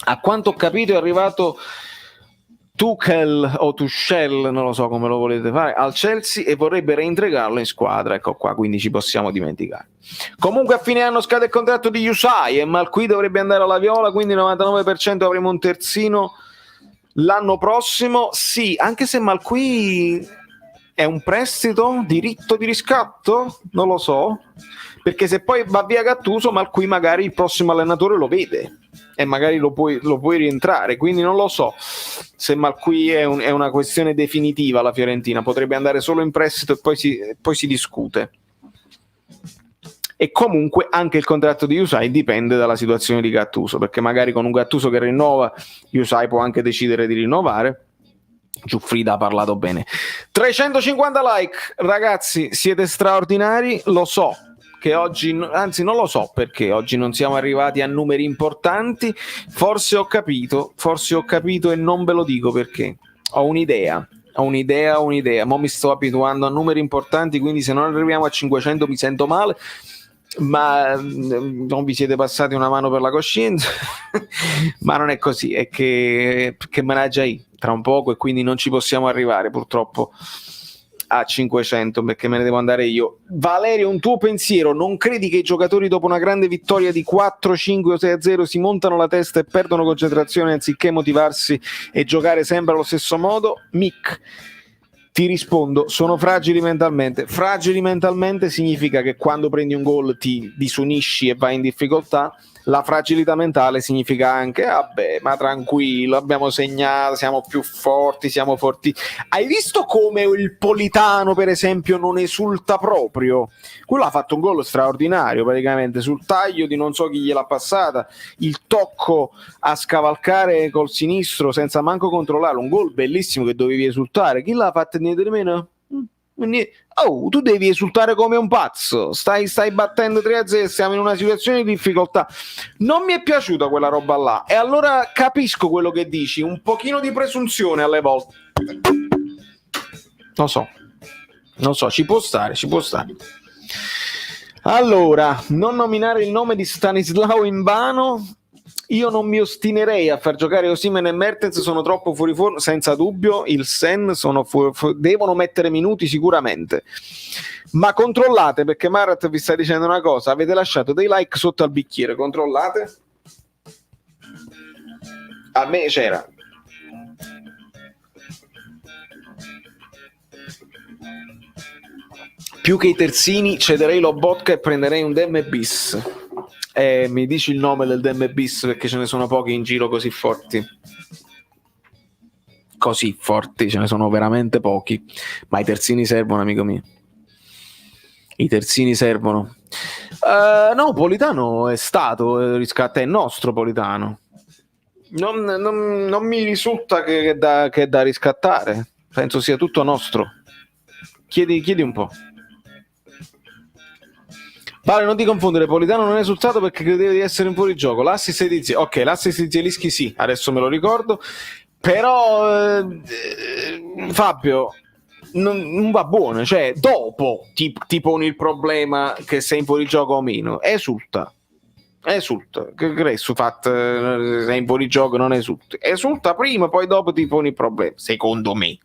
A quanto ho capito è arrivato Tuchel o Tuchel, non lo so come lo volete fare, al Chelsea e vorrebbe reintegrarlo in squadra, ecco qua, quindi ci possiamo dimenticare. Comunque a fine anno scade il contratto di Usai e Malqui dovrebbe andare alla Viola, quindi 99% avremo un terzino l'anno prossimo. Sì, anche se Malqui è un prestito, diritto di riscatto, non lo so, perché se poi va via Gattuso, Malqui magari il prossimo allenatore lo vede e magari lo puoi rientrare, quindi non lo so se Malqui è una questione definitiva. La Fiorentina potrebbe andare solo in prestito e poi si discute. E comunque anche il contratto di Usai dipende dalla situazione di Gattuso, perché magari con un Gattuso che rinnova, Usai può anche decidere di rinnovare. Giuffrida ha parlato bene. 350 like, ragazzi, siete straordinari. Lo so che oggi, anzi non lo so perché oggi non siamo arrivati a numeri importanti. Forse ho capito e non ve lo dico perché ho un'idea. Mo mi sto abituando a numeri importanti, quindi se non arriviamo a 500 mi sento male. Ma non vi siete passati una mano per la coscienza? Ma non è così, è che managgia tra un poco e quindi non ci possiamo arrivare purtroppo a 500 perché me ne devo andare io. Valerio, un tuo pensiero: non credi che i giocatori dopo una grande vittoria di 4, 5 o 6-0 si montano la testa e perdono concentrazione anziché motivarsi e giocare sempre allo stesso modo? Mick, ti rispondo, sono fragili mentalmente. Fragili mentalmente significa che quando prendi un gol ti disunisci e vai in difficoltà. La fragilità mentale significa anche, vabbè, ma tranquillo, abbiamo segnato, siamo più forti, siamo forti. Hai visto come il Politano, per esempio, non esulta proprio? Quello ha fatto un gol straordinario, praticamente, sul taglio di non so chi gliel'ha passata, il tocco a scavalcare col sinistro senza manco controllare, un gol bellissimo che dovevi esultare. Chi l'ha fatto niente di meno? Oh, tu devi esultare come un pazzo, stai battendo 3-0, siamo in una situazione di difficoltà. Non mi è piaciuta quella roba là, e allora capisco quello che dici, un pochino di presunzione alle volte. Non so, ci può stare. Allora, non nominare il nome di Stanislao in vano. Io non mi ostinerei a far giocare Osimhen e Mertens, sono troppo fuori forma, senza dubbio. Il Sen devono mettere minuti sicuramente, ma controllate, perché Marat vi sta dicendo una cosa: avete lasciato dei like sotto al bicchiere, controllate. A me c'era. Più che i terzini cederei Lobotka e prenderei un Demme bis. Mi dici il nome del Demme bis, perché ce ne sono pochi in giro così forti, ce ne sono veramente pochi, ma i terzini servono, amico mio, i terzini servono. No, Politano è stato riscattato, è nostro Politano, non mi risulta che è da riscattare, penso sia tutto nostro. Chiedi un po'. Vale, non ti confondere, Politano non è esultato perché credeva di essere in fuorigioco. L'assist di Zielinski sì, adesso me lo ricordo, però Fabio non va buono, cioè dopo ti poni il problema che sei in fuorigioco o meno, esulta, che adesso sei in fuorigioco, non esulta prima, poi dopo ti poni il problema, secondo me.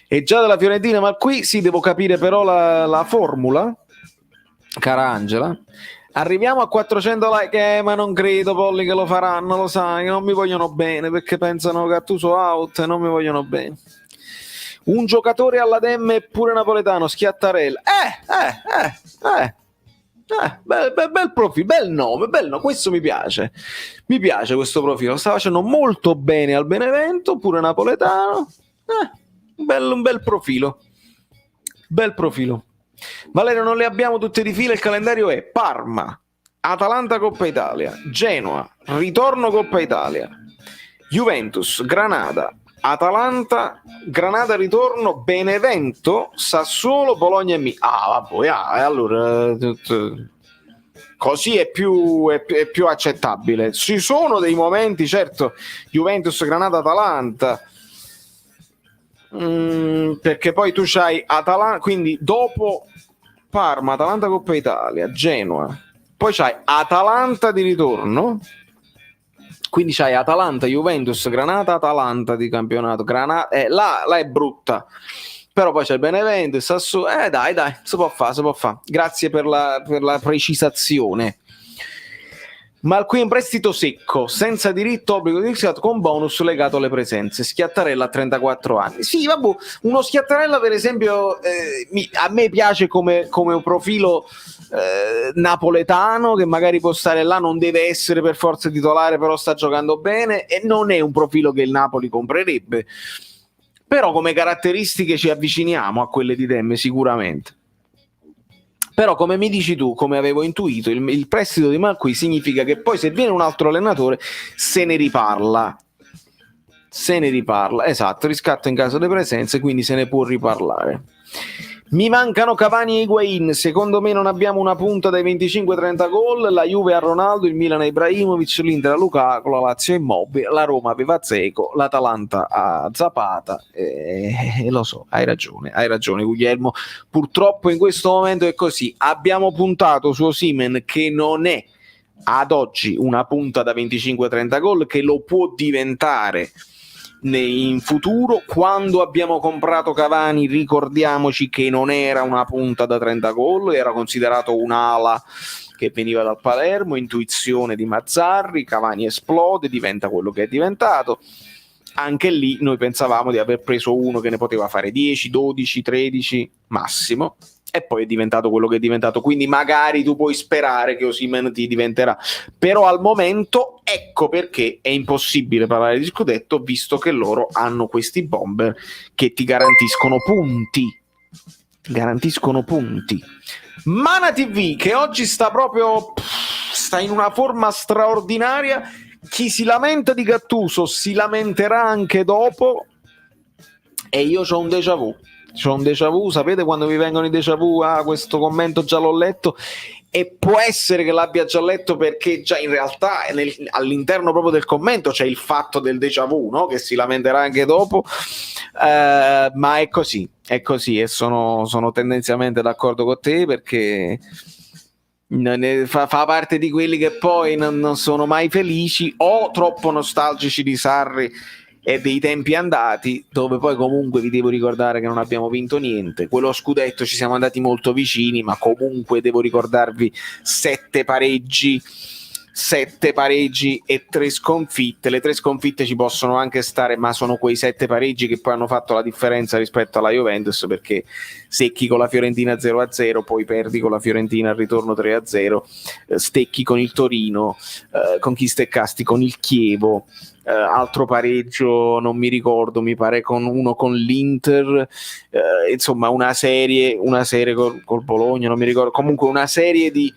E già dalla Fiorentina, ma qui sì, devo capire però la formula, cara Angela. Arriviamo a 400 like, ma non credo, Polli, che lo faranno, lo sai, non mi vogliono bene, perché pensano Gattuso out e non mi vogliono bene. Un giocatore alla Dem è pure napoletano, Schiattarella. Bel profilo, bel nome, questo mi piace questo profilo, sta facendo molto bene al Benevento, pure napoletano. Un bel profilo. Valerio, non le abbiamo tutte di fila, il calendario è Parma, Atalanta Coppa Italia, Genoa, ritorno Coppa Italia, Juventus, Granada, Atalanta, Granada ritorno, Benevento, Sassuolo, Bologna e allora così è più accettabile. Ci sono dei momenti, certo, Juventus, Granada, Atalanta, perché poi tu c'hai Atalanta, quindi dopo Parma, Atalanta Coppa Italia, Genoa, poi c'hai Atalanta di ritorno, quindi c'hai Atalanta, Juventus, Granata, Atalanta di campionato, là è brutta, però poi c'è il Benevento, il Sassuolo, dai, si può fare, grazie per la precisazione. Ma qui in prestito secco, senza diritto, obbligo di riscatto, con bonus legato alle presenze. Schiattarella a 34 anni. Sì, vabbè, uno Schiattarella per esempio a me piace come un profilo napoletano, che magari può stare là, non deve essere per forza titolare, però sta giocando bene, e non è un profilo che il Napoli comprerebbe. Però come caratteristiche ci avviciniamo a quelle di Demme sicuramente. Però come mi dici tu, come avevo intuito, il prestito di Malqui significa che poi se viene un altro allenatore se ne riparla, esatto, riscatto in caso di presenze, quindi se ne può riparlare. Mi mancano Cavani e Higuain, secondo me non abbiamo una punta dai 25-30 gol, la Juve a Ronaldo, il Milan a Ibrahimovic, l'Inter a Lukaku, la Lazio a Immobile, la Roma aveva Dzeko, l'Atalanta a Zapata, lo so, hai ragione Guglielmo, purtroppo in questo momento è così, abbiamo puntato su Osimhen, che non è ad oggi una punta da 25-30 gol, che lo può diventare in futuro. Quando abbiamo comprato Cavani, ricordiamoci che non era una punta da 30 gol, era considerato un'ala che veniva dal Palermo, intuizione di Mazzarri, Cavani esplode, diventa quello che è diventato. Anche lì noi pensavamo di aver preso uno che ne poteva fare 10, 12, 13 massimo, e poi è diventato quello che è diventato, quindi magari tu puoi sperare che Osimhen ti diventerà, però al momento ecco perché è impossibile parlare di scudetto, visto che loro hanno questi bomber che ti garantiscono punti. Mana TV che oggi sta in una forma straordinaria. Chi si lamenta di Gattuso si lamenterà anche dopo, e io c'ho un déjà vu, sapete quando vi vengono i déjà vu? Questo commento già l'ho letto, e può essere che l'abbia già letto perché già in realtà all'interno proprio del commento c'è il fatto del déjà vu, no? Che si lamenterà anche dopo, ma è così e sono tendenzialmente d'accordo con te, perché fa parte di quelli che poi non sono mai felici o troppo nostalgici di Sarri e dei tempi andati, dove poi comunque vi devo ricordare che non abbiamo vinto niente. Quello scudetto ci siamo andati molto vicini, ma comunque devo ricordarvi 7 pareggi e 3 sconfitte. Le 3 sconfitte ci possono anche stare, ma sono quei 7 pareggi che poi hanno fatto la differenza rispetto alla Juventus, perché secchi con la Fiorentina 0-0, poi perdi con la Fiorentina al ritorno 3-0, stecchi con il Torino, con chi steccasti? Con il Chievo, altro pareggio non mi ricordo, mi pare con l'Inter, insomma una serie col Bologna, non mi ricordo, comunque una serie di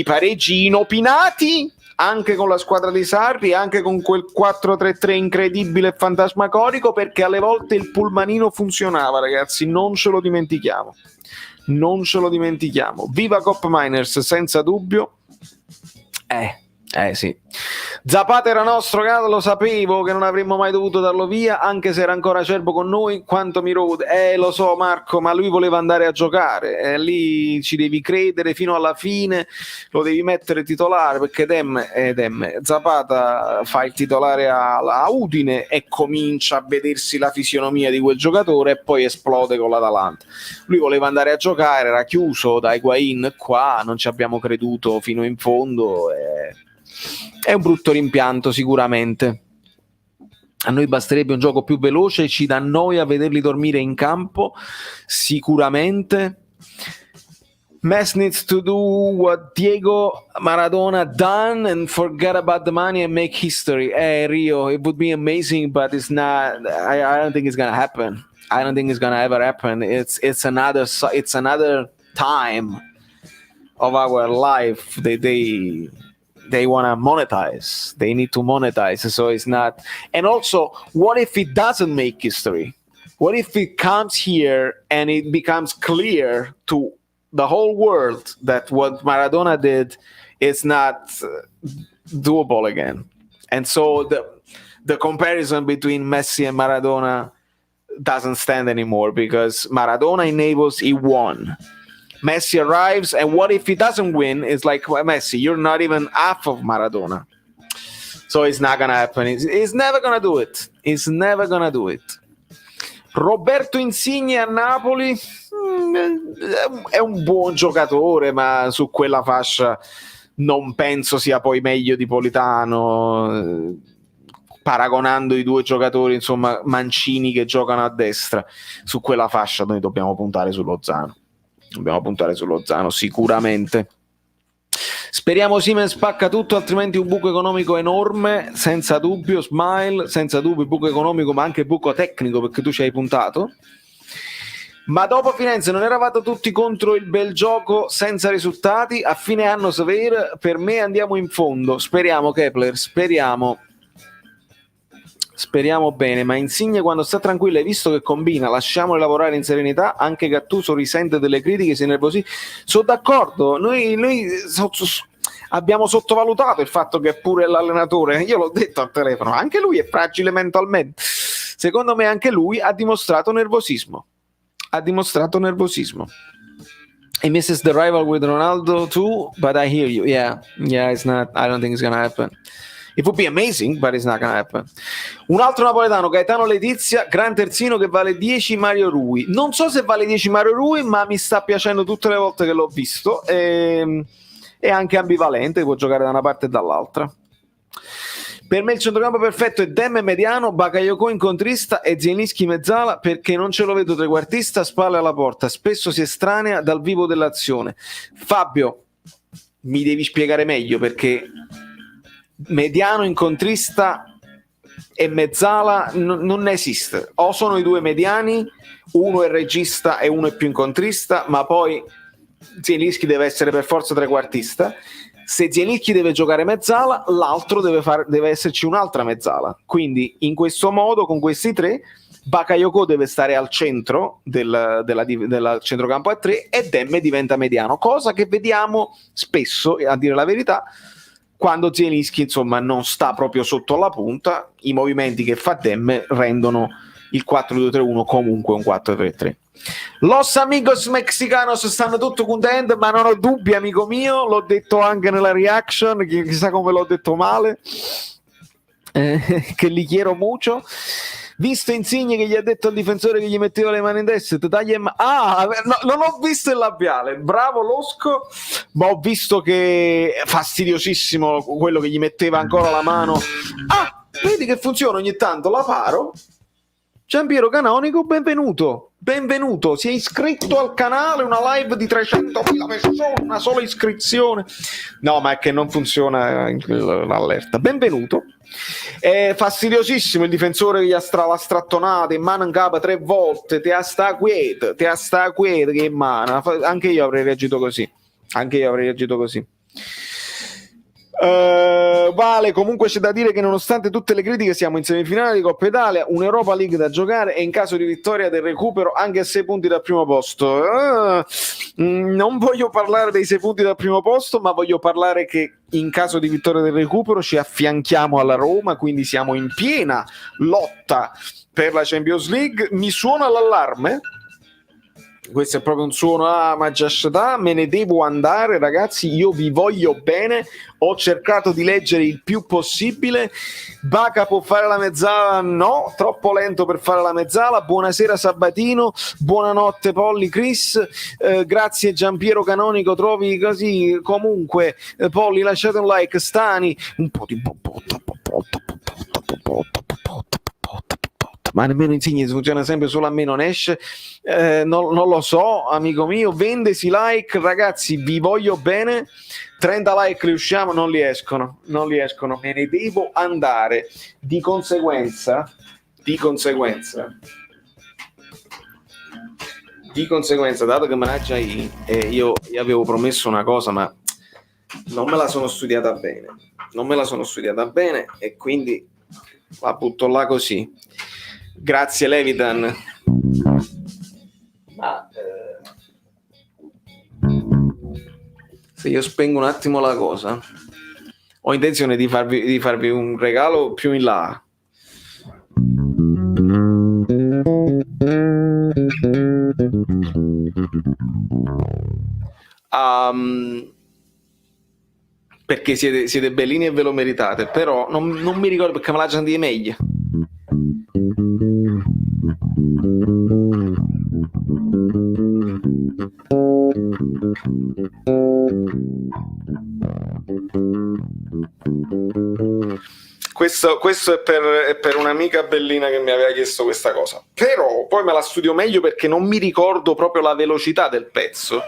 pareggi inopinati anche con la squadra di Sarri, anche con quel 4-3-3 incredibile e fantasmagorico, perché alle volte il pulmanino funzionava, ragazzi, non ce lo dimentichiamo. Viva Cop Miners, senza dubbio. Sì. Zapata era nostro, lo sapevo che non avremmo mai dovuto darlo via, anche se era ancora acerbo con noi. Quanto mi rode, lo so Marco, ma lui voleva andare a giocare, lì ci devi credere fino alla fine, lo devi mettere titolare, perché Zapata fa il titolare a Udine e comincia a vedersi la fisionomia di quel giocatore e poi esplode con l'Atalanta. Lui voleva andare a giocare, era chiuso da Higuain qua, non ci abbiamo creduto fino in fondo, è un brutto rimpianto sicuramente. A noi basterebbe un gioco più veloce, ci dà noia vederli dormire in campo sicuramente. Messi needs to do what Diego Maradona done and forget about the money and make history. Rio, it would be amazing, but it's not. I don't think it's gonna happen. I don't think it's gonna ever happen. It's another time of our life. They want to monetize. They need to monetize. So it's not. And also, what if it doesn't make history? What if it comes here and it becomes clear to the whole world that what Maradona did is not doable again? And so the comparison between Messi and Maradona doesn't stand anymore, because Maradona enables, he won. Messi arrives, and what if he doesn't win? It's like, well, Messi, you're not even half of Maradona. So it's not gonna happen. He's never gonna do it. He's never gonna do it. Roberto Insigne a Napoli è un buon giocatore, ma su quella fascia non penso sia poi meglio di Politano, paragonando i due giocatori, insomma, mancini che giocano a destra. Su quella fascia noi dobbiamo puntare su Lozano. Sicuramente. Speriamo Osimhen spacca tutto, altrimenti un buco economico enorme, senza dubbio. Smile, senza dubbio buco economico, ma anche buco tecnico, perché tu ci hai puntato. Ma dopo Firenze non eravate tutti contro il bel gioco senza risultati? A fine anno Saver, per me andiamo in fondo. Speriamo, Kepler, speriamo bene, ma Insigne quando sta tranquillo, hai visto che combina, lasciamolo lavorare in serenità. Anche Gattuso risente delle critiche, si nervosisce. Sono d'accordo, noi abbiamo sottovalutato il fatto che è pure l'allenatore, io l'ho detto al telefono, anche lui è fragile mentalmente. Secondo me anche lui ha dimostrato nervosismo. E misses the rival with Ronaldo too, but I hear you. Yeah, it's not, I don't think it's gonna happen. It would be amazing, but it's not gonna happen. Un altro napoletano, Gaetano Letizia, gran terzino che vale 10 Mario Rui. Non so se vale 10 Mario Rui, ma mi sta piacendo tutte le volte che l'ho visto. È anche ambivalente, può giocare da una parte e dall'altra. Per me il centrocampo perfetto è Demme mediano, Bakayoko incontrista e Zielinski mezzala, perché non ce lo vedo trequartista, spalle alla porta, spesso si estranea dal vivo dell'azione. Fabio, mi devi spiegare meglio, perché mediano incontrista e mezzala non esiste. O sono i due mediani, uno è regista e uno è più incontrista, ma poi Zielinski deve essere per forza trequartista. Se Zielinski deve giocare mezzala, l'altro deve esserci un'altra mezzala. Quindi in questo modo, con questi tre, Bakayoko deve stare al centro del centrocampo a tre e Demme diventa mediano, cosa che vediamo spesso, a dire la verità, quando Zielinski insomma non sta proprio sotto la punta. I movimenti che fa Demme rendono il 4-2-3-1 comunque un 4-3-3. Los amigos mexicanos stanno tutto contenti, ma non ho dubbi, amico mio, l'ho detto anche nella reaction, chissà come l'ho detto male, che li quiero mucho. Visto Insigne che gli ha detto al difensore che gli metteva le mani in destra, no, non ho visto il labiale, bravo Losco, ma ho visto che è fastidiosissimo quello che gli metteva ancora la mano. Vedi che funziona ogni tanto, la paro. Giampiero Canonico, benvenuto, si è iscritto al canale, una live di 300.000 persone, una sola iscrizione. No, ma è che non funziona l'allerta. Benvenuto. È fastidiosissimo il difensore che gli ha la strattonata in mano in capo 3 volte, te ha sta quieto che in mano. Anche io avrei reagito così. Vale, comunque c'è da dire che nonostante tutte le critiche siamo in semifinale di Coppa Italia, un'Europa League da giocare e in caso di vittoria del recupero anche a 6 punti dal primo posto. Non voglio parlare dei 6 punti dal primo posto, ma voglio parlare che in caso di vittoria del recupero ci affianchiamo alla Roma, quindi siamo in piena lotta per la Champions League. Mi suona l'allarme. Questo è proprio un suono, ma già me ne devo andare, ragazzi, io vi voglio bene, ho cercato di leggere il più possibile. Baca può fare la mezzala? No, troppo lento per fare la mezzala. Buonasera Sabatino, buonanotte Polli, Chris, grazie Giampiero Canonico, trovi così, comunque Polli lasciate un like, Stani, un po' di ma nemmeno Insigne funziona sempre, solo a me non esce, non lo so, amico mio. Vendesi like, ragazzi, vi voglio bene. 30 like riusciamo, non li escono, me ne devo andare. Di conseguenza, dato che managgia io avevo promesso una cosa, ma non me la sono studiata bene e quindi la butto là così. Grazie Levitan. Ma se io spengo un attimo la cosa, ho intenzione di farvi un regalo più in là. Perché siete bellini e ve lo meritate, però non mi ricordo perché me la già di meglio. Questo è per un'amica bellina che mi aveva chiesto questa cosa, però poi me la studio meglio perché non mi ricordo proprio la velocità del pezzo,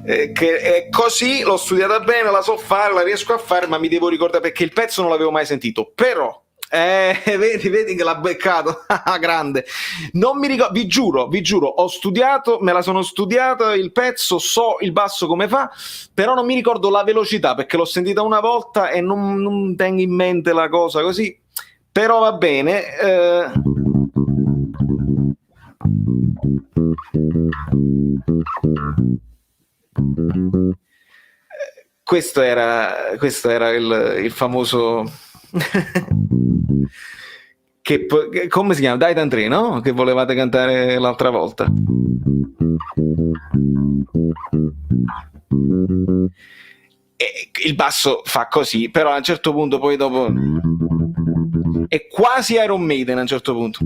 che è così, l'ho studiata bene, la so fare, la riesco a fare, ma mi devo ricordare perché il pezzo non l'avevo mai sentito. Però vedi che l'ha beccato. Grande, non mi ricordo, vi giuro, ho studiato, me la sono studiata il pezzo, so il basso come fa, però non mi ricordo la velocità perché l'ho sentita una volta e non tengo in mente la cosa così, però va bene. Questo era il famoso che come si chiama? Titan 3, no? Che volevate cantare l'altra volta. E il basso fa così, però a un certo punto poi dopo è quasi Iron Maiden a un certo punto.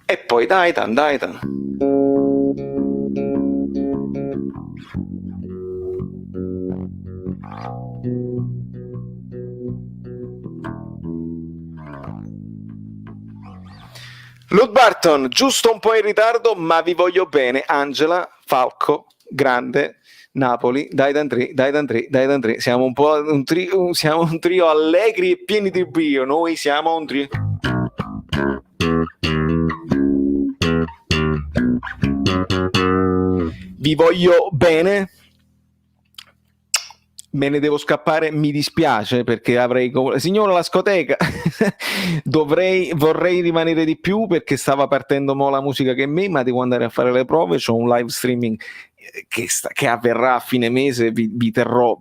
E poi Daitan. Lud Barton, giusto un po' in ritardo, ma vi voglio bene. Angela, Falco, grande, Napoli, Daitan 3. Siamo un po' siamo un trio allegri e pieni di brio. Noi siamo un trio. Vi voglio bene. Me ne devo scappare, mi dispiace perché avrei signora la scoteca vorrei rimanere di più perché stava partendo mo la musica che me, ma devo andare a fare le prove, c'ho un live streaming che avverrà a fine mese, vi terrò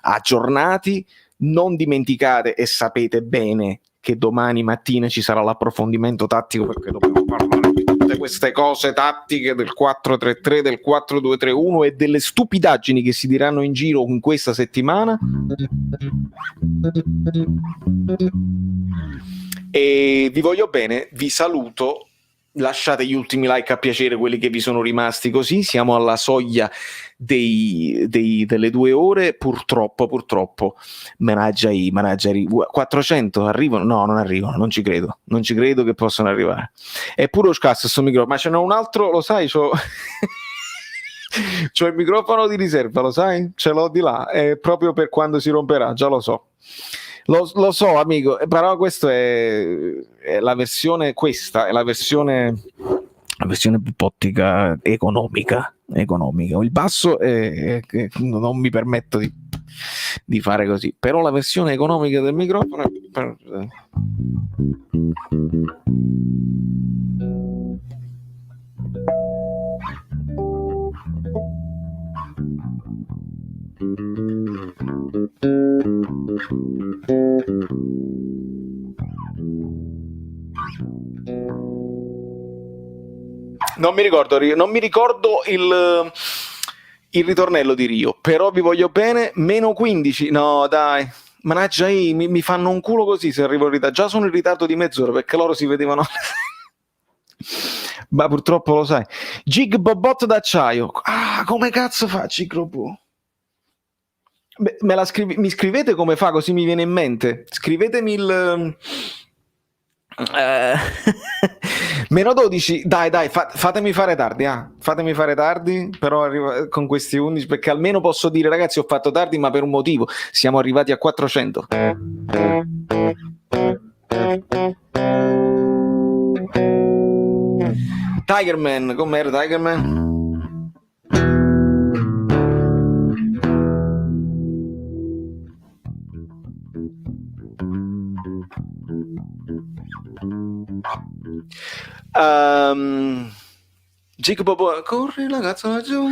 aggiornati. Non dimenticate e sapete bene che domani mattina ci sarà l'approfondimento tattico, perché dobbiamo parlare di tutte queste cose tattiche del 4-3-3, del 4-2-3-1 e delle stupidaggini che si diranno in giro in questa settimana. E vi voglio bene, vi saluto. Lasciate gli ultimi like a piacere, quelli che vi sono rimasti, così siamo alla soglia delle 2 ore. Purtroppo managgia 400 arrivano? No, non arrivano, non ci credo che possano arrivare. È puro scasso sto microfono, ma ce n'è un altro, lo sai, c'ho il microfono di riserva, lo sai, ce l'ho di là, è proprio per quando si romperà, già lo so. Lo so, amico, però questa è la versione, questa è la versione pipottica economica. Il basso non mi permetto di fare così, però la versione economica del microfono non mi ricordo il ritornello di Rio, però vi voglio bene. -15, no dai, managgia, mi fanno un culo così se arrivo in ritardo. Già sono in ritardo di mezz'ora perché loro si vedevano ma purtroppo lo sai. Gig Bobot d'acciaio, come cazzo fa Gig Robot? Beh, mi scrivete come fa, così mi viene in mente. Scrivetemi il -12, dai, fatemi fare tardi, però arrivo con questi 11, perché almeno posso dire, ragazzi, ho fatto tardi, ma per un motivo. Siamo arrivati a 400. Tigerman, com'era Tigerman? Gicobo, corri ragazzo laggiù.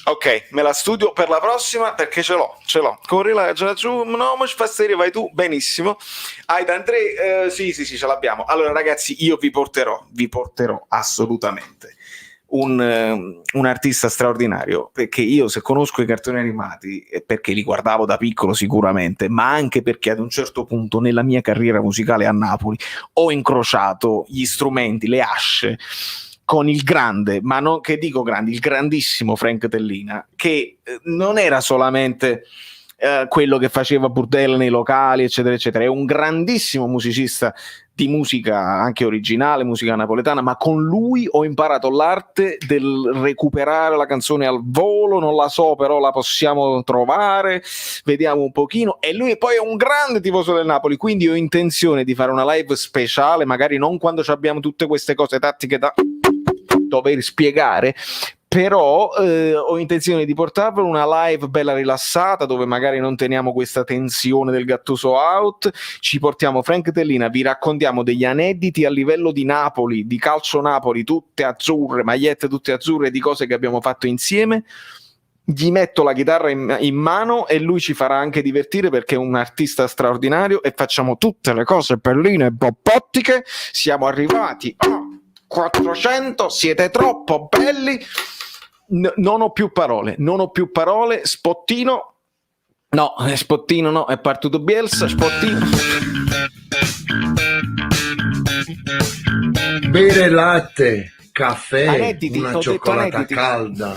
Ok, me la studio per la prossima perché ce l'ho. Corri laggiù, no, ma fa serie, vai tu, benissimo. Aidan 3, sì, ce l'abbiamo. Allora ragazzi, io vi porterò assolutamente un artista straordinario, perché io, se conosco i cartoni animati, è perché li guardavo da piccolo sicuramente, ma anche perché ad un certo punto nella mia carriera musicale a Napoli ho incrociato gli strumenti, le asce, con il grande, ma non che dico grande, il grandissimo Frank Tellina, che non era solamente quello che faceva burdelle nei locali, eccetera, eccetera. È un grandissimo musicista di musica anche originale, musica napoletana, ma con lui ho imparato l'arte del recuperare la canzone al volo, non la so, però la possiamo trovare, vediamo un pochino. E lui poi è un grande tifoso del Napoli, quindi ho intenzione di fare una live speciale, magari non quando abbiamo tutte queste cose tattiche da dover spiegare, però ho intenzione di portarvelo una live bella rilassata, dove magari non teniamo questa tensione del Gattuso out, ci portiamo Frank Tellina, vi raccontiamo degli aneddoti a livello di Napoli, di calcio Napoli, tutte azzurre, magliette tutte azzurre, di cose che abbiamo fatto insieme. Gli metto la chitarra in mano e lui ci farà anche divertire, perché è un artista straordinario, e facciamo tutte le cose belline e bobbottiche. Siamo arrivati a 400, siete troppo belli. Non ho più parole, Spottino no, è partito Bielsa, Spottino. Bere latte, caffè, Aneddoti, una ho detto cioccolata aneddoti. calda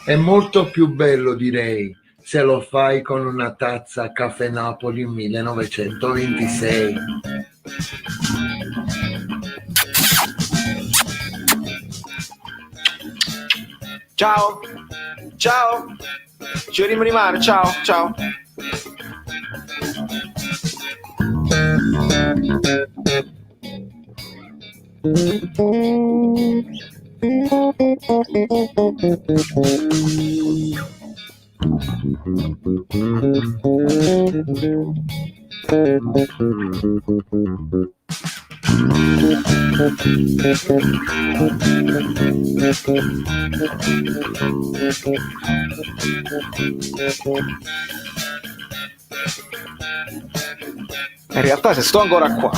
è molto più bello, direi, se lo fai con una tazza Caffè Napoli 1926. Ciao, ci vediamo rimane, ciao. In realtà se sto ancora qua.